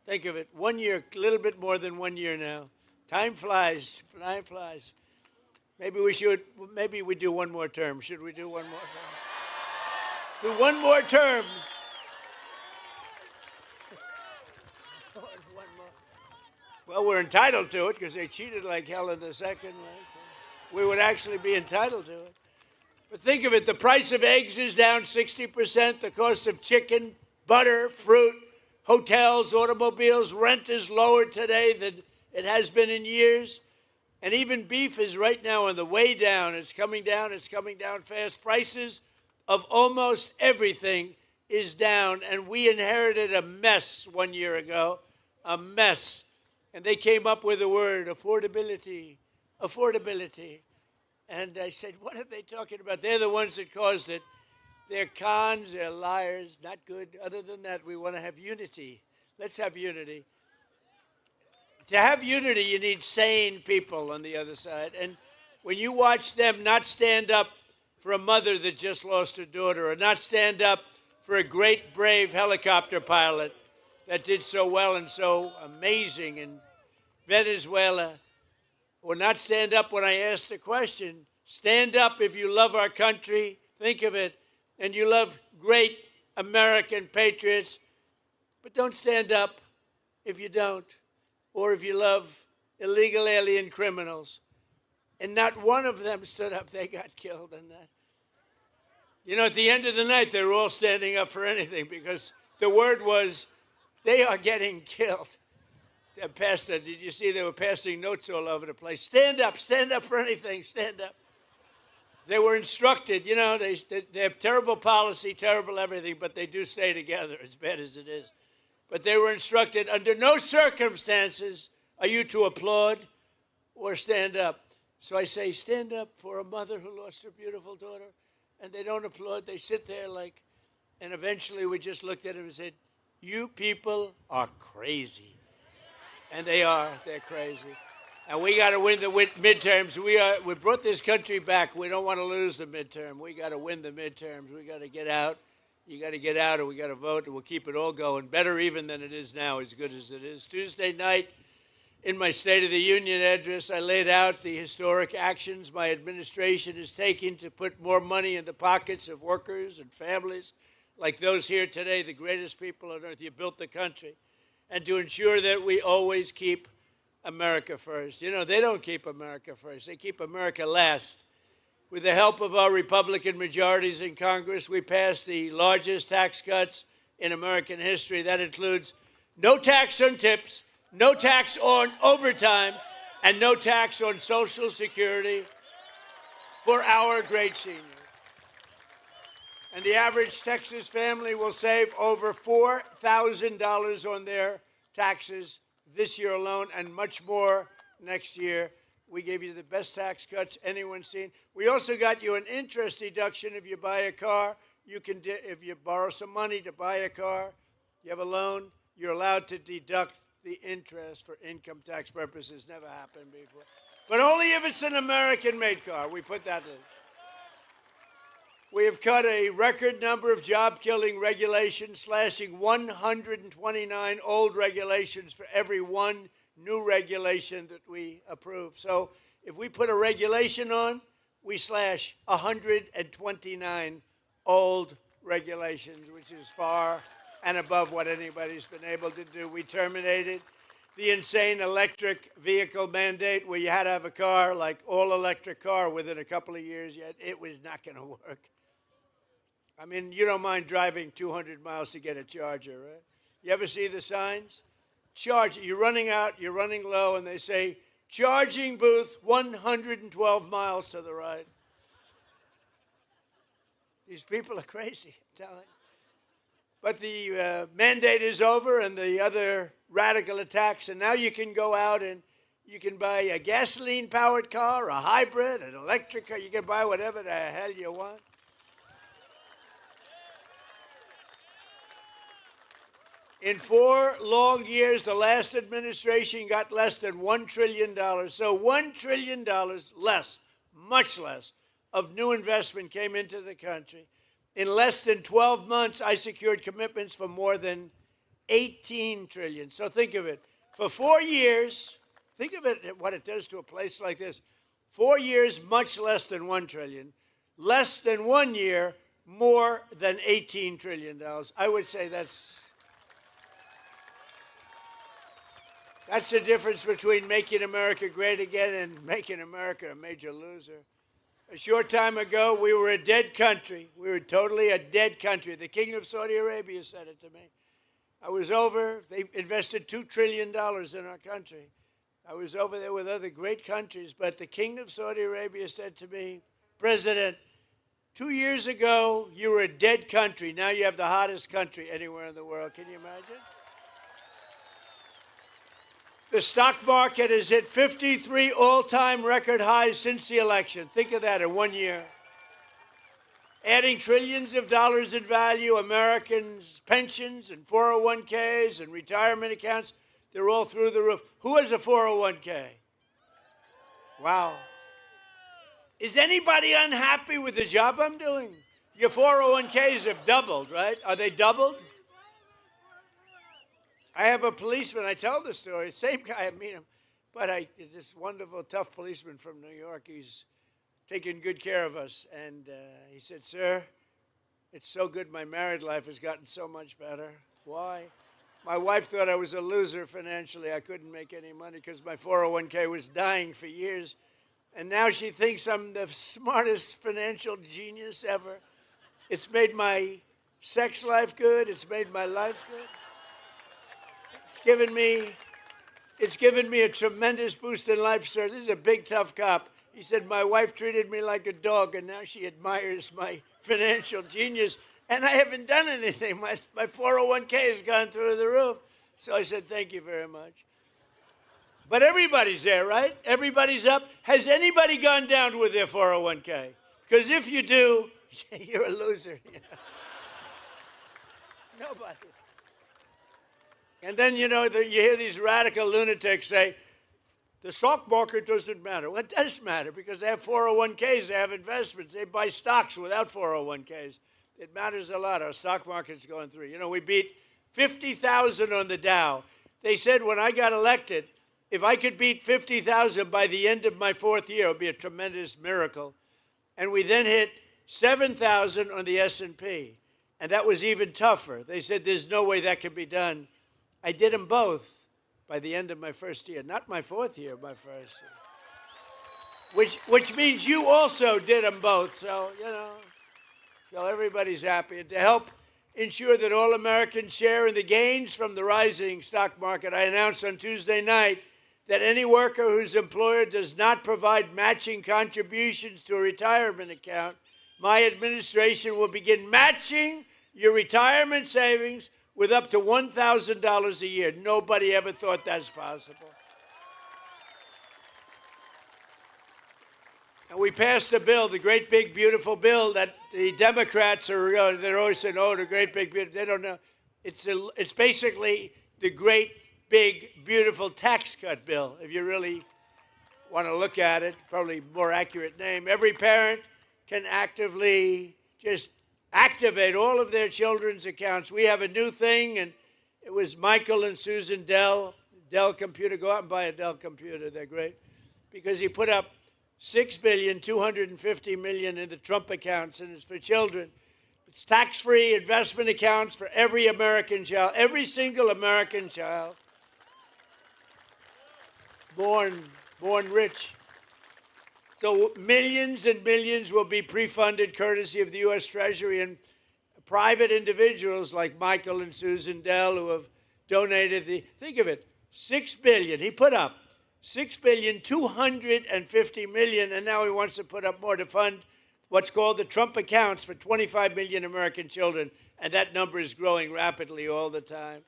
Think of it, 1 year, a little bit more than 1 year now. Time flies, time flies. Maybe we do one more term. Should we do one more term? Do one more term. One more. Well, we're entitled to it because they cheated like hell in the second, right? So we would actually be entitled to it. But think of it, the price of eggs is down 60%, the cost of chicken, butter, fruit, hotels, automobiles, rent is lower today than it has been in years. And even beef is right now on the way down. It's coming down fast. Prices of almost everything is down. And we inherited a mess 1 year ago, a mess. And they came up with the word affordability, affordability. And I said, what are they talking about? They're the ones that caused it. They're cons, they're liars, not good. Other than that, we want to have unity. Let's have unity. To have unity, you need sane people on the other side. And when you watch them not stand up for a mother that just lost her daughter, or not stand up for a great, brave helicopter pilot that did so well and so amazing in Venezuela, or not stand up when I asked the question, stand up if you love our country, think of it, and you love great American patriots, but don't stand up if you don't, or if you love illegal alien criminals. And not one of them stood up. They got killed in that. At the end of the night, they were all standing up for anything because the word was, they are getting killed. Pastor, did you see they were passing notes all over the place? Stand up for anything, stand up. They were instructed, you know, they have terrible policy, terrible everything, but they do stay together, as bad as it is. But they were instructed, under no circumstances are you to applaud or stand up. So I say, stand up for a mother who lost her beautiful daughter. And they don't applaud. They sit there like, and eventually we just looked at him and said, you people are crazy. And they are. They're crazy. And we got to win the midterms. We brought this country back. We don't want to lose the midterm. We got to win the midterms. We got to get out. You got to get out, and we got to vote, and we'll keep it all going. Better even than it is now, as good as it is. Tuesday night, in my State of the Union address, I laid out the historic actions my administration is taking to put more money in the pockets of workers and families like those here today, the greatest people on earth. You built the country. And to ensure that we always keep America first. You know, they don't keep America first. They keep America last. With the help of our Republican majorities in Congress, we passed the largest tax cuts in American history. That includes no tax on tips, no tax on overtime, and no tax on Social Security for our great seniors. And the average Texas family will save over $4,000 on their taxes this year alone, and much more next year. We gave you the best tax cuts anyone's seen. We also got you an interest deduction if you buy a car. You can, if you borrow some money to buy a car, you have a loan, you're allowed to deduct the interest for income tax purposes. Never happened before. But only if it's an American-made car. We put that in. We have cut a record number of job-killing regulations, slashing 129 old regulations for every one new regulation that we approve. So if we put a regulation on, we slash 129 old regulations, which is far and above what anybody's been able to do. We terminated the insane electric vehicle mandate where you had to have a car, like all-electric car, within a couple of years. Yet it was not going to work. I mean, you don't mind driving 200 miles to get a charger, right? You ever see the signs? Charge, you're running out, you're running low, and they say, charging booth 112 miles to the right. These people are crazy, I'm telling you. But the mandate is over and the other radical attacks, and now you can go out and you can buy a gasoline-powered car, a hybrid, an electric car. You can buy whatever the hell you want. In 4 long years, the last administration got less than $1 trillion. So $1 trillion less, much less, of new investment came into the country. In less than 12 months, I secured commitments for more than $18 trillion. So think of it. For 4 years, think of it, what it does to a place like this. 4 years, much less than $1 trillion. Less than 1 year, more than $18 trillion. I would say that's the difference between making America great again and making America a major loser. A short time ago, we were a dead country. We were totally a dead country. The King of Saudi Arabia said it to me. I was over. They invested $2 trillion in our country. I was over there with other great countries, but the King of Saudi Arabia said to me, President, 2 years ago, you were a dead country. Now you have the hottest country anywhere in the world. Can you imagine? The stock market has hit 53 all-time record highs since the election. Think of that in 1 year. Adding trillions of dollars in value, Americans' pensions and 401ks and retirement accounts, they're all through the roof. Who has a 401k? Wow. Is anybody unhappy with the job I'm doing? Your 401ks have doubled, right? Are they doubled? I have a policeman, I tell the story, same guy, I meet him, but this wonderful, tough policeman from New York. He's taking good care of us. And he said, sir, it's so good my married life has gotten so much better. Why? My wife thought I was a loser financially. I couldn't make any money because my 401k was dying for years. And now she thinks I'm the smartest financial genius ever. It's made my sex life good. It's made my life good. It's given me a tremendous boost in life, sir. This is a big, tough cop. He said, my wife treated me like a dog, and now she admires my financial genius, and I haven't done anything. My 401k has gone through the roof. So I said, thank you very much. But everybody's there, right? Everybody's up. Has anybody gone down with their 401k? Because if you do, you're a loser. Nobody. And then, you hear these radical lunatics say, the stock market doesn't matter. Well, it does matter because they have 401ks, they have investments, they buy stocks without 401ks. It matters a lot. Our stock market's going through. We beat 50,000 on the Dow. They said when I got elected, if I could beat 50,000 by the end of my 4th year, it would be a tremendous miracle. And we then hit 7,000 on the S&P. And that was even tougher. They said there's no way that can be done. I did them both by the end of my 1st year. Not my 4th year, my 1st year. Which means you also did them both. So, so everybody's happy. And to help ensure that all Americans share in the gains from the rising stock market, I announced on Tuesday night that any worker whose employer does not provide matching contributions to a retirement account, my administration will begin matching your retirement savings with up to $1,000 a year. Nobody ever thought that's possible. And we passed a bill, the great big beautiful bill that the Democrats are, they're always saying, oh, the great big beautiful, they don't know. It's basically the great big beautiful tax cut bill, if you really want to look at it, probably more accurate name. Every parent can actively just activate all of their children's accounts. We have a new thing, and it was Michael and Susan Dell Computer. Go out and buy a Dell computer. They're great. Because he put up $6,250,000,000 in the Trump accounts, and it's for children. It's tax-free investment accounts for every American child, every single American child born rich. So millions and millions will be pre-funded courtesy of the U.S. Treasury, and private individuals like Michael and Susan Dell who have donated think of it, $6 billion. He put up $6,250,000,000, and now he wants to put up more to fund what's called the Trump accounts for 25 million American children, and that number is growing rapidly all the time.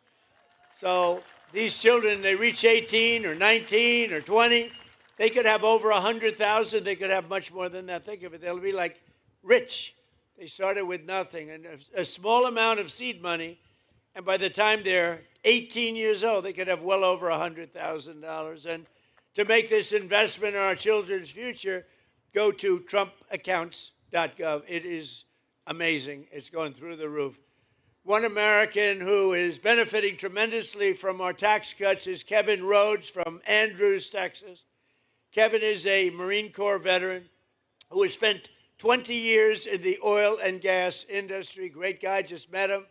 So these children, they reach 18 or 19 or 20, they could have over 100,000. They could have much more than that. Think of it. They'll be like rich. They started with nothing and a small amount of seed money, and by the time they're 18 years old, they could have well over $100,000. And to make this investment in our children's future, go to trumpaccounts.gov. It is amazing. It's going through the roof. One American who is benefiting tremendously from our tax cuts is Kevin Rhodes from Andrews, Texas. Kevin is a Marine Corps veteran who has spent 20 years in the oil and gas industry. Great guy, just met him.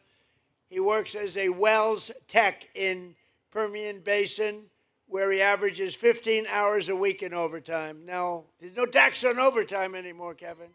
He works as a wells tech in Permian Basin, where he averages 15 hours a week in overtime. Now, there's no tax on overtime anymore, Kevin.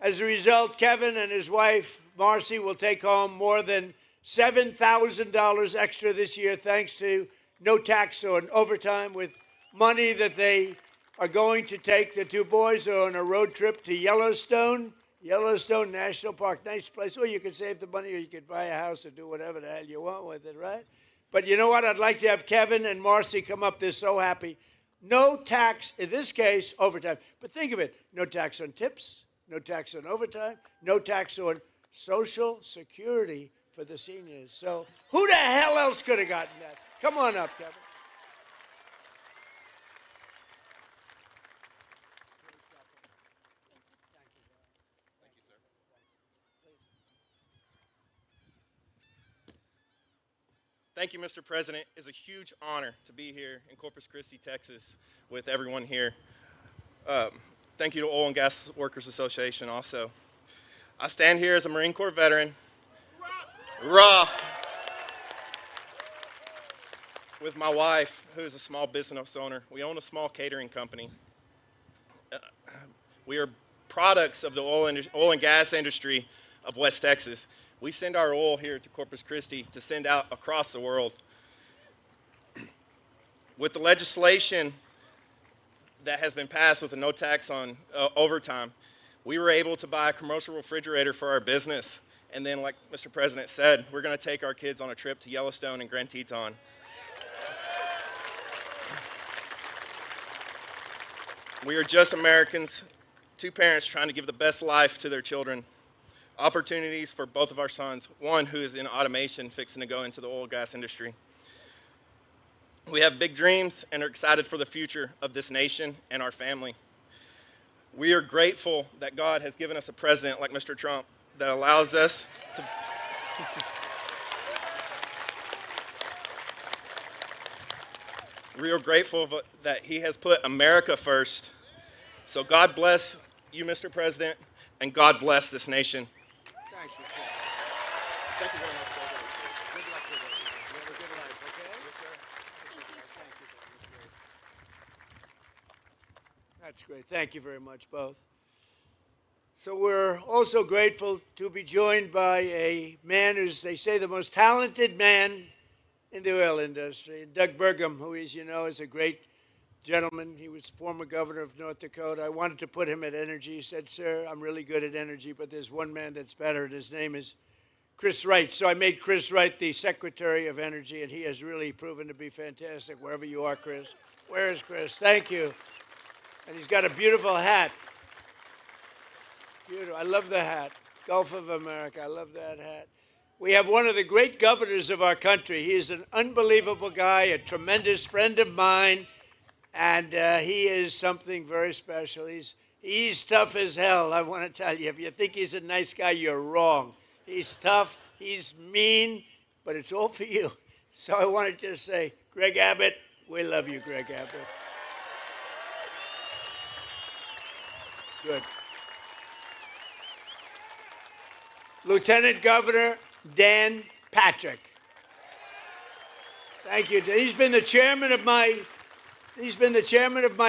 As a result, Kevin and his wife, Marcy, will take home more than $7,000 extra this year, thanks to no tax on overtime, with money that they are going to take. The two boys are on a road trip to Yellowstone National Park. Nice place. Well, you can save the money, or you could buy a house or do whatever the hell you want with it, right? But you know what? I'd like to have Kevin and Marcy come up. They're so happy. No tax, in this case, overtime. But think of it. No tax on tips, no tax on overtime, no tax on Social Security for the seniors. So who the hell else could have gotten that? Come on up, Kevin. Thank you, Mr. President. It's a huge honor to be here in Corpus Christi, Texas, with everyone here. Thank you to Oil and Gas Workers Association also. I stand here as a Marine Corps veteran. Raw! With my wife, who is a small business owner. We own a small catering company. We are products of the oil and gas industry of West Texas. We send our oil here to Corpus Christi to send out across the world. With the legislation that has been passed with a no tax on overtime, we were able to buy a commercial refrigerator for our business. And then, like Mr. President said, we're going to take our kids on a trip to Yellowstone and Grand Teton. We are just Americans, two parents trying to give the best life to their children. Opportunities for both of our sons, one who is in automation fixing to go into the oil and gas industry. We have big dreams and are excited for the future of this nation and our family. We are grateful that God has given us a president like Mr. Trump that allows us to we are grateful that he has put America first. So God bless you, Mr. President, and God bless this nation. Thank you, Ken. Thank you very much, President. Good luck with everything. You have a good life, okay? Yes, sir. Thank you. That's great. Thank you very much, both. So we're also grateful to be joined by a man who's, they say, the most talented man in the oil industry. Doug Burgum, who, as you know, is a great gentleman. He was former governor of North Dakota. I wanted to put him at energy. He said, sir, I'm really good at energy, but there's one man that's better, and his name is Chris Wright. So I made Chris Wright the Secretary of Energy, and he has really proven to be fantastic, wherever you are, Chris. Where is Chris? Thank you. And he's got a beautiful hat. Beautiful. I love the hat. Gulf of America. I love that hat. We have one of the great governors of our country. He is an unbelievable guy, a tremendous friend of mine, and he is something very special. He's tough as hell, I want to tell you. If you think he's a nice guy, you're wrong. He's tough, he's mean, but it's all for you. So I want to just say, Greg Abbott, we love you, Greg Abbott. Good. Lieutenant Governor Dan Patrick. Thank you. He's been the chairman of my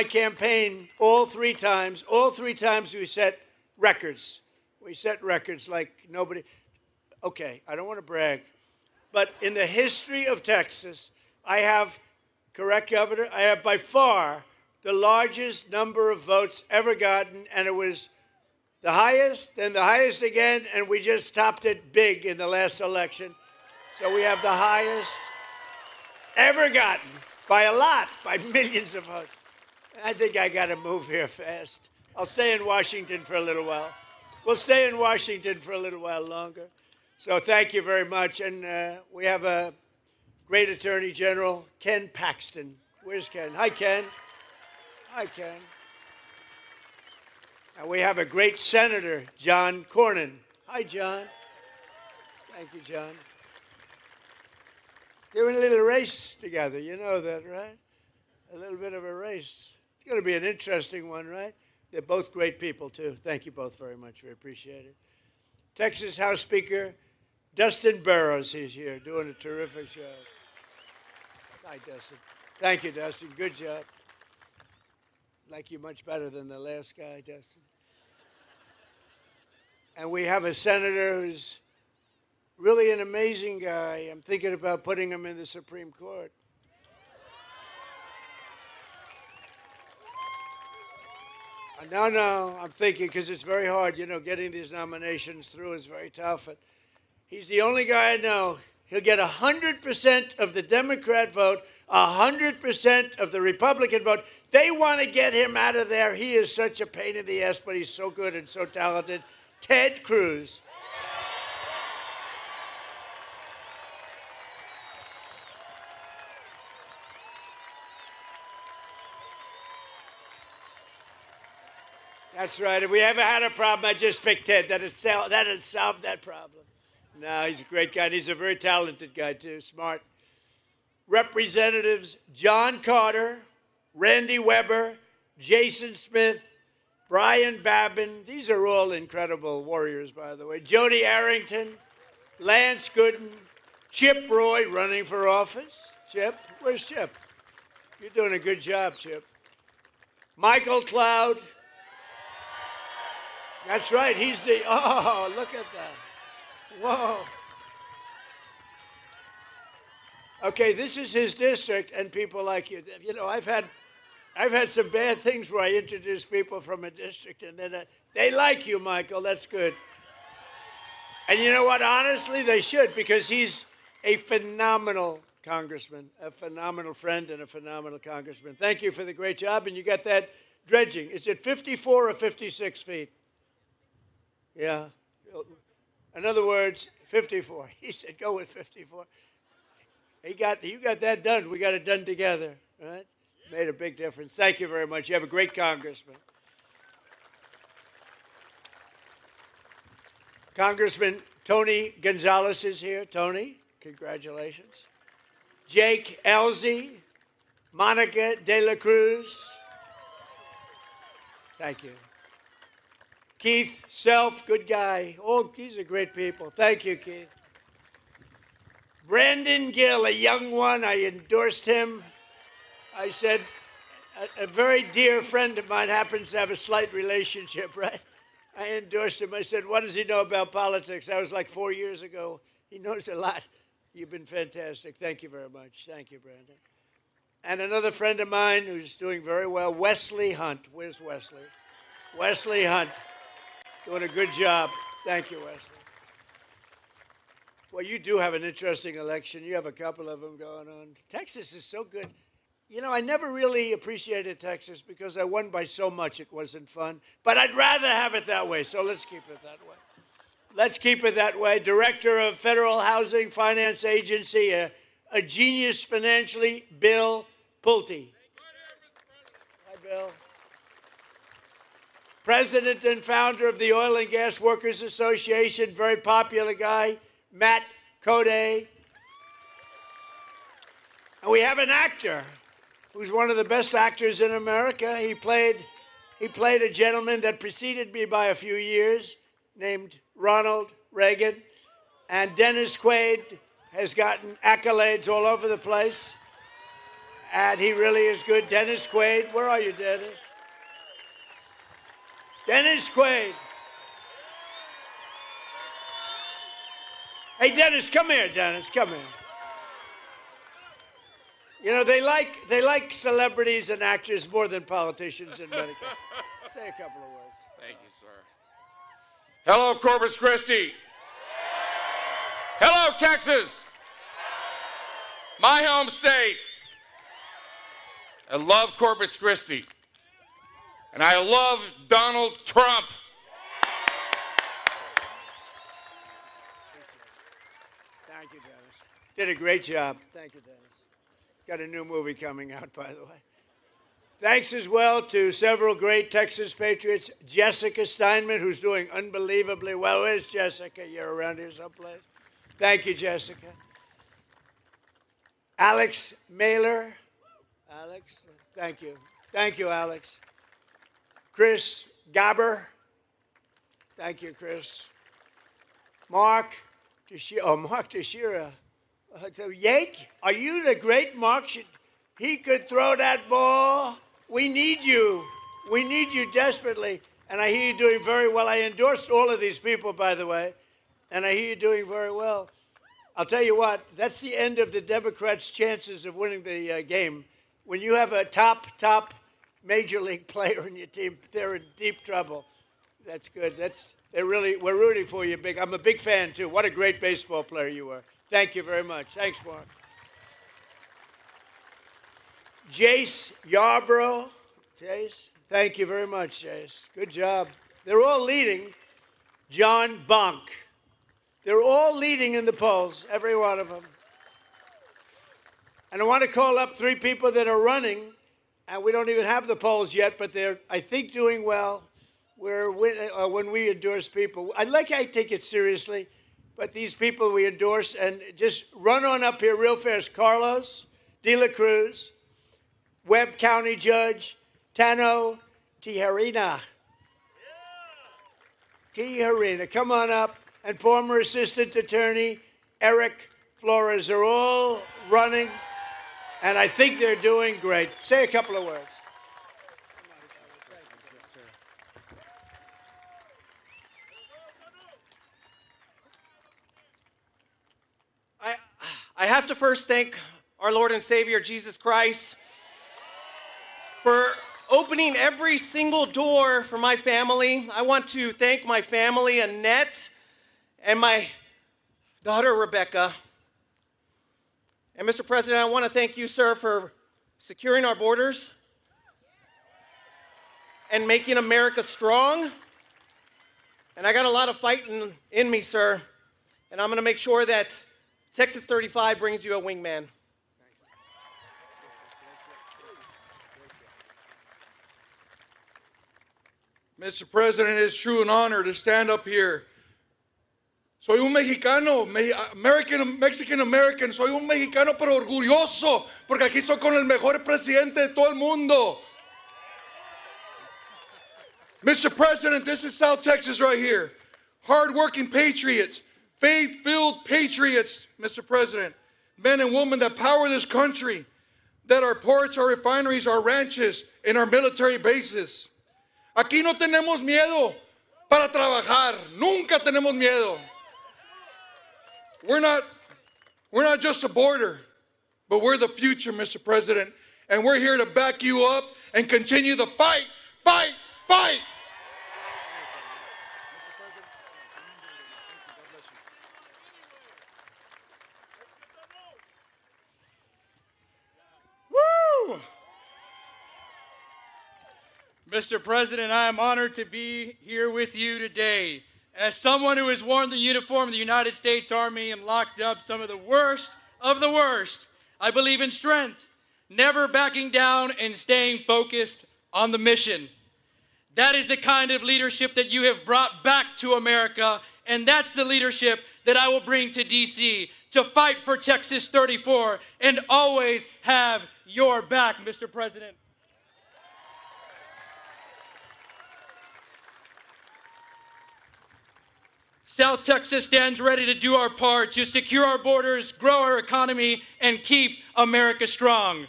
campaign all three times. All three times we set records. We set records like nobody. Okay, I don't want to brag, but in the history of Texas, I have, correct, Governor, I have by far the largest number of votes ever gotten, and it was the highest, then the highest again, and we just topped it big in the last election. So we have the highest ever gotten, by a lot, by millions of votes. I think I got to move here fast. I'll stay in Washington for a little while. We'll stay in Washington for a little while longer. So thank you very much. And we have a great Attorney General, Ken Paxton. Where's Ken? Hi, Ken. Hi, Ken. And we have a great Senator, John Cornyn. Hi, John. Thank you, John. They're in a little race together. You know that, right? A little bit of a race. It's going to be an interesting one, right? They're both great people, too. Thank you both very much. We appreciate it. Texas House Speaker Dustin Burrows is here doing a terrific job. Hi, Dustin. Thank you, Dustin. Good job. Like you much better than the last guy, Dustin. And we have a senator who's really an amazing guy. I'm thinking about putting him in the Supreme Court. No, I'm thinking, because it's very hard, you know, getting these nominations through is very tough. And he's the only guy I know. He'll get 100% of the Democrat vote, 100% of the Republican vote. They want to get him out of there. He is such a pain in the ass, but he's so good and so talented. Ted Cruz. That's right. If we ever had a problem, I just picked Ted. That'd solve that problem. No, he's a great guy. And he's a very talented guy, too. Smart. Representatives John Carter, Randy Weber, Jason Smith, Brian Babin. These are all incredible warriors, by the way. Jody Arrington, Lance Gooden, Chip Roy running for office. Chip? Where's Chip? You're doing a good job, Chip. Michael Cloud. That's right. He's the, oh, look at that. Whoa. Okay, this is his district, and people like you. You know, I've had I've had some bad things where I introduce people from a district and then they like you, Michael. That's good. And you know what? Honestly, they should, because he's a phenomenal congressman, a phenomenal friend, and a phenomenal congressman. Thank you for the great job. And you got that dredging. Is it 54 or 56 feet? Yeah. In other words, 54. He said, go with 54. You got that done. We got it done together, right? Made a big difference. Thank you very much. You have a great congressman. Congressman Tony Gonzalez is here. Tony, congratulations. Jake Elzey, Monica De La Cruz. Thank you. Keith Self, good guy. Oh, these are great people. Thank you, Keith. Brandon Gill, a young one. I endorsed him. I said, a very dear friend of mine happens to have a slight relationship, right? I endorsed him. I said, what does he know about politics? That was like 4 years ago. He knows a lot. You've been fantastic. Thank you very much. Thank you, Brandon. And another friend of mine who's doing very well, Wesley Hunt. Where's Wesley? Wesley Hunt, doing a good job. Thank you, Wesley. Well, you do have an interesting election. You have a couple of them going on. Texas is so good. You know, I never really appreciated Texas because I won by so much it wasn't fun. But I'd rather have it that way, so let's keep it that way. Let's keep it that way. Director of Federal Housing Finance Agency, a genius financially, Bill Pulte. Hi, Bill. President and founder of the Oil and Gas Workers Association, very popular guy, Matt Code. And we have an actor who's one of the best actors in America. He played a gentleman that preceded me by a few years named Ronald Reagan. And Dennis Quaid has gotten accolades all over the place. And he really is good. Dennis Quaid, where are you, Dennis? Dennis Quaid. Hey, Dennis, come here, Dennis, come here. You know, they like celebrities and actors more than politicians in Medicare. Say a couple of words. Thank you, sir. Hello, Corpus Christi. Hello, Texas. My home state. I love Corpus Christi. And I love Donald Trump. Thank you, Dennis. Did a great job. Thank you, Dennis. Got a new movie coming out, by the way. Thanks as well to several great Texas patriots. Jessica Steinman, who's doing unbelievably well. Where's Jessica? You're around here someplace. Thank you, Jessica. Alex Mailer. Alex, thank you. Thank you, Alex. Chris Gabber. Thank you, Chris. Mark Teixeira. Yake, are you the great Mark? He could throw that ball. We need you. We need you desperately. And I hear you doing very well. I endorsed all of these people, by the way. And I hear you doing very well. I'll tell you what, that's the end of the Democrats' chances of winning the game. When you have a top major league player in your team, they're in deep trouble. That's good. We're rooting for you big. I'm a big fan, too. What a great baseball player you were. Thank you very much. Thanks, Mark. Jace Yarbrough. Jace, thank you very much, Jace. Good job. They're all leading. John Bonk. They're all leading in the polls, every one of them. And I want to call up 3 people that are running, and we don't even have the polls yet, but they're, I think, doing well. When we endorse people, I take it seriously, but these people we endorse, and just run on up here real fast. Carlos De La Cruz, Webb County Judge Tano Tijerina. Tijerina, come on up. And former Assistant Attorney Eric Flores are all running, and I think they're doing great. Say a couple of words. I have to first thank our Lord and Savior, Jesus Christ, for opening every single door for my family. I want to thank my family, Annette, and my daughter, Rebecca. And Mr. President, I want to thank you, sir, for securing our borders and making America strong. And I got a lot of fighting in me, sir. And I'm going to make sure that Texas 35 brings you a wingman. Mr. President, it's true an honor to stand up here. Soy un mexicano, Mexican American, soy un mexicano pero orgulloso, porque aquí estoy con el mejor presidente de todo el mundo. Mr. President, this is South Texas right here. Hard-working patriots, faith-filled patriots, Mr. President. Men and women that power this country, that our ports, our refineries, our ranches, and our military bases. Aquí no tenemos miedo para trabajar. Nunca tenemos miedo. We're not just a border, but we're the future, Mr. President. And we're here to back you up and continue the fight, fight, fight. Woo! Mr. President, I am honored to be here with you today. As someone who has worn the uniform of the United States Army and locked up some of the worst, I believe in strength, never backing down and staying focused on the mission. That is the kind of leadership that you have brought back to America, and that's the leadership that I will bring to D.C. to fight for Texas 34 and always have your back, Mr. President. South Texas stands ready to do our part to secure our borders, grow our economy, and keep America strong.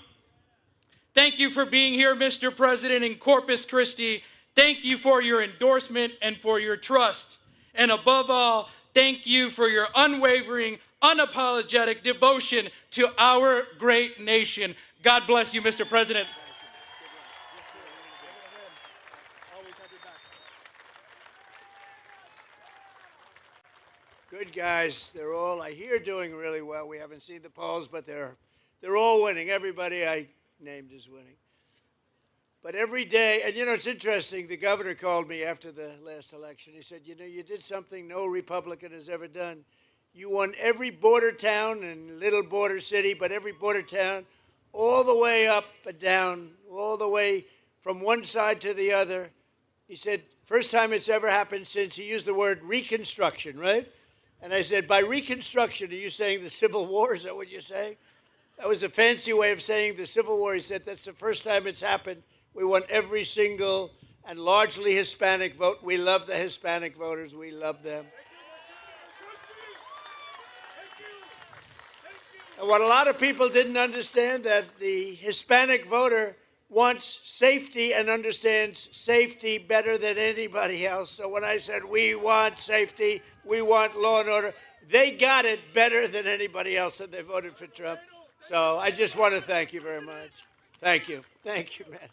Thank you for being here, Mr. President, in Corpus Christi. Thank you for your endorsement and for your trust. And above all, thank you for your unwavering, unapologetic devotion to our great nation. God bless you, Mr. President. Good guys. They're all, I hear, doing really well. We haven't seen the polls, but they're all winning. Everybody I named is winning. But every day, and you know, it's interesting, the governor called me after the last election. He said, you know, you did something no Republican has ever done. You won every border town and little border city, but every border town, all the way up and down, all the way from one side to the other. He said, first time it's ever happened since, he used the word Reconstruction, right? And I said, by Reconstruction, are you saying the Civil War? Is that what you're saying? That was a fancy way of saying the Civil War. He said, that's the first time it's happened. We won every single and largely Hispanic vote. We love the Hispanic voters. We love them. And what a lot of people didn't understand, that the Hispanic voter wants safety and understands safety better than anybody else. So when I said we want safety, we want law and order, they got it better than anybody else, and they voted for Trump. So I just want to thank you very much. Thank you. Thank you, man.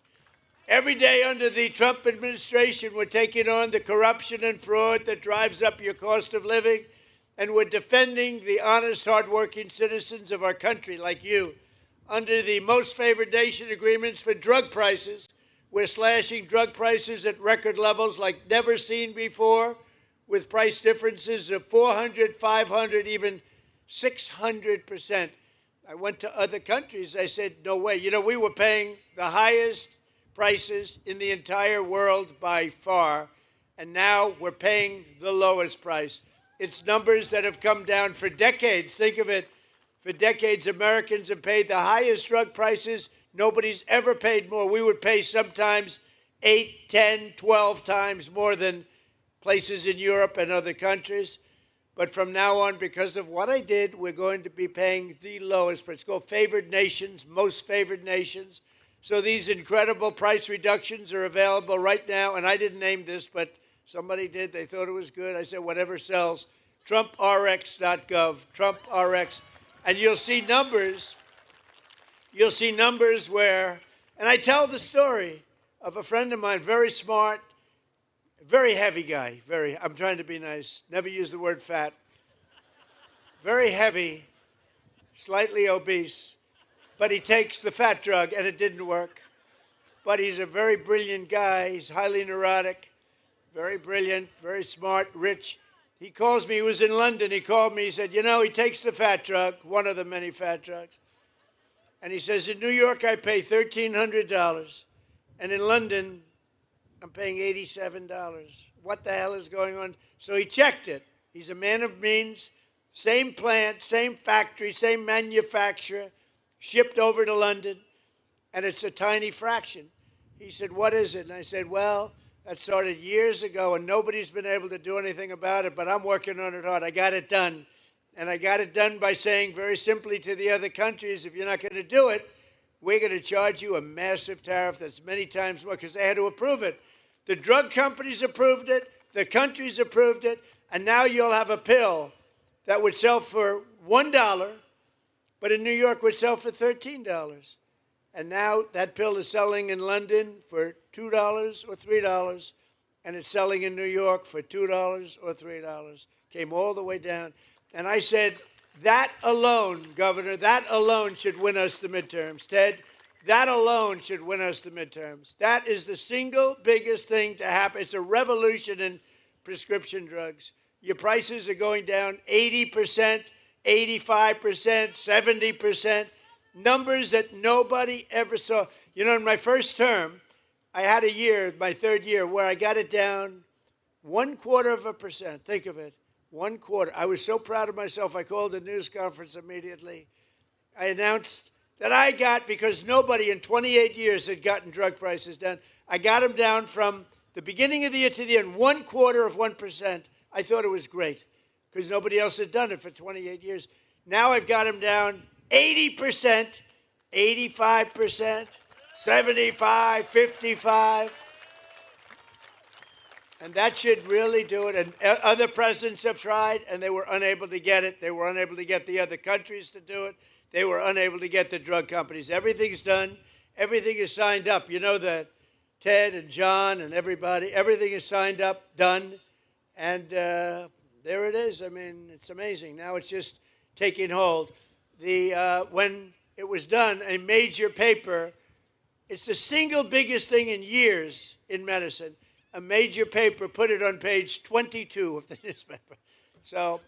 Every day under the Trump administration, we're taking on the corruption and fraud that drives up your cost of living, and we're defending the honest, hardworking citizens of our country like you. Under the most favored nation agreements for drug prices, we're slashing drug prices at record levels like never seen before, with price differences of 400, 500, even 600%. I went to other countries. I said, no way. You know, we were paying the highest prices in the entire world by far, and now we're paying the lowest price. It's numbers that have come down for decades. Think of it. For decades, Americans have paid the highest drug prices. Nobody's ever paid more. We would pay sometimes 8, 10, 12 times more than places in Europe and other countries. But from now on, because of what I did, we're going to be paying the lowest price. It's called favored nations, most favored nations. So these incredible price reductions are available right now. And I didn't name this, but somebody did. They thought it was good. I said, whatever sells. TrumpRx.gov, TrumpRx. And you'll see numbers where And I tell the story of a friend of mine, very smart, very heavy guy, I'm trying to be nice, never use the word fat, very heavy, slightly obese, but he takes the fat drug and it didn't work. But he's a very brilliant guy, he's highly neurotic, very brilliant, very smart, rich. He calls me, he was in London, he called me, he said, you know, he takes the fat drug, one of the many fat drugs. And he says, in New York, I pay $1,300. And in London, I'm paying $87. What the hell is going on? So he checked it. He's a man of means, same plant, same factory, same manufacturer, shipped over to London, and it's a tiny fraction. He said, what is it? And I said, well, that started years ago, and nobody's been able to do anything about it, but I'm working on it hard. I got it done. And I got it done by saying very simply to the other countries, if you're not going to do it, we're going to charge you a massive tariff that's many times more, because they had to approve it. The drug companies approved it, the countries approved it, and now you'll have a pill that would sell for $1, but in New York would sell for $13. And now that pill is selling in London for $2 or $3, and it's selling in New York for $2 or $3. Came all the way down. And I said, that alone, Governor, that alone should win us the midterms. Ted, that alone should win us the midterms. That is the single biggest thing to happen. It's a revolution in prescription drugs. Your prices are going down 80%, 85%, 70%, numbers that nobody ever saw. You know, in my first term, I had a year, my third year, where I got it down 0.25%. Think of it. 1/4. I was so proud of myself, I called a news conference immediately. I announced that I got, because nobody in 28 years had gotten drug prices down, I got them down from the beginning of the year to the end, 1/4%. I thought it was great, because nobody else had done it for 28 years. Now I've got them down 80%, 85%, 75, 55. And that should really do it. And other presidents have tried, and they were unable to get it. They were unable to get the other countries to do it. They were unable to get the drug companies. Everything's done. Everything is signed up. You know that, Ted and John and everybody, everything is signed up, done. And there it is. I mean, it's amazing. Now it's just taking hold. When it was done, a major paper, it's the single biggest thing in years in medicine. A major paper put it on page 22 of the newspaper. So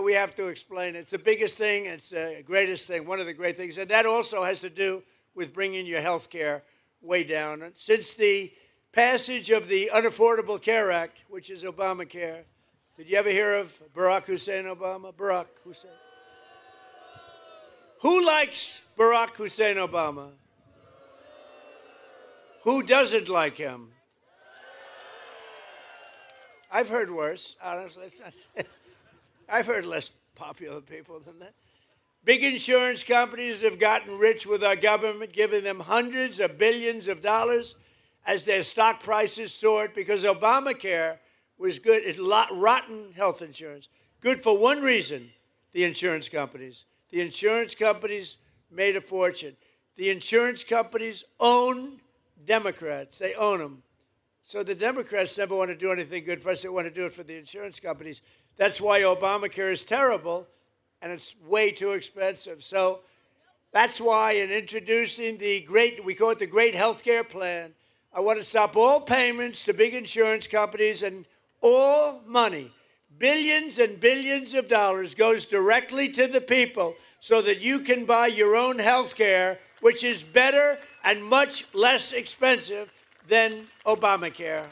we have to explain it. It's the biggest thing. It's the greatest thing, one of the great things. And that also has to do with bringing your health care way down. And since the passage of the Unaffordable Care Act, which is Obamacare, did you ever hear of Barack Hussein Obama? Barack Hussein. Who likes Barack Hussein Obama? Who doesn't like him? I've heard worse, honestly. I've heard less popular people than that. Big insurance companies have gotten rich with our government, giving them hundreds of billions of dollars as their stock prices soared, because Obamacare was good. It's rotten health insurance. Good for one reason, the insurance companies. The insurance companies made a fortune. The insurance companies own Democrats. They own them. So the Democrats never want to do anything good for us. They want to do it for the insurance companies. That's why Obamacare is terrible, and it's way too expensive. So that's why in introducing we call it the Great Healthcare Plan, I want to stop all payments to big insurance companies, and all money, billions and billions of dollars, goes directly to the people so that you can buy your own health care, which is better and much less expensive than Obamacare.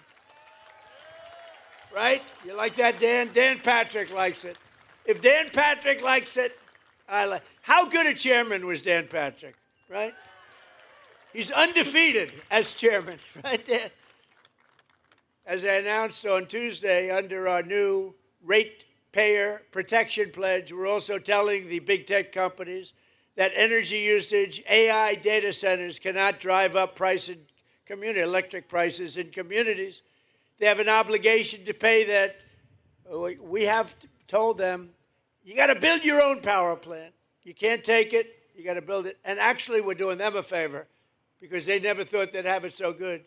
Right? You like that, Dan? Dan Patrick likes it. If Dan Patrick likes it, I like. How good a chairman was Dan Patrick, right? He's undefeated as chairman, right, Dan? As I announced on Tuesday, under our new ratepayer protection pledge, we're also telling the big tech companies that energy usage, AI data centers cannot drive up electric prices in communities. They have an obligation to pay that. We have told them, you got to build your own power plant. You can't take it. You got to build it. And actually, we're doing them a favor because they never thought they'd have it so good.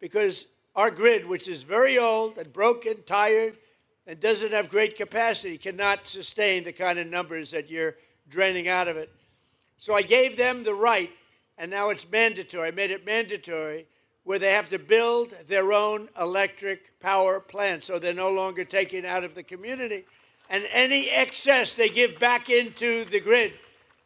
Because our grid, which is very old and broken, tired, and doesn't have great capacity, cannot sustain the kind of numbers that you're draining out of it. So I gave them the right, and now it's mandatory. I made it mandatory where they have to build their own electric power plant, so they're no longer taking out of the community. And any excess they give back into the grid.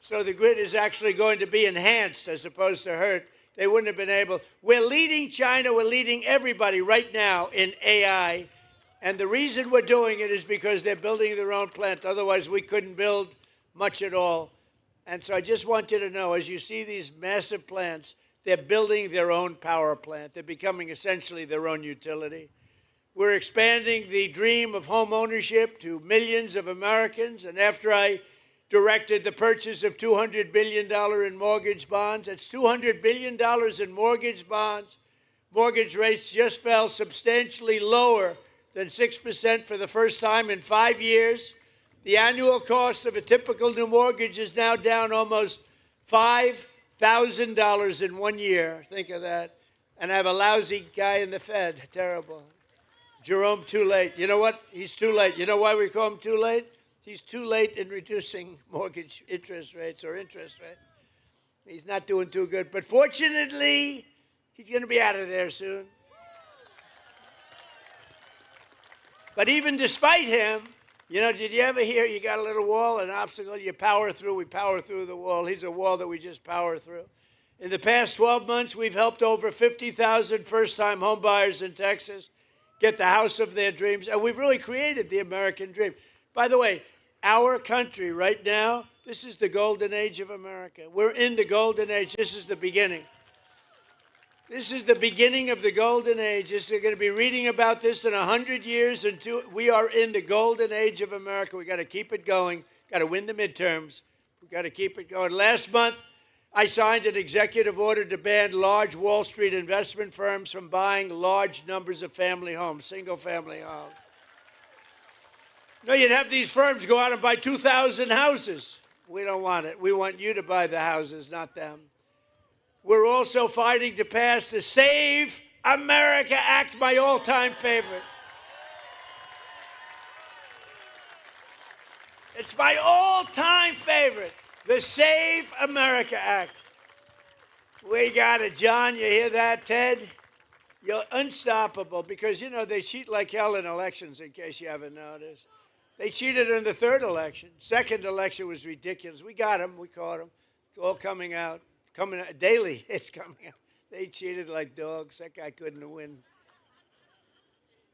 So the grid is actually going to be enhanced as opposed to hurt. They wouldn't have been able. We're leading China, we're leading everybody right now in AI. And the reason we're doing it is because they're building their own plant. Otherwise, we couldn't build much at all. And so I just want you to know, as you see these massive plants, they're building their own power plant. They're becoming essentially their own utility. We're expanding the dream of home ownership to millions of Americans. And after I directed the purchase of $200 billion in mortgage bonds, that's $200 billion in mortgage bonds. Mortgage rates just fell substantially lower than 6% for the first time in 5 years. The annual cost of a typical new mortgage is now down almost $5,000 in 1 year. Think of that. And I have a lousy guy in the Fed. Terrible. Jerome, too late. You know what? He's too late. You know why we call him too late? He's too late in reducing mortgage interest rates or interest rate. He's not doing too good. But fortunately, he's going to be out of there soon. But even despite him, you know, did you ever hear you got a little wall, an obstacle, you power through, we power through the wall. He's a wall that we just power through. In the past 12 months, we've helped over 50,000 first-time home buyers in Texas get the house of their dreams, and we've really created the American dream. By the way, our country right now, this is the golden age of America. We're in the golden age. This is the beginning. This is the beginning of the golden age. You're going to be reading about this in 100 years. We are in the golden age of America. We've got to keep it going. Got to win the midterms. We've got to keep it going. Last month, I signed an executive order to ban large Wall Street investment firms from buying large numbers of family homes, single-family homes. No, you'd have these firms go out and buy 2,000 houses. We don't want it. We want you to buy the houses, not them. We're also fighting to pass the Save America Act, my all-time favorite. It's my all-time favorite, the Save America Act. We got it, John. You hear that, Ted? You're unstoppable because, you know, they cheat like hell in elections, in case you haven't noticed. They cheated in the third election. Second election was ridiculous. We got them. We caught them. It's all coming out. It's coming out daily. It's coming out. They cheated like dogs. That guy couldn't win.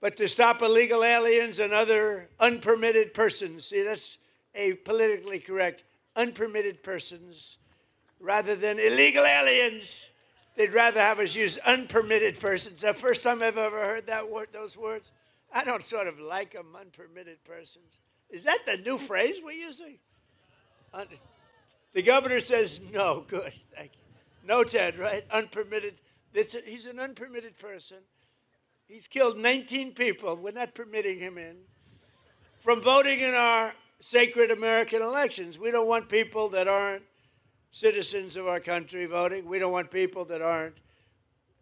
But to stop illegal aliens and other unpermitted persons, see, that's a politically correct, unpermitted persons, rather than illegal aliens. They'd rather have us use unpermitted persons. The first time I've ever heard that word, those words. I don't sort of like them, unpermitted persons. Is that the new phrase we're using? The governor says no. Good, thank you. No, Ted, right? Unpermitted. He's an unpermitted person. He's killed 19 people. We're not permitting him in. From voting in our sacred American elections. We don't want people that aren't citizens of our country voting. We don't want people that aren't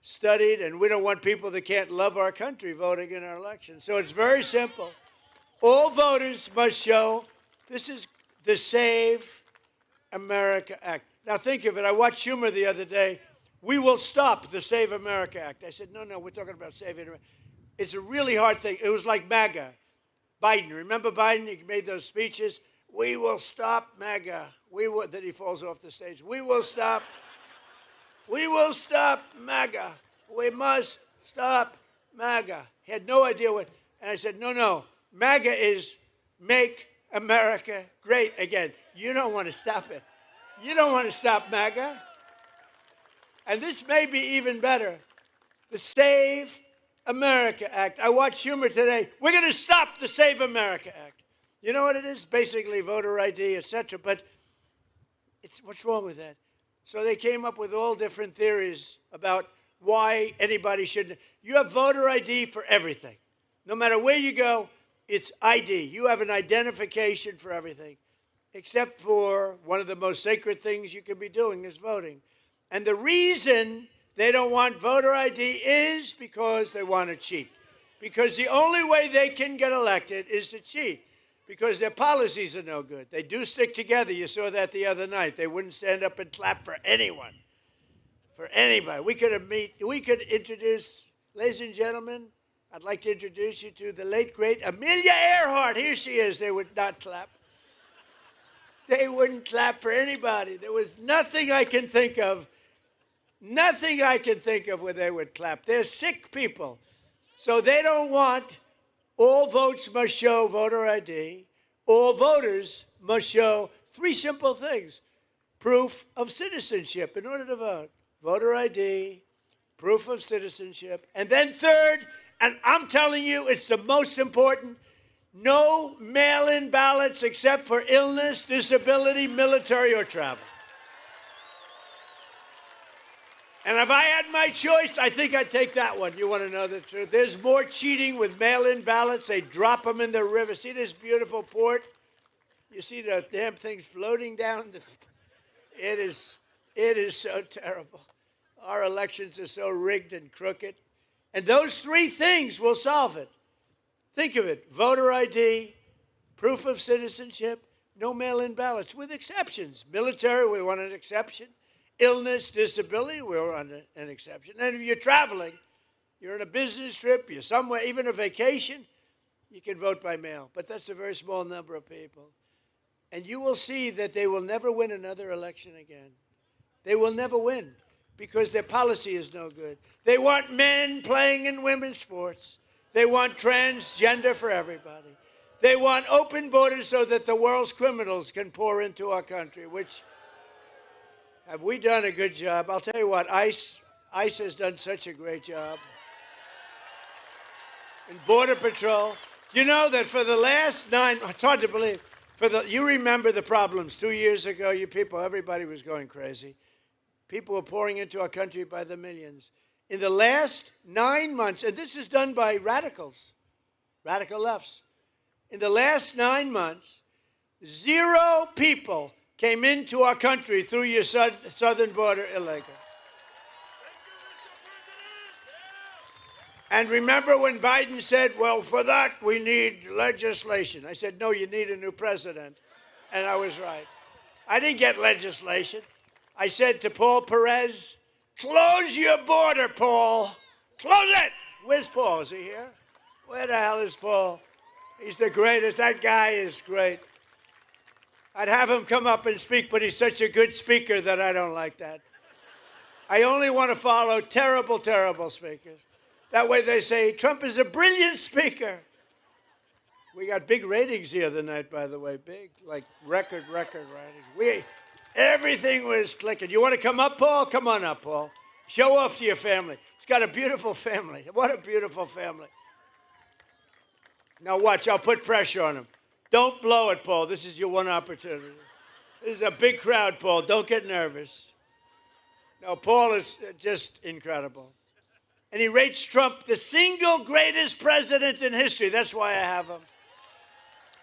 studied, and we don't want people that can't love our country voting in our elections. So it's very simple. All voters must show this is the Save America Act. Now think of it. I watched Schumer the other day. We will stop the Save America Act. I said, no, we're talking about saving America. It's a really hard thing. It was like MAGA. Biden, remember Biden? He made those speeches. We will stop MAGA. Then he falls off the stage. We will stop MAGA. We must stop MAGA. He had no idea what. And I said, no. MAGA is Make America Great Again. You don't want to stop it. You don't want to stop MAGA. And this may be even better. The Save America Act. I watched Schumer today. We're going to stop the Save America Act. You know what it is? Basically voter ID, etc. But what's wrong with that? So they came up with all different theories about why anybody shouldn't. You have voter ID for everything. No matter where you go, it's ID. You have an identification for everything, except for one of the most sacred things you can be doing is voting. And the reason they don't want voter ID is because they want to cheat. Because the only way they can get elected is to cheat. Because their policies are no good. They do stick together. You saw that the other night. They wouldn't stand up and clap for anyone, for anybody. We could introduce, ladies and gentlemen, I'd like to introduce you to the late, great Amelia Earhart. Here she is. They would not clap. They wouldn't clap for anybody. There was nothing I can think of where they would clap. They're sick people. So they don't want all votes must show voter ID. All voters must show three simple things. Proof of citizenship in order to vote. Voter ID, proof of citizenship. And then third, and I'm telling you it's the most important, no mail-in ballots except for illness, disability, military, or travel. And if I had my choice, I think I'd take that one. You want to know the truth? There's more cheating with mail-in ballots. They drop them in the river. See this beautiful port? You see the damn things floating down? It is so terrible. Our elections are so rigged and crooked. And those three things will solve it. Think of it. Voter ID, proof of citizenship, no mail-in ballots, with exceptions. Military, we want an exception. Illness, disability, we're on an exception. And if you're traveling, you're on a business trip, you're somewhere, even a vacation, you can vote by mail. But that's a very small number of people. And you will see that they will never win another election again. They will never win because their policy is no good. They want men playing in women's sports. They want transgender for everybody. They want open borders so that the world's criminals can pour into our country, which... Have we done a good job? I'll tell you what, ICE has done such a great job. And Border Patrol. You know that for the last it's hard to believe, you remember the problems 2 years ago, you people, everybody was going crazy. People were pouring into our country by the millions. In the last 9 months, and this is done by radicals, radical lefts. In the last 9 months, 0 people came into our country through your southern border illegal. And remember when Biden said, well, for that we need legislation. I said, no, you need a new president. And I was right. I didn't get legislation. I said to Paul Perez, close your border, Paul. Close it. Where's Paul? Is he here? Where the hell is Paul? He's the greatest. That guy is great. I'd have him come up and speak, but he's such a good speaker that I don't like that. I only want to follow terrible, terrible speakers. That way they say, Trump is a brilliant speaker. We got big ratings the other night, by the way, big, like record ratings. Everything was clicking. You want to come up, Paul? Come on up, Paul. Show off to your family. He's got a beautiful family. What a beautiful family. Now watch, I'll put pressure on him. Don't blow it, Paul. This is your one opportunity. This is a big crowd, Paul. Don't get nervous. No, Paul is just incredible. And he rates Trump the single greatest president in history. That's why I have him.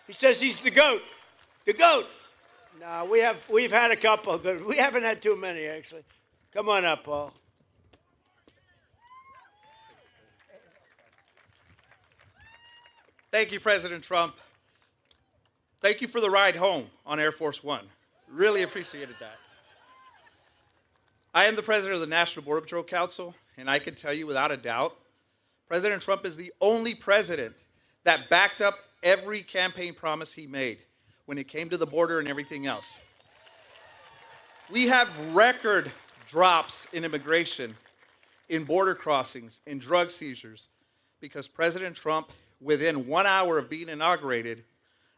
He says he's the GOAT. The GOAT. No, we've had a couple good. We haven't had too many, actually. Come on up, Paul. Thank you, President Trump. Thank you for the ride home on Air Force One. Really appreciated that. I am the president of the National Border Patrol Council, and I can tell you without a doubt, President Trump is the only president that backed up every campaign promise he made when it came to the border and everything else. We have record drops in immigration, in border crossings, in drug seizures, because President Trump, within 1 hour of being inaugurated,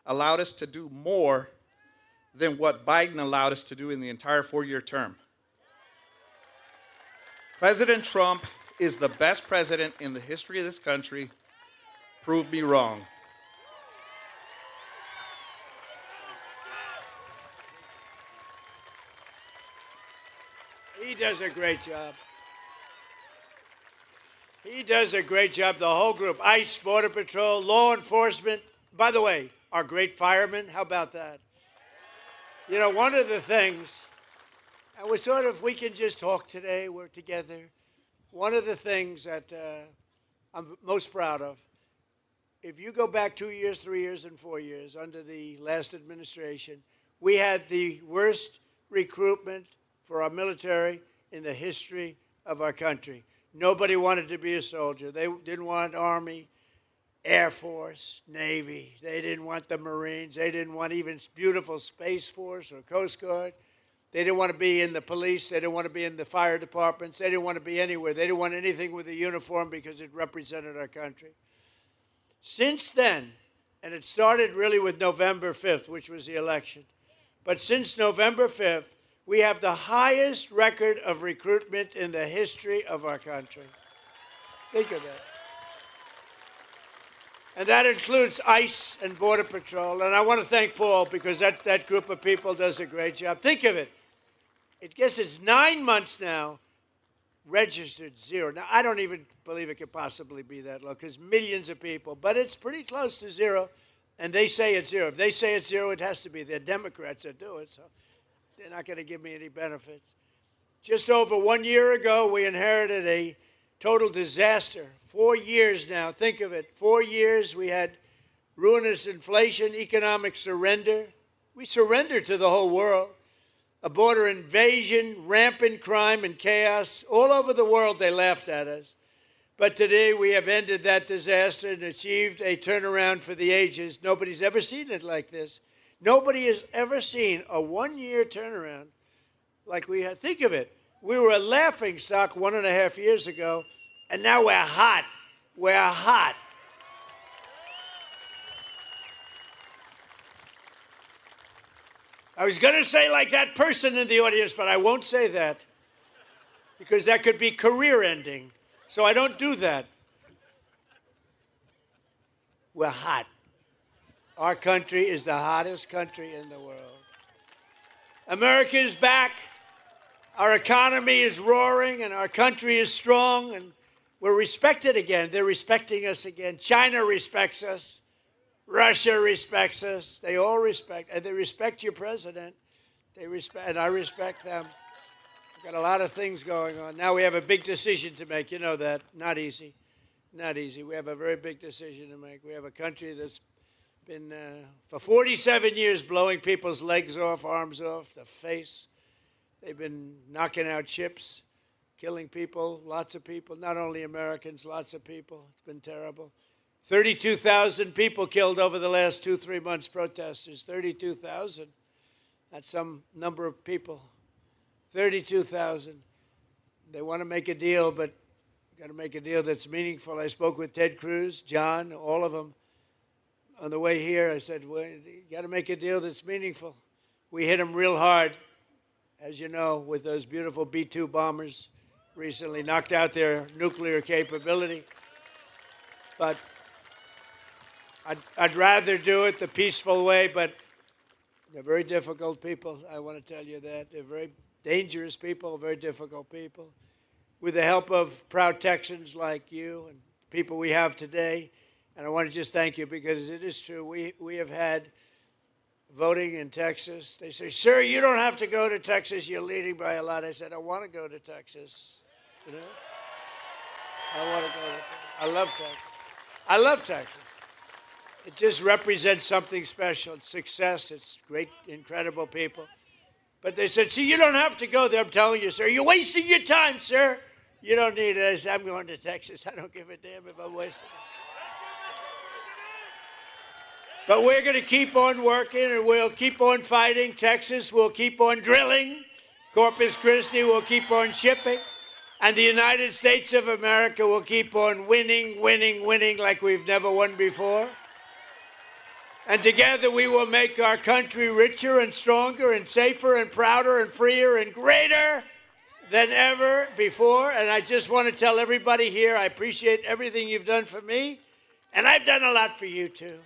allowed us to do more than what Biden allowed us to do in the entire 4-year term. President Trump is the best president in the history of this country. Prove me wrong. He does a great job. He does a great job, the whole group. ICE, Border Patrol, law enforcement. By the way, our great firemen, how about that? One of the things, and we can just talk today, we're together. one of the things that I'm most proud of, if you go back 2 years, 3 years, and 4 years under the last administration, we had the worst recruitment for our military in the history of our country. Nobody wanted to be a soldier. They didn't want Army, Air Force, Navy. They didn't want the Marines. They didn't want even beautiful Space Force or Coast Guard. They didn't want to be in the police. They didn't want to be in the fire departments. They didn't want to be anywhere. They didn't want anything with a uniform because it represented our country. Since then, and it started really with November 5th, which was the election, but since November 5th, we have the highest record of recruitment in the history of our country. Think of that. And that includes ICE and Border Patrol. And I want to thank Paul because that group of people does a great job. Think of it. I guess it's 9 months now, registered zero. Now, I don't even believe it could possibly be that low because millions of people, but it's pretty close to zero. And they say it's zero. If they say it's zero, it has to be. They're Democrats that do it, so they're not going to give me any benefits. Just over 1 year ago, we inherited a total disaster. 4 years now, think of it. 4 years, we had ruinous inflation, economic surrender. We surrendered to the whole world. A border invasion, rampant crime and chaos. All over the world, they laughed at us. But today, we have ended that disaster and achieved a turnaround for the ages. Nobody's ever seen it like this. Nobody has ever seen a 1 year turnaround like we had. Think of it. We were a laughing stock 1.5 years ago, and now we're hot. We're hot. I was going to say like that person in the audience, but I won't say that because that could be career ending. So I don't do that. We're hot. Our country is the hottest country in the world. America is back. Our economy is roaring, and our country is strong, and we're respected again. They're respecting us again. China respects us. Russia respects us. They all respect, and they respect your president. They respect, and I respect them. We've got a lot of things going on. Now we have a big decision to make. You know that. Not easy. Not easy. We have a very big decision to make. We have a country that's been, for 47 years, blowing people's legs off, arms off, the face. They've been knocking out ships, killing people, lots of people, not only Americans, lots of people. It's been terrible. 32,000 people killed over the last 2-3 months, protesters. 32,000. That's some number of people. 32,000. They want to make a deal, but got to make a deal that's meaningful. I spoke with Ted Cruz, John, all of them. On the way here, I said, well, you got to make a deal that's meaningful. We hit them real hard, as you know, with those beautiful B-2 bombers recently, knocked out their nuclear capability. But I'd rather do it the peaceful way, but they're very difficult people. I want to tell you that. They're very dangerous people, very difficult people. With the help of proud Texans like you and people we have today, and I want to just thank you because it is true. We have had voting in Texas. They say, sir, you don't have to go to Texas. You're leading by a lot. I said, I want to go to Texas. You know? I want to go to Texas. I love Texas. I love Texas. It just represents something special. It's success. It's great, incredible people. But they said, see, you don't have to go there. I'm telling you, sir. You're wasting your time, sir. You don't need it. I said, I'm going to Texas. I don't give a damn if I'm wasting it. But we're going to keep on working, and we'll keep on fighting. Texas will keep on drilling. Corpus Christi will keep on shipping. And the United States of America will keep on winning, winning, winning like we've never won before. And together we will make our country richer and stronger and safer and prouder and freer and greater than ever before. And I just want to tell everybody here, I appreciate everything you've done for me. And I've done a lot for you, too.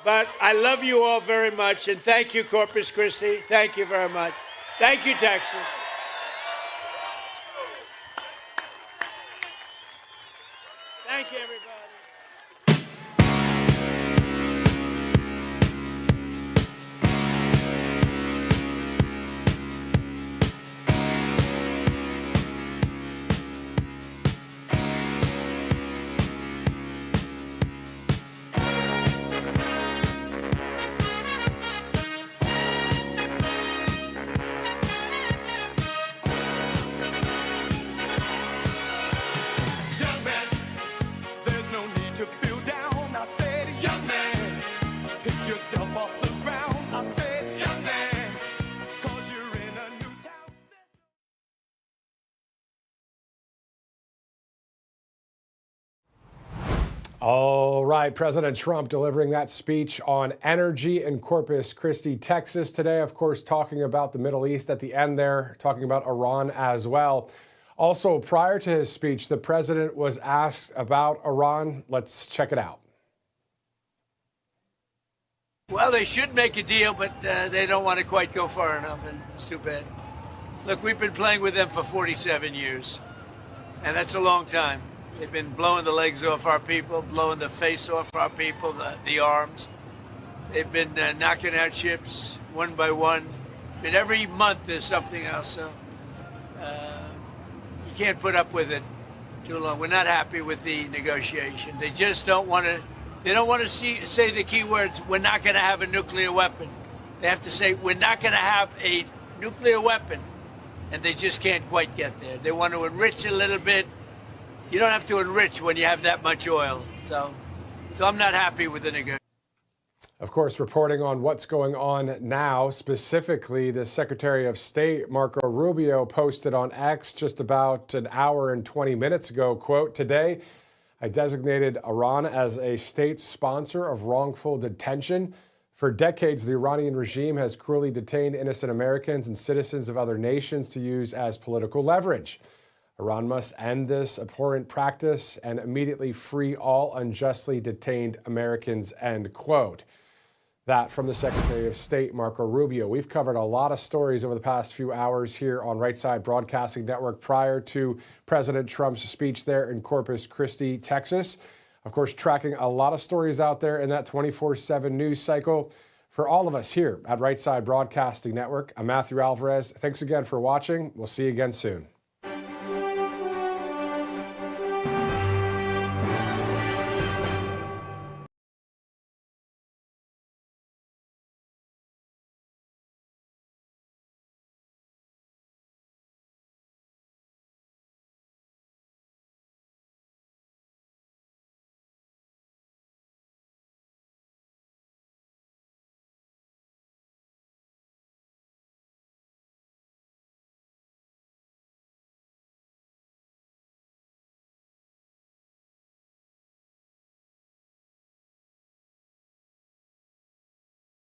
But I love you all very much. And thank you, Corpus Christi. Thank you very much. Thank you, Texas. Thank you, everybody. All right, President Trump delivering that speech on energy in Corpus Christi, Texas today. Of course, talking about the Middle East at the end there, talking about Iran as well. Also, prior to his speech, the president was asked about Iran. Let's check it out. Well, they should make a deal, but they don't want to quite go far enough, and it's too bad. Look, we've been playing with them for 47 years, and that's a long time. They've been blowing the legs off our people, blowing the face off our people, the arms. They've been knocking out ships one by one. And every month there's something else. So you can't put up with it too long. We're not happy with the negotiation. They just don't want to. They don't want to say the key words. We're not going to have a nuclear weapon. They have to say we're not going to have a nuclear weapon, and they just can't quite get there. They want to enrich a little bit. You don't have to enrich when you have that much oil. So I'm not happy with the negotiation. Of course, reporting on what's going on now, specifically the Secretary of State, Marco Rubio, posted on X just about an hour and 20 minutes ago, quote, "Today, I designated Iran as a state sponsor of wrongful detention. For decades, the Iranian regime has cruelly detained innocent Americans and citizens of other nations to use as political leverage. Iran must end this abhorrent practice and immediately free all unjustly detained Americans," end quote. That from the Secretary of State, Marco Rubio. We've covered a lot of stories over the past few hours here on Right Side Broadcasting Network prior to President Trump's speech there in Corpus Christi, Texas. Of course, tracking a lot of stories out there in that 24/7 news cycle. For all of us here at Right Side Broadcasting Network, I'm Matthew Alvarez. Thanks again for watching. We'll see you again soon.